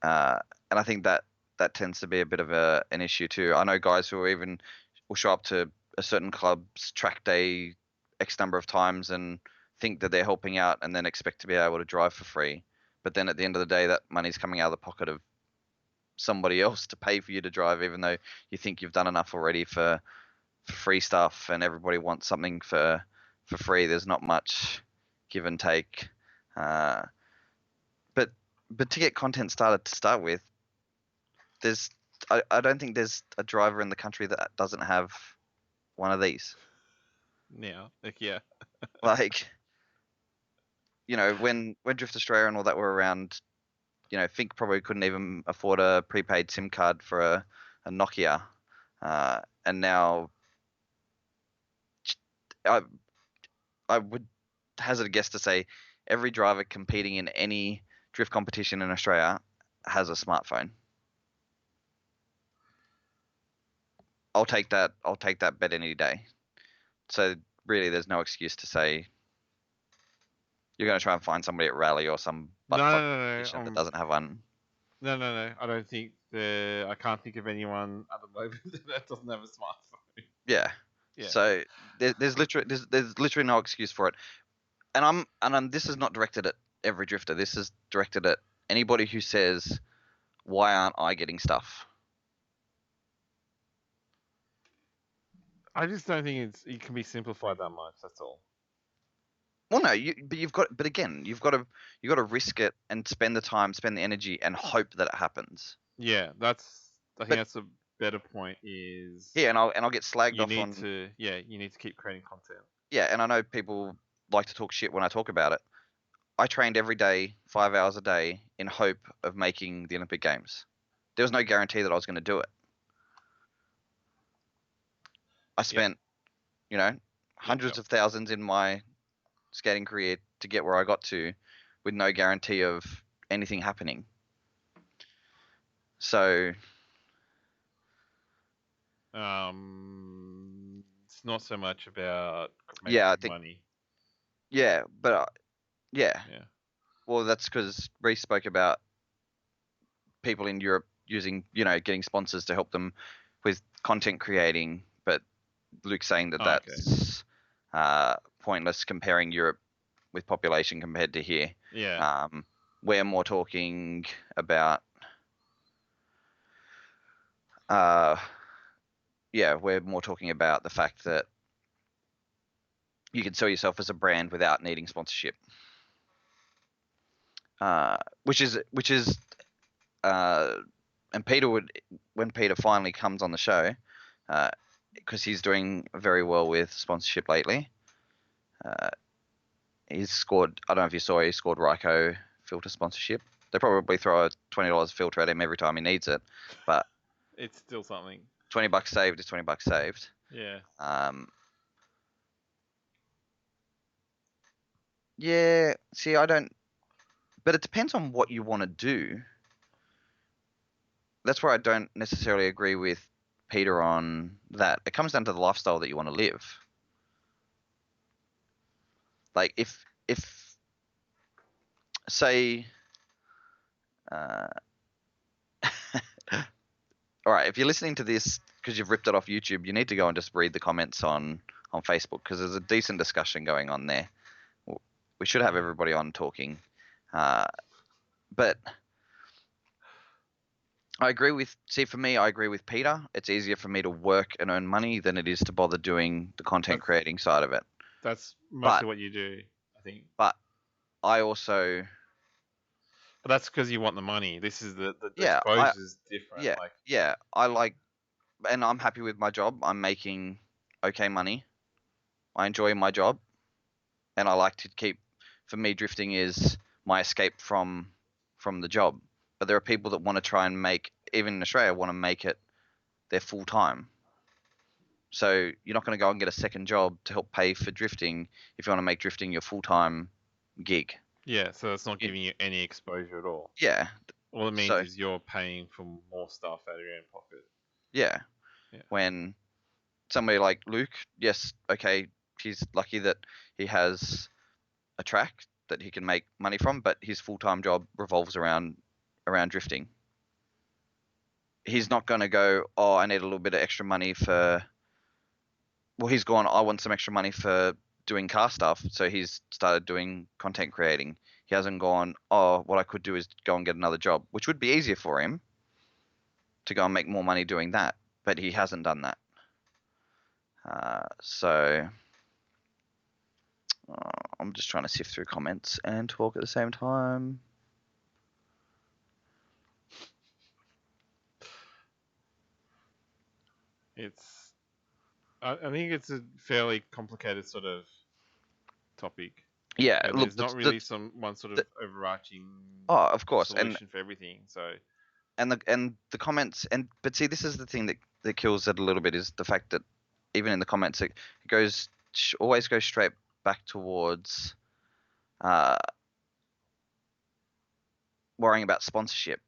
Speaker 2: And I think that tends to be a bit of an issue too. I know guys who will show up to a certain club's track day X number of times and think that they're helping out and then expect to be able to drive for free. But then at the end of the day, that money's coming out of the pocket of somebody else to pay for you to drive, even though you think you've done enough already for free stuff, and everybody wants something for for free. There's not much give and take. But to get content started to start with, I don't think there's a driver in the country that doesn't have one of these.
Speaker 1: Now, like, yeah.
Speaker 2: Like, when Drift Australia and all that were around, Fink probably couldn't even afford a prepaid SIM card for a Nokia, and now I would hazard a guess to say every driver competing in any drift competition in Australia has a smartphone. I'll take that bet any day. So really, there's no excuse to say you're going to try and find somebody at Rally or some
Speaker 1: No,
Speaker 2: competition that doesn't have one.
Speaker 1: No. I don't think I can't think of anyone at the moment that doesn't have a smartphone.
Speaker 2: Yeah. So there's literally no excuse for it. And this is not directed at every drifter. This is directed at anybody who says, "Why aren't I getting stuff?"
Speaker 1: I just don't think it can be simplified that much. That's all.
Speaker 2: Well, no, but again, you've got to risk it and spend the time, spend the energy, and hope that it happens.
Speaker 1: Yeah, I think that's a better point. Is
Speaker 2: and I'll get slagged off on.
Speaker 1: You need to keep creating content.
Speaker 2: Yeah, and I know people like to talk shit when I talk about it. I trained every day, 5 hours a day, in hope of making the Olympic Games. There was no guarantee that I was going to do it. I spent, hundreds of thousands in my skating career to get where I got to, with no guarantee of anything happening. So,
Speaker 1: it's not so much about making money.
Speaker 2: Yeah, but yeah. Well, that's because Reece spoke about people in Europe using, getting sponsors to help them with content creating, but Luke's saying that that's pointless comparing Europe with population compared to here.
Speaker 1: Yeah.
Speaker 2: We're more talking about we're more talking about the fact that you can sell yourself as a brand without needing sponsorship. Which is and Peter when Peter finally comes on the show, because he's doing very well with sponsorship lately. He's scored, I don't know if you saw, he scored Ryko filter sponsorship. They probably throw a $20 filter at him every time he needs it, but
Speaker 1: it's still something.
Speaker 2: $20 saved is $20 saved.
Speaker 1: Yeah.
Speaker 2: Yeah. See, I don't. But it depends on what you want to do. That's where I don't necessarily agree with Peter on that. It comes down to the lifestyle that you want to live. Like if say, all right, if you're listening to this because you've ripped it off YouTube, you need to go and just read the comments on Facebook, because there's a decent discussion going on there. We should have everybody on talking. But I agree with Peter. It's easier for me to work and earn money than it is to bother doing the content creating side of it.
Speaker 1: That's mostly what you do, I think.
Speaker 2: But I also...
Speaker 1: But that's because you want the money. This is the exposure is different.
Speaker 2: I like, and I'm happy with my job. I'm making okay money. I enjoy my job, and I like to keep. For me, drifting is my escape from the job. But there are people that want to try and make, even in Australia, want to make it their full time. So you're not going to go and get a second job to help pay for drifting if you want to make drifting your full time gig.
Speaker 1: Yeah, so it's not giving you any exposure at all.
Speaker 2: Yeah.
Speaker 1: All it means is you're paying for more stuff out of your own pocket.
Speaker 2: Yeah. When somebody like Luke, yes, okay, he's lucky that he has a track that he can make money from, but his full-time job revolves around drifting. He's not going to go, oh, I need a little bit of extra money for... Well, he's gone, I want some extra money for doing car stuff, so he's started doing content creating. He hasn't gone, oh, what I could do is go and get another job, which would be easier for him to go and make more money doing that, but he hasn't done that. So I'm just trying to sift through comments and talk at the same time.
Speaker 1: I think it's a fairly complicated sort of topic,
Speaker 2: Yeah,
Speaker 1: and
Speaker 2: look,
Speaker 1: there's not really some one sort of overarching
Speaker 2: of course,
Speaker 1: solution for everything. So
Speaker 2: and the comments, but see, this is the thing that kills it a little bit, is the fact that even in the comments it goes always goes straight back towards worrying about sponsorship,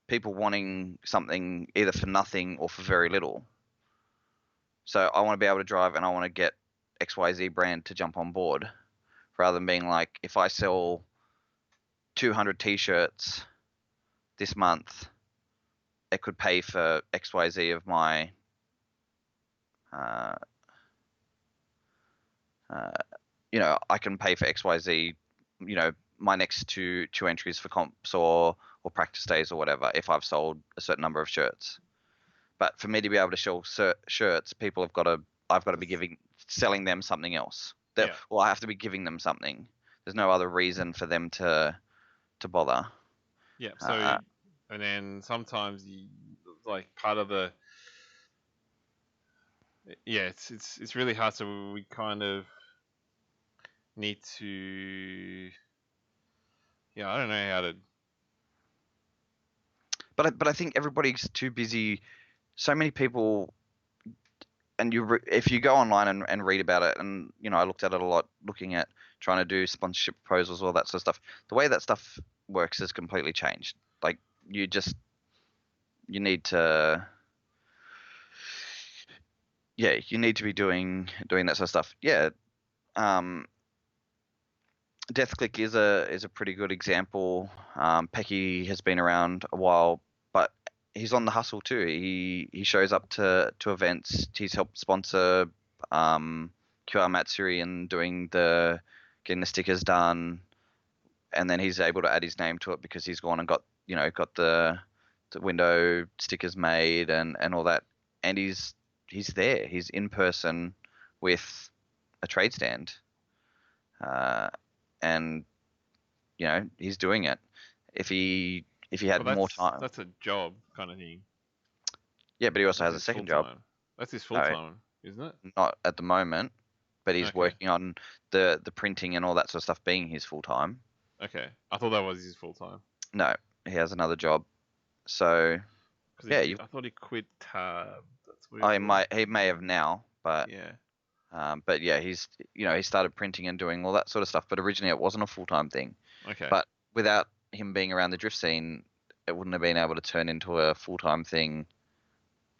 Speaker 2: people wanting something either for nothing or for very little. So I want to be able to drive and I want to get XYZ brand to jump on board, rather than being like, if I sell 200 t-shirts this month, it could pay for XYZ of my I can pay for XYZ, my next two entries for comps or practice days or whatever if I've sold a certain number of shirts. But for me to be able to sell shirts, I've got to be selling them something else. Well, I have to be giving them something. There's no other reason for them to bother.
Speaker 1: Yeah. So and then sometimes like part of the it's really hard. So we kind of need to I don't know how to.
Speaker 2: But I think everybody's too busy. So many people, and if you go online and read about it, and I looked at it a lot, looking at trying to do sponsorship proposals, all that sort of stuff. The way that stuff works has completely changed. Like you need to, you need to be doing that sort of stuff. Yeah. Deathclick is a pretty good example. Pecky has been around a while, but he's on the hustle too. He shows up to events. He's helped sponsor QR Matsuri and getting the stickers done, and then he's able to add his name to it because he's gone and got the window stickers made and all that. And he's there. He's in person with a trade stand. And he's doing it. If he had more time,
Speaker 1: that's a job kind of thing.
Speaker 2: Yeah, but he also has a second job.
Speaker 1: That's his full time, isn't it?
Speaker 2: Not at the moment, but he's working on the printing and all that sort of stuff being his full time.
Speaker 1: Okay, I thought that was his full time.
Speaker 2: No, he has another job. So
Speaker 1: I thought he quit Tab.
Speaker 2: That's what he may have now, but
Speaker 1: yeah.
Speaker 2: But yeah, he's he started printing and doing all that sort of stuff. But originally, it wasn't a full-time thing.
Speaker 1: Okay.
Speaker 2: But without him being around the drift scene, it wouldn't have been able to turn into a full-time thing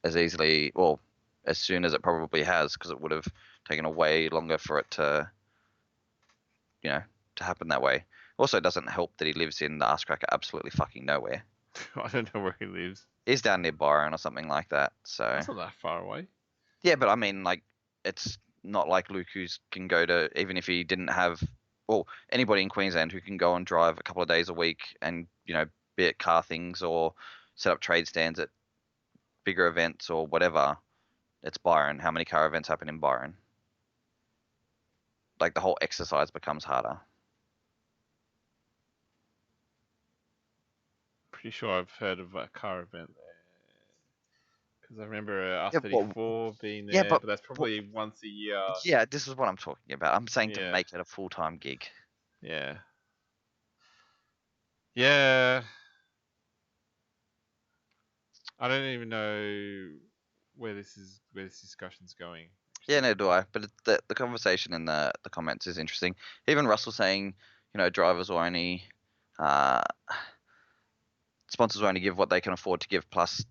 Speaker 2: as easily, or as soon as it probably has, because it would have taken a way longer for it to, to happen that way. Also, it doesn't help that he lives in the Arscracker absolutely fucking nowhere.
Speaker 1: I don't know where he lives.
Speaker 2: He's down near Byron or something like that. So
Speaker 1: that's not that far away.
Speaker 2: Yeah, but I mean, like, it's not like Luke, who can go to, even if he didn't have, well, anybody in Queensland who can go and drive a couple of days a week and be at car things or set up trade stands at bigger events or whatever. It's Byron. How many car events happen in Byron? Like, the whole exercise becomes harder.
Speaker 1: Pretty sure I've heard of a car event there. Because I remember R34 being there, but that's probably once a year.
Speaker 2: Yeah, this is what I'm talking about. I'm saying to make it a full-time gig.
Speaker 1: Yeah. Yeah. I don't even know where this discussion's going.
Speaker 2: Yeah, neither do I. But the conversation in the comments is interesting. Even Russell saying, drivers will only, sponsors will only give what they can afford to give, plus,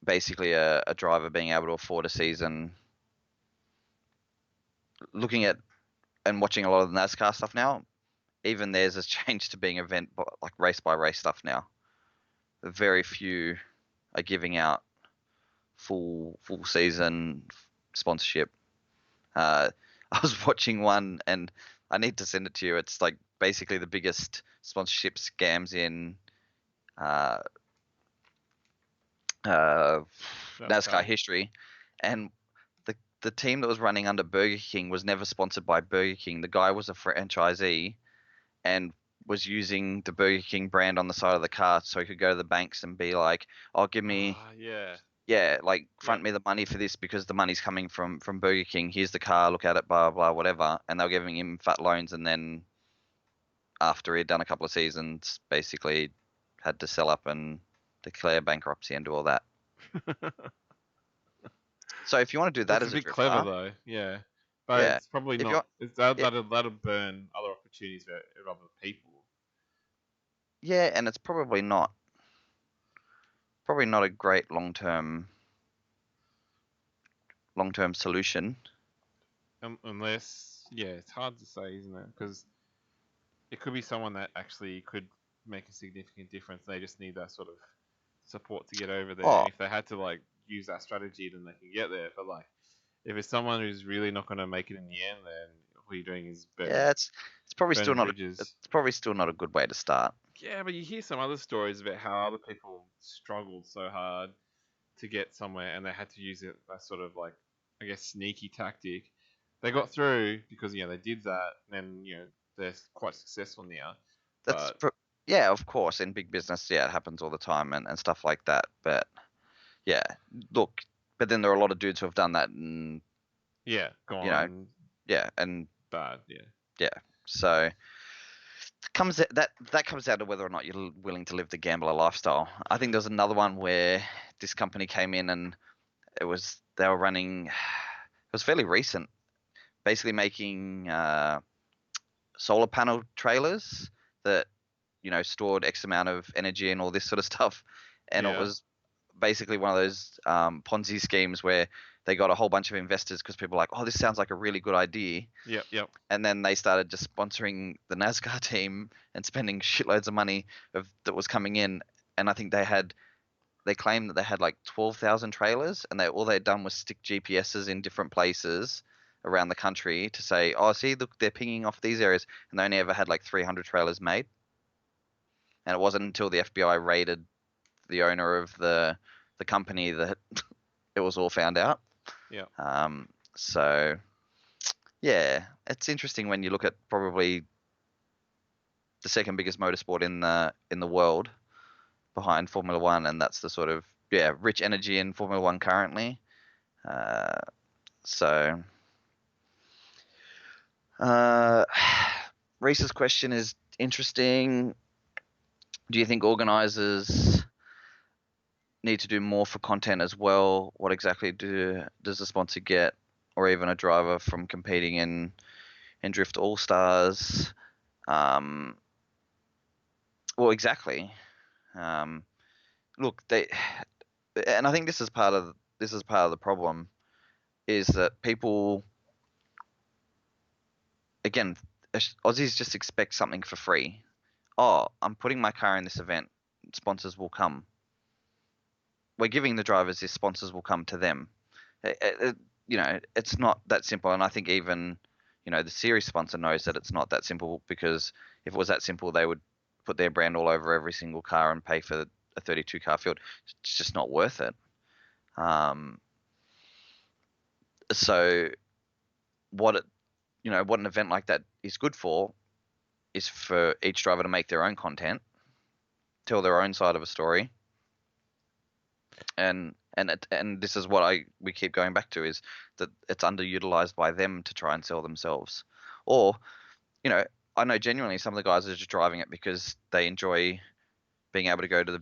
Speaker 2: basically a driver being able to afford a season. Looking at and watching a lot of the NASCAR stuff now, even theirs has changed to being event, like race by race stuff now. Very few are giving out full season sponsorship. I was watching one, and I need to send it to you. It's like basically the biggest sponsorship scams in NASCAR history, and the team that was running under Burger King was never sponsored by Burger King. The guy was a franchisee and was using the Burger King brand on the side of the car so he could go to the banks and be like, "Oh, give me,
Speaker 1: Yeah.
Speaker 2: yeah, like
Speaker 1: Yeah.
Speaker 2: front me the money for this because the money's coming from Burger King. Here's the car, look at it, blah blah whatever." And they were giving him fat loans, and then after he'd done a couple of seasons, basically had to sell up and declare bankruptcy and do all that. So if you want to do that
Speaker 1: That's a
Speaker 2: as a
Speaker 1: bit clever
Speaker 2: drifter,
Speaker 1: though. Yeah. But
Speaker 2: yeah,
Speaker 1: it's probably
Speaker 2: if
Speaker 1: not.
Speaker 2: you're,
Speaker 1: It's, that,
Speaker 2: it,
Speaker 1: that'll burn other opportunities for other people.
Speaker 2: yeah, and it's probably not a great long term solution.
Speaker 1: Unless, yeah, it's hard to say, isn't it? Because it could be someone that actually could make a significant difference. They just need that sort of support to get over there.
Speaker 2: Oh,
Speaker 1: And if they had to like use that strategy, then they can get there. But like, if it's someone who's really not going to make it in the end, then all you're doing is
Speaker 2: yeah, it's probably still
Speaker 1: burning
Speaker 2: not
Speaker 1: bridges.
Speaker 2: a good way to start.
Speaker 1: Yeah, but you hear some other stories about how other people struggled so hard to get somewhere, and they had to use it that sort of like, I guess, sneaky tactic. They got through because they did that, and they're quite successful now.
Speaker 2: That's
Speaker 1: But
Speaker 2: yeah, of course, in big business, yeah, it happens all the time and stuff like that. But yeah, look, but then there are a lot of dudes who have done that, and
Speaker 1: yeah,
Speaker 2: you know,
Speaker 1: gone
Speaker 2: yeah, and
Speaker 1: bad. Yeah,
Speaker 2: yeah, so that comes down to whether or not you're willing to live the gambler lifestyle. I think there's another one where this company came in and they were running. It was fairly recent, basically making solar panel trailers that stored X amount of energy and all this sort of stuff, and it
Speaker 1: yeah,
Speaker 2: was basically one of those Ponzi schemes where they got a whole bunch of investors because people were like, oh, this sounds like a really good idea.
Speaker 1: yep.
Speaker 2: And then they started just sponsoring the NASCAR team and spending shitloads of money that was coming in. And I think they claimed that they had like 12,000 trailers, and all they'd done was stick GPSs in different places around the country to say, oh, see, look, they're pinging off these areas, and they only ever had like 300 trailers made. And it wasn't until the FBI raided the owner of the company that it was all found out.
Speaker 1: Yeah.
Speaker 2: So yeah, it's interesting when you look at probably the second biggest motorsport in the world behind Formula One, and that's the sort of rich energy in Formula One currently. So Reese's question is interesting. Do you think organizers need to do more for content as well? What exactly does the sponsor get, or even a driver from competing in Drift All Stars? Well, exactly. Look, and I think this is part of the problem, is that people, again, Aussies just expect something for free. Oh, I'm putting my car in this event, sponsors will come. We're giving the drivers this, sponsors will come to them. It's not that simple, and I think even the series sponsor knows that it's not that simple, because if it was that simple, they would put their brand all over every single car and pay for a 32 car field. It's just not worth it. So what an event like that is good for is for each driver to make their own content, tell their own side of a story, and this is what we keep going back to, is that it's underutilized by them to try and sell themselves. Or I know genuinely some of the guys are just driving it because they enjoy being able to go to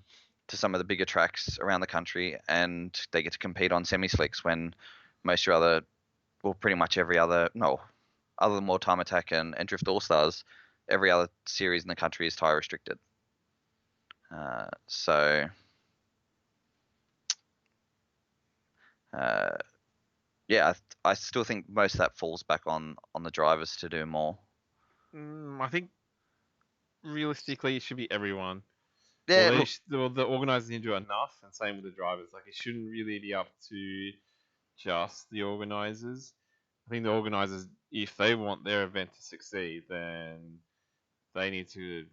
Speaker 2: some of the bigger tracks around the country, and they get to compete on semi slicks when most your other, well, pretty much every other, no, other than More Time Attack and Drift All Stars, every other series in the country is tire restricted. So yeah, I still think most of that falls back on the drivers to do more.
Speaker 1: I think realistically, it should be everyone.
Speaker 2: Yeah, look,
Speaker 1: The organisers need to do enough, and same with the drivers. Like, it shouldn't really be up to just the organisers. I think the organisers, if they want their event to succeed, then they need to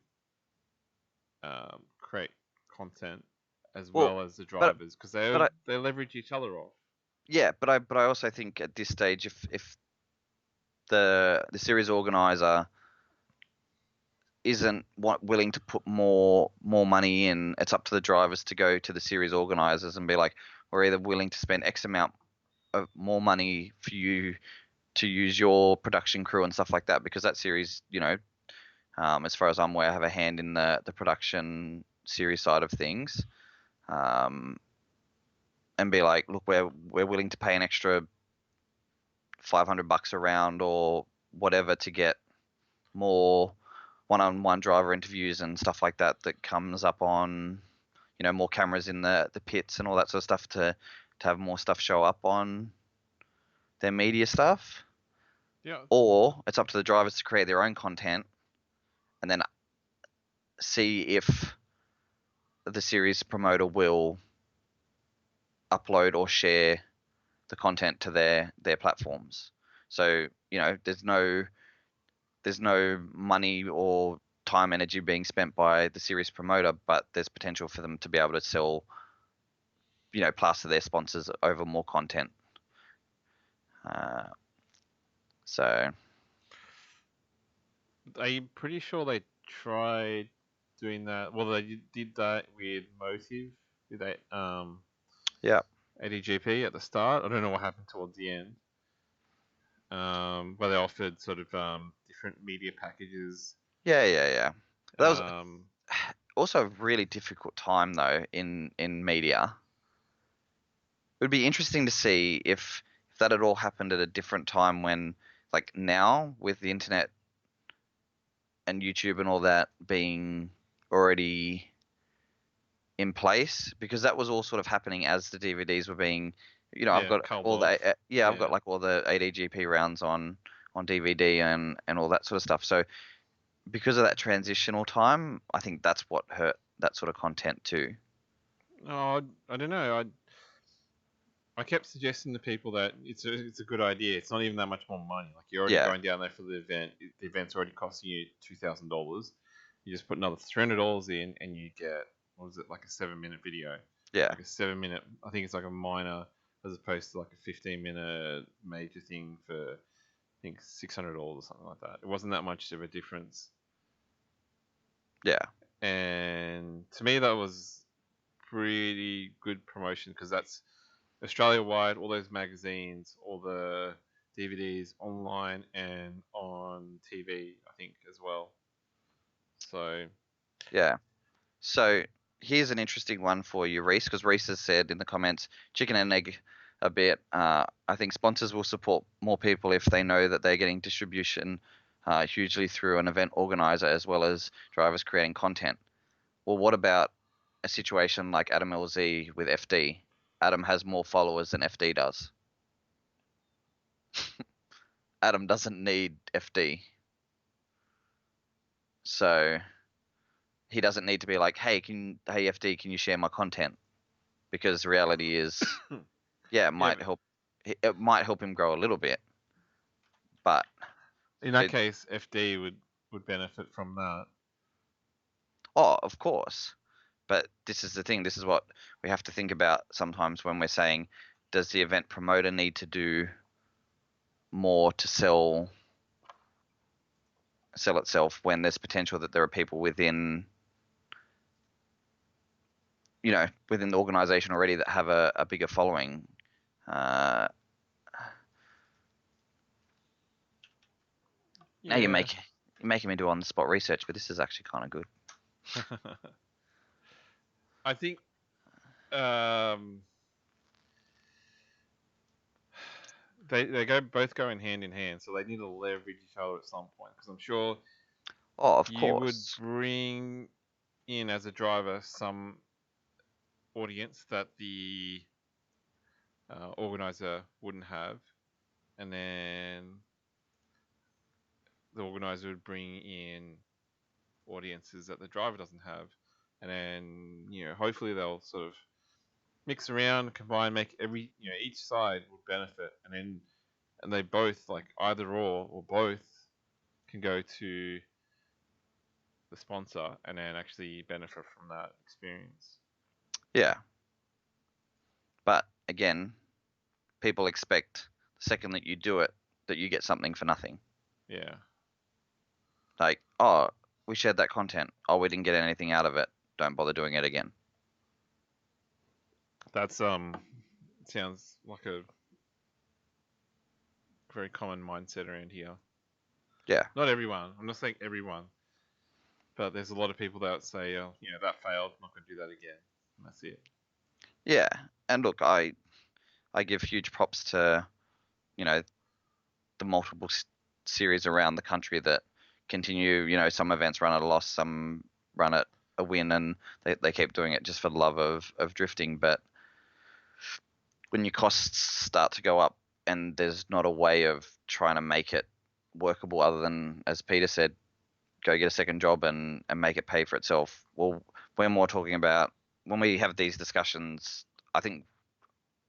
Speaker 1: create content as
Speaker 2: well,
Speaker 1: well as the
Speaker 2: but
Speaker 1: drivers, because
Speaker 2: but
Speaker 1: they leverage each other off.
Speaker 2: Yeah, but I also think at this stage, if the series organizer isn't willing to put more money in, it's up to the drivers to go to the series organizers and be like, we're either willing to spend X amount of more money for you to use your production crew and stuff like that, because that series, as far as I'm aware, have a hand in the production series side of things, um, and be like, look, we're willing to pay an extra $500 a round or whatever to get more one-on-one driver interviews and stuff like that comes up on, more cameras in the pits and all that sort of stuff to have more stuff show up on their media stuff.
Speaker 1: Yeah.
Speaker 2: Or it's up to the drivers to create their own content and then see if the series promoter will upload or share the content to their platforms. So, there's no money or time energy being spent by the series promoter, but there's potential for them to be able to sell, plaster their sponsors over more content. So
Speaker 1: I'm pretty sure they tried doing that. Well, they did that with Motive. Did they?
Speaker 2: yeah,
Speaker 1: ADGP at the start. I don't know what happened towards the end. Where they offered sort of different media packages.
Speaker 2: yeah. That was
Speaker 1: Um,
Speaker 2: also a really difficult time though in media. It would be interesting to see if that had all happened at a different time when, like now, with the internet and YouTube and all that being already in place, because that was all sort of happening as the DVDs were being, I've
Speaker 1: yeah,
Speaker 2: got
Speaker 1: culled
Speaker 2: all
Speaker 1: off.
Speaker 2: the I've got
Speaker 1: Yeah.
Speaker 2: like all the ADGP rounds on DVD and all that sort of stuff. So because of that transitional time, I think that's what hurt that sort of content too.
Speaker 1: Oh, I don't know. I kept suggesting to people that it's a good idea. It's not even that much more money. Like you're already
Speaker 2: Yeah,
Speaker 1: going down there for the event. The event's already costing you $2,000. You just put another $300 in, and you get, what was it, like a 7-minute video,
Speaker 2: yeah,
Speaker 1: like a 7 minute. I think it's like a minor as opposed to like a 15-minute major thing for, I think, $600 or something like that. It wasn't that much of a difference,
Speaker 2: yeah,
Speaker 1: and to me that was pretty good promotion because that's Australia wide, all those magazines, all the DVDs online and on TV, I think as well. So
Speaker 2: yeah. So here's an interesting one for you, Reese, because Reese has said in the comments, chicken and egg a bit. I think sponsors will support more people if they know that they're getting distribution hugely through an event organizer as well as drivers creating content. Well, what about a situation like Adam LZ with FD? Adam has more followers than FD does. Adam doesn't need FD. So he doesn't need to be like, hey, FD, can you share my content? Because the reality is, yeah,
Speaker 1: yeah, but
Speaker 2: it might help him grow a little bit, but
Speaker 1: in that
Speaker 2: it
Speaker 1: case, FD would benefit from that.
Speaker 2: of course. But this is the thing, this is what we have to think about sometimes when we're saying, does the event promoter need to do more to sell itself when there's potential that there are people within within the organization already that have a bigger following. uh, Now
Speaker 1: Yeah.
Speaker 2: you're making me do on the spot research, but this is actually kind of good.
Speaker 1: I think um, they both go in hand, so they need to leverage each other at some point. Because I'm sure
Speaker 2: Oh, of
Speaker 1: you would
Speaker 2: course.
Speaker 1: bring in as a driver some audience that the organizer wouldn't have, and then the organizer would bring in audiences that the driver doesn't have, and then hopefully they'll sort of mix around, combine, make each side would benefit, and they both like either or both can go to the sponsor and then actually benefit from that experience.
Speaker 2: Yeah, but again, people expect the second that you do it that you get something for nothing.
Speaker 1: Yeah.
Speaker 2: Like, oh, we shared that content. Oh, we didn't get anything out of it. Don't bother doing it again.
Speaker 1: That's sounds like a very common mindset around here.
Speaker 2: Yeah.
Speaker 1: Not everyone. I'm not saying everyone, but there's a lot of people that say, that failed. I'm not going to do that again. And that's it.
Speaker 2: Yeah. And look, I give huge props to, the multiple series around the country that continue. Some events run at a loss, some run at a win, and they keep doing it just for the love of drifting. But when your costs start to go up and there's not a way of trying to make it workable other than, as Peter said, go get a second job and make it pay for itself. Well, we're more talking about when we have these discussions, I think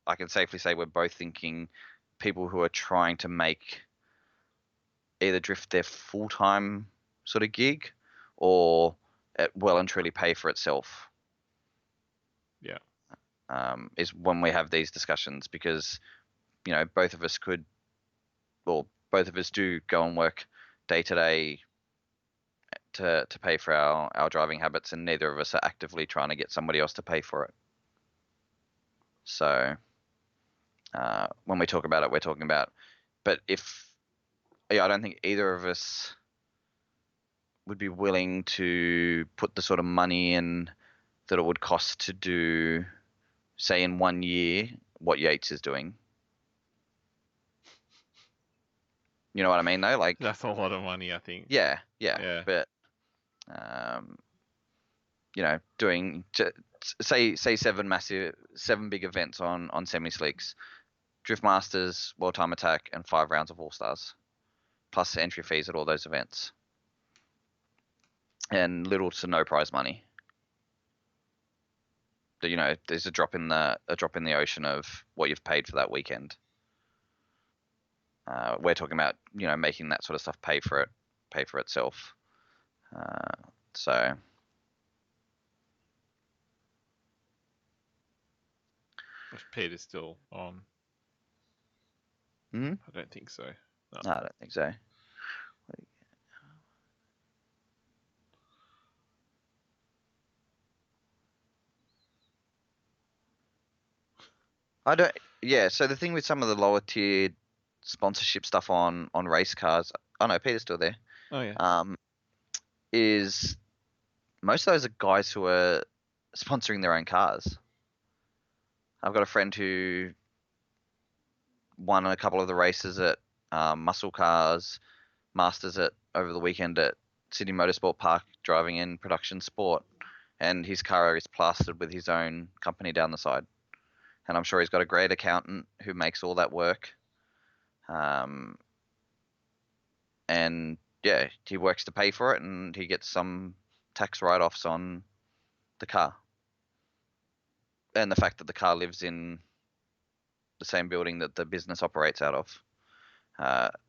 Speaker 2: I can safely say we're both thinking people who are trying to make either drift their full-time sort of gig or it well and truly pay for itself.
Speaker 1: Yeah.
Speaker 2: Is when we have these discussions because, both of us both of us do go and work day to day to pay for our driving habits, and neither of us are actively trying to get somebody else to pay for it. So when we talk about it, we're talking about, but I don't think either of us would be willing to put the sort of money in that it would cost to do, say, in 1 year, what Yates is doing. You know what I mean, though? Like,
Speaker 1: that's a lot of money, I think.
Speaker 2: Yeah. But, doing say 7 big events on semi slicks, Drift Masters, World Time Attack, and 5 rounds of All Stars, plus entry fees at all those events, and little to no prize money. There's a drop in the ocean of what you've paid for that weekend. We're talking about making that sort of stuff pay for itself. So
Speaker 1: If Peter's still on.
Speaker 2: I
Speaker 1: don't think so.
Speaker 2: No, I don't think so. I don't. Yeah. So the thing with some of the lower tier sponsorship stuff on race cars, oh no, Peter's still there.
Speaker 1: Oh yeah.
Speaker 2: Is most of those are guys who are sponsoring their own cars. I've got a friend who won a couple of the races at Muscle Cars Masters over the weekend at Sydney Motorsport Park, driving in production sport, and his car is plastered with his own company down the side. And I'm sure he's got a great accountant who makes all that work. And yeah, he works to pay for it, and he gets some tax write-offs on the car. And the fact that the car lives in the same building that the business operates out of.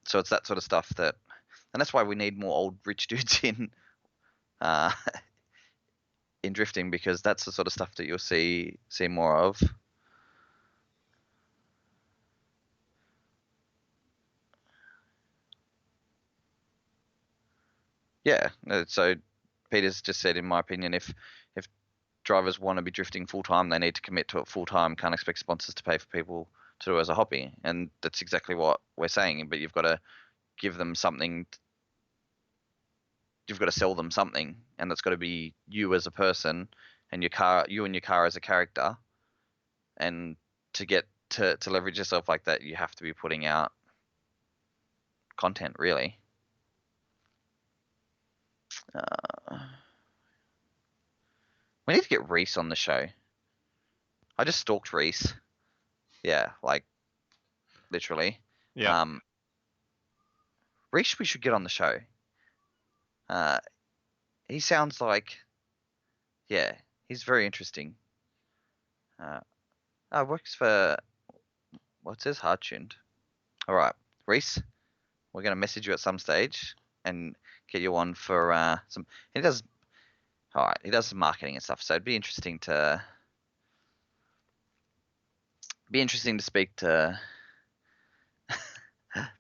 Speaker 2: So it's that sort of stuff and that's why we need more old rich dudes in drifting, because that's the sort of stuff that you'll see more of. Yeah. So Peter's just said, in my opinion, if drivers want to be drifting full time, they need to commit to it full time. Can't expect sponsors to pay for people to do it as a hobby, and that's exactly what we're saying. But you've got to give them something. You've got to sell them something, and that's got to be you as a person, and you and your car as a character. And to get to leverage yourself like that, you have to be putting out content, really. We need to get Reese on the show. I just stalked Reese. Yeah, like literally.
Speaker 1: Yeah.
Speaker 2: Reese, we should get on the show. He sounds like, yeah, he's very interesting. Works for, what's his Hard Tuned. All right, Reese, we're gonna message you at some stage and get you on for some. He does some marketing and stuff, so it'd be interesting to Be interesting to speak to.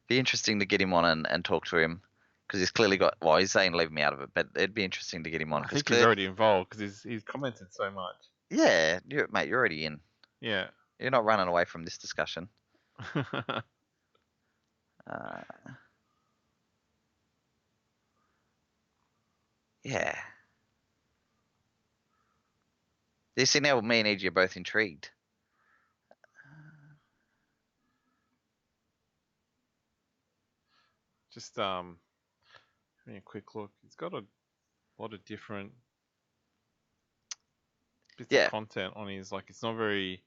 Speaker 2: Be interesting to get him on and talk to him because he's clearly got. Well, he's saying leave me out of it, but it'd be interesting to get him on
Speaker 1: I
Speaker 2: because
Speaker 1: think he's
Speaker 2: clear.
Speaker 1: already involved because he's commented so much.
Speaker 2: Yeah, mate, you're already in.
Speaker 1: Yeah.
Speaker 2: You're not running away from this discussion. Yeah. You see now, me and EG are both intrigued.
Speaker 1: Just having a quick look. He's got a lot of different bits of
Speaker 2: Yeah.
Speaker 1: content on his. Like, it's not very.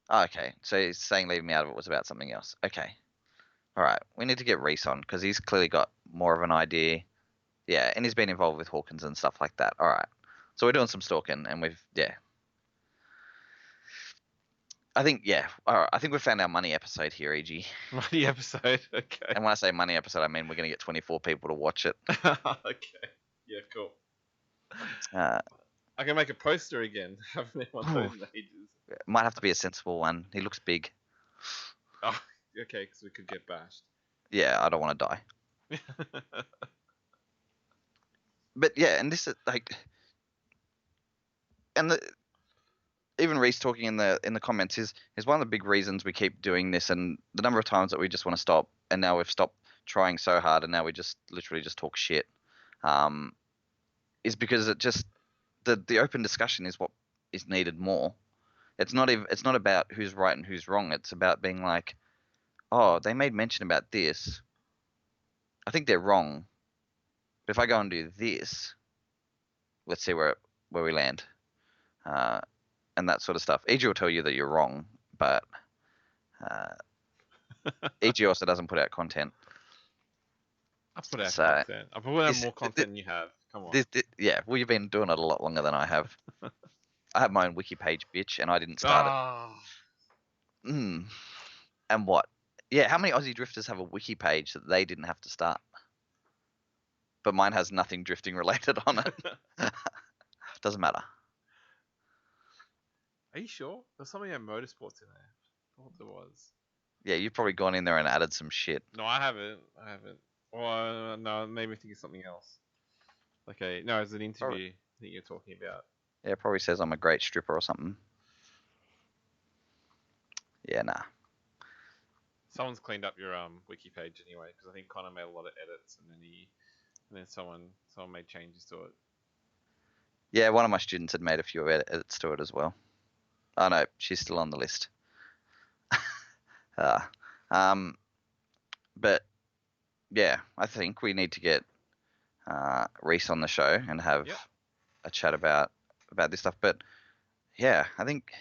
Speaker 2: Oh, okay, so he's saying leave me out of it was about something else. Okay. All right. We need to get Reese on because he's clearly got more of an idea. Yeah, and he's been involved with Hawkins and stuff like that. All right. So we're doing some stalking, and I think all right. I think we found our money episode here, EG.
Speaker 1: Money episode. Okay.
Speaker 2: And when I say money episode, I mean we're gonna get 24 people to watch it.
Speaker 1: Okay. Yeah, cool. I can make a poster again. Haven't been one of those in ages.
Speaker 2: Might have to be a sensible one. He looks big.
Speaker 1: Oh, okay, because we could get bashed.
Speaker 2: Yeah, I don't want to die. But yeah, and this is like, and even Reese talking in the comments is one of the big reasons we keep doing this, and the number of times that we just want to stop, and now we've stopped trying so hard, and now we just literally just talk shit, is because it just the open discussion is what is needed more. It's not about who's right and who's wrong. It's about being like, oh, they made mention about this. I think they're wrong. But if I go and do this, let's see where we land, and that sort of stuff. EG will tell you that you're wrong, but EG also doesn't put out content.
Speaker 1: I put out content. I put out more content than you have. Come on.
Speaker 2: Yeah, well, you've been doing it a lot longer than I have. I have my own wiki page, bitch, and I didn't start it. And what? Yeah, how many Aussie drifters have a wiki page that they didn't have to start? But mine has nothing drifting related on it. Doesn't matter.
Speaker 1: Are you sure? There's something about motorsports in there. I thought there was.
Speaker 2: Yeah, you've probably gone in there and added some shit.
Speaker 1: No, I haven't. Well, no, maybe think of something else. Okay, no, it's an interview that you're talking about.
Speaker 2: Yeah, it probably says I'm a great stripper or something. Yeah, nah.
Speaker 1: Someone's cleaned up your wiki page anyway, because I think Connor made a lot of edits, and then someone made changes to it.
Speaker 2: Yeah, one of my students had made a few edits to it as well. Oh no, she's still on the list. But yeah, I think we need to get Reese on the show and have a chat about this stuff. But yeah, I think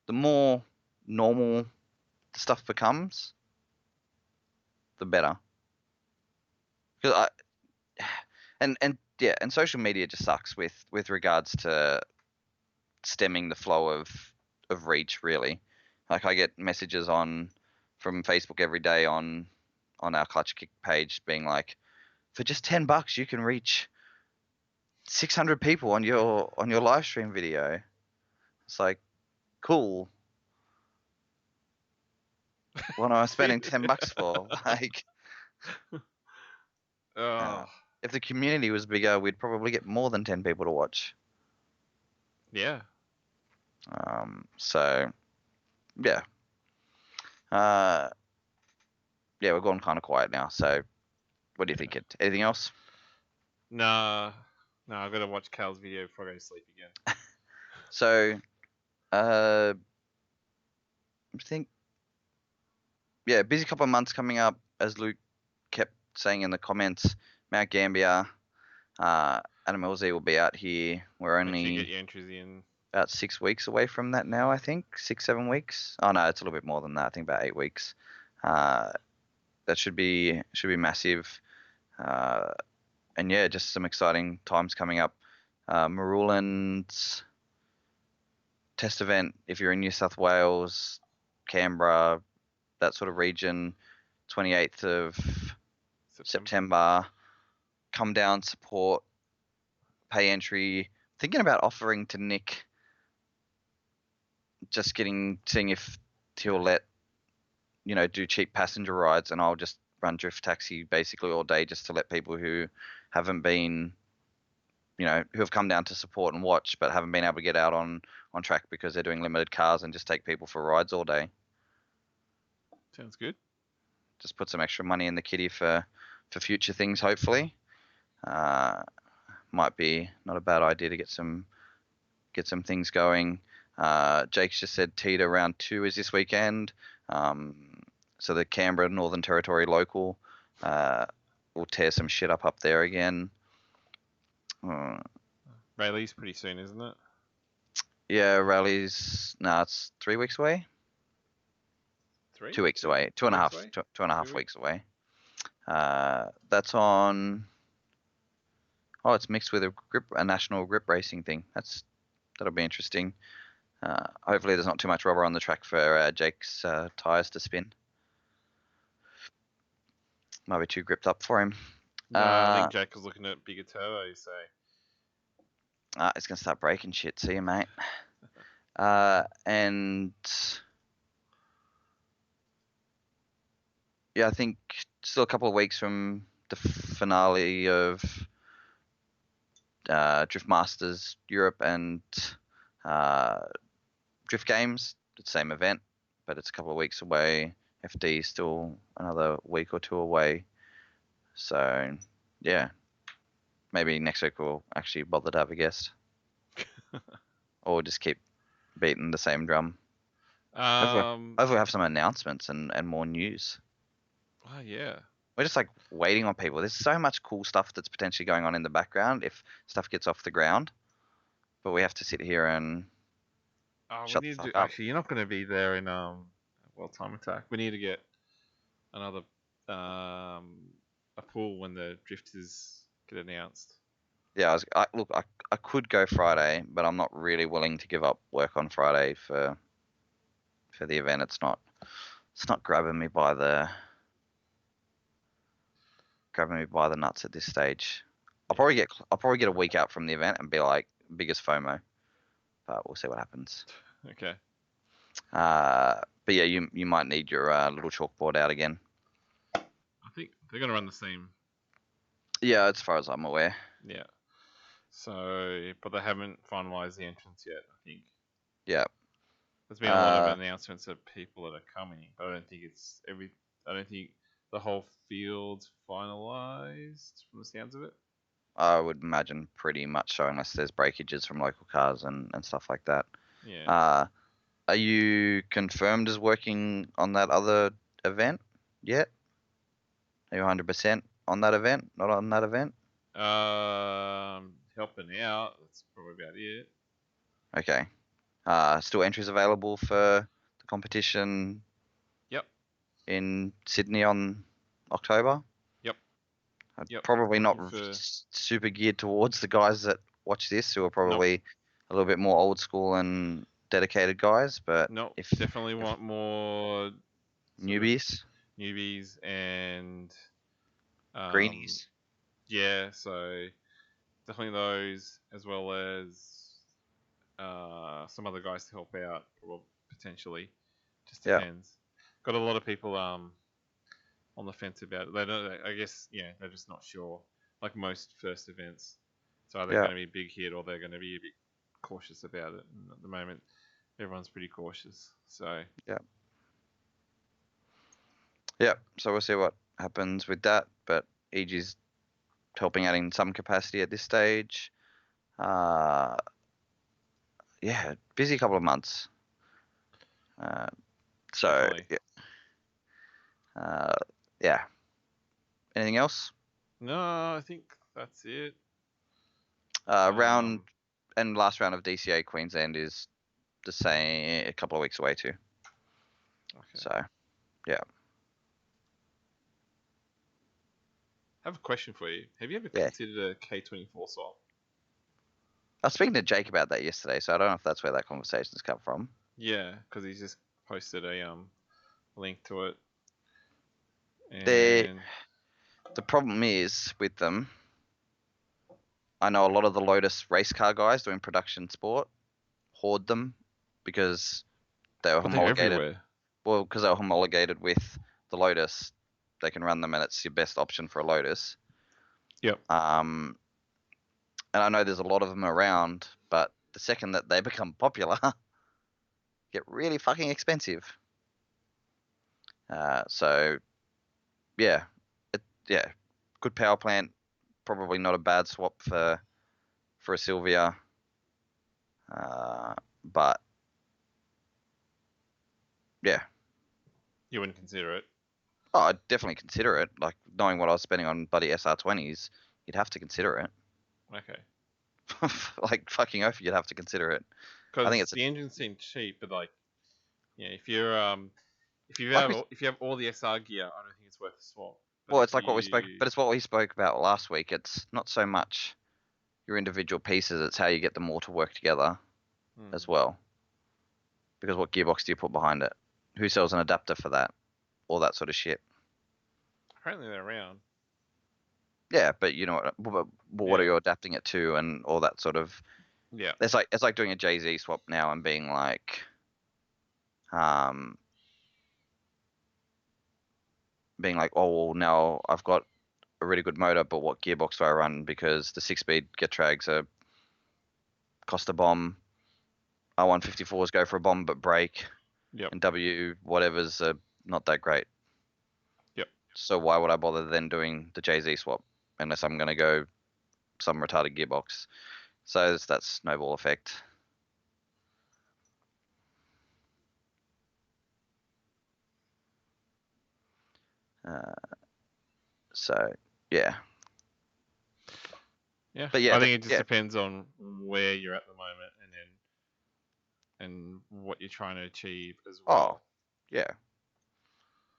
Speaker 2: the more normal the stuff becomes, the better. Because and social media just sucks with regards to stemming the flow of reach, really. Like I get messages from Facebook every day on our Clutch Kick page being like, for just $10 you can reach 600 people on your live stream video. It's like, cool. What am I spending $10 for? Like, if the community was bigger, we'd probably get more than 10 people to watch.
Speaker 1: Yeah.
Speaker 2: So, yeah. Yeah, we're going kind of quiet now. So, what do you think? Anything else?
Speaker 1: Nah, I've got to watch Cal's video before I go to sleep again.
Speaker 2: So, I think, yeah, busy couple of months coming up, as Luke kept saying in the comments. Mount Gambier, Animal Z will be out here. We're only
Speaker 1: get your entries in.
Speaker 2: About 6 weeks away from that now, I think. 6-7 weeks. Oh no, it's a little bit more than that. I think about 8 weeks. That should be massive. And yeah, just some exciting times coming up. Marulan's test event, if you're in New South Wales, Canberra, that sort of region, 28th of September. Come down, support, pay entry. Thinking about offering to Nick just seeing if he'll let do cheap passenger rides, and I'll just run drift taxi basically all day just to let people who haven't been who have come down to support and watch but haven't been able to get out on track because they're doing limited cars, and just take people for rides all day.
Speaker 1: Sounds good.
Speaker 2: Just put some extra money in the kitty for future things, hopefully. Might be not a bad idea to get some things going. Jake's just said Teeter round 2 is this weekend. So the Canberra Northern Territory local will tear some shit up there again.
Speaker 1: Rayleigh's pretty soon, isn't it?
Speaker 2: Yeah, Rally's it's 3 weeks away.
Speaker 1: 3?
Speaker 2: 2 weeks away. Two and a half.
Speaker 1: away?
Speaker 2: 2.5 weeks away. That's on. Oh, it's mixed with a national grip racing thing. That'll be interesting. Hopefully, there's not too much rubber on the track for Jake's tires to spin. Might be too gripped up for him.
Speaker 1: No, I think Jake was looking at bigger turbos, so.
Speaker 2: It's gonna start breaking shit. See you, mate. And yeah, I think still a couple of weeks from the finale of Drift Masters Europe and Drift Games. It's the same event, but it's a couple of weeks away. FD is still another week or 2 away. So yeah, maybe next week we'll actually bother to have a guest, or just keep beating the same drum. Hopefully we'll have some announcements and more news.
Speaker 1: Oh yeah.
Speaker 2: We're just like waiting on people. There's so much cool stuff that's potentially going on in the background if stuff gets off the ground, but we have to sit here and shut the fuck up.
Speaker 1: Actually, you're not going to be there in World Time Attack. We need to get another a pool when the drifters get announced.
Speaker 2: Yeah, I could go Friday, but I'm not really willing to give up work on Friday for the event. It's not grabbing me by the nuts at this stage. I'll probably get a week out from the event and be like biggest FOMO, but we'll see what happens.
Speaker 1: Okay.
Speaker 2: But yeah, you might need your little chalkboard out again.
Speaker 1: I think they're going to run the same.
Speaker 2: Yeah, as far as I'm aware.
Speaker 1: Yeah. So, but they haven't finalised the entrance yet, I think.
Speaker 2: Yeah.
Speaker 1: There's been a lot of announcements of people that are coming, but I don't think the whole field's finalised from the sounds of it.
Speaker 2: I would imagine pretty much so, unless there's breakages from local cars and stuff like that.
Speaker 1: Yeah.
Speaker 2: Are you confirmed as working on that other event yet? Are you 100% on that event? Not on that event?
Speaker 1: Helping out. That's probably about it.
Speaker 2: Okay. Still entries available for the competition?
Speaker 1: Yep.
Speaker 2: In Sydney on October?
Speaker 1: Yep.
Speaker 2: Probably not super geared towards the guys that watch this, who are probably a little bit more old school and dedicated guys, but
Speaker 1: definitely want more
Speaker 2: newbies
Speaker 1: and
Speaker 2: greenies.
Speaker 1: Yeah, so definitely those, as well as some other guys to help out, potentially. Just depends. Got a lot of people on the fence about it. They don't. I guess they're just not sure. Like most first events, so are they going to be a big hit, or they're going to be a bit cautious about it? And at the moment, everyone's pretty cautious. So
Speaker 2: So we'll see what happens with that. But EG's helping out in some capacity at this stage. Busy couple of months. Anything else?
Speaker 1: No, I think that's it.
Speaker 2: Last round of DCA Queensland is the same, a couple of weeks away too.
Speaker 1: Okay.
Speaker 2: So, yeah.
Speaker 1: I have a question for you. Have you ever considered a K24 swap?
Speaker 2: I was speaking to Jake about that yesterday, so I don't know if that's where that conversation's come from.
Speaker 1: Yeah, because he just posted a link to it.
Speaker 2: And the problem is with them, I know a lot of the Lotus race car guys doing production sport hoard them because They were
Speaker 1: But they're
Speaker 2: homologated.
Speaker 1: everywhere.
Speaker 2: Well, because they're homologated with the Lotus, they can run them, and it's your best option for a Lotus.
Speaker 1: Yep.
Speaker 2: And I know there's a lot of them around, but the second that they become popular, get really fucking expensive. So yeah, good power plant. Probably not a bad swap for a Sylvia. But yeah,
Speaker 1: You wouldn't consider it.
Speaker 2: oh, I'd definitely consider it. Like knowing what I was spending on bloody SR20s, you'd have to consider it.
Speaker 1: Okay.
Speaker 2: Like fucking oath, you'd have to consider it. I
Speaker 1: Because
Speaker 2: think it's
Speaker 1: the engines seem cheap, but like, yeah, if you're if you
Speaker 2: like
Speaker 1: have all the SR gear, I don't think it's worth a swap. But
Speaker 2: well,
Speaker 1: if
Speaker 2: it's like what we spoke,
Speaker 1: you,
Speaker 2: but it's what we spoke about last week. It's not so much your individual pieces; it's how you get them all to work together as well. Because what gearbox do you put behind it? Who sells an adapter for that? All that sort of shit.
Speaker 1: apparently they're around.
Speaker 2: Yeah, but you know what are
Speaker 1: Yeah.
Speaker 2: you adapting it to, and all that sort of.
Speaker 1: Yeah.
Speaker 2: It's like doing a Jay-Z swap now and being like, oh well, now I've got a really good motor, but what gearbox do I run? Because the 6-speed Getrags are cost a bomb. R154s go for a bomb but break.
Speaker 1: Yep.
Speaker 2: And W whatever's not that great.
Speaker 1: Yep.
Speaker 2: So why would I bother then doing the Jay-Z swap unless I'm gonna go some retarded gearbox? So it's that snowball effect. So yeah.
Speaker 1: Yeah.
Speaker 2: But yeah,
Speaker 1: I think it just depends on where you're at the moment, and what you're trying to achieve as well.
Speaker 2: Oh, yeah.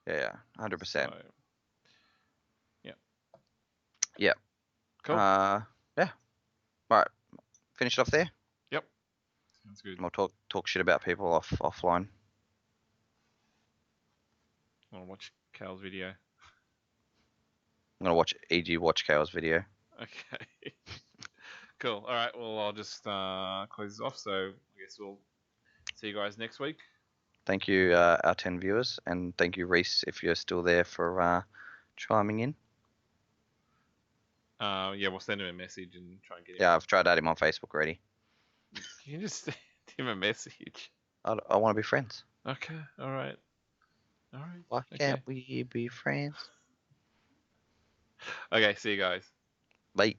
Speaker 2: Yeah, 100%.
Speaker 1: So, yeah.
Speaker 2: Yeah.
Speaker 1: Cool.
Speaker 2: Yeah. Right. Finish it off there.
Speaker 1: Yep. Sounds good.
Speaker 2: We'll talk shit about people offline.
Speaker 1: I want to watch Cal's video.
Speaker 2: I'm gonna watch watch Chaos video.
Speaker 1: Okay. Cool. All right. Well, I'll just close this off. So I guess we'll see you guys next week.
Speaker 2: Thank you, our 10 viewers, and thank you, Reese, if you're still there for chiming in.
Speaker 1: Yeah, we'll send him a message and try and get him.
Speaker 2: Yeah, I've tried to add him on Facebook already.
Speaker 1: Can you just send him a message?
Speaker 2: I want to be friends.
Speaker 1: Okay. All right. All right.
Speaker 2: Why can't we be friends?
Speaker 1: Okay. See you guys.
Speaker 2: Bye.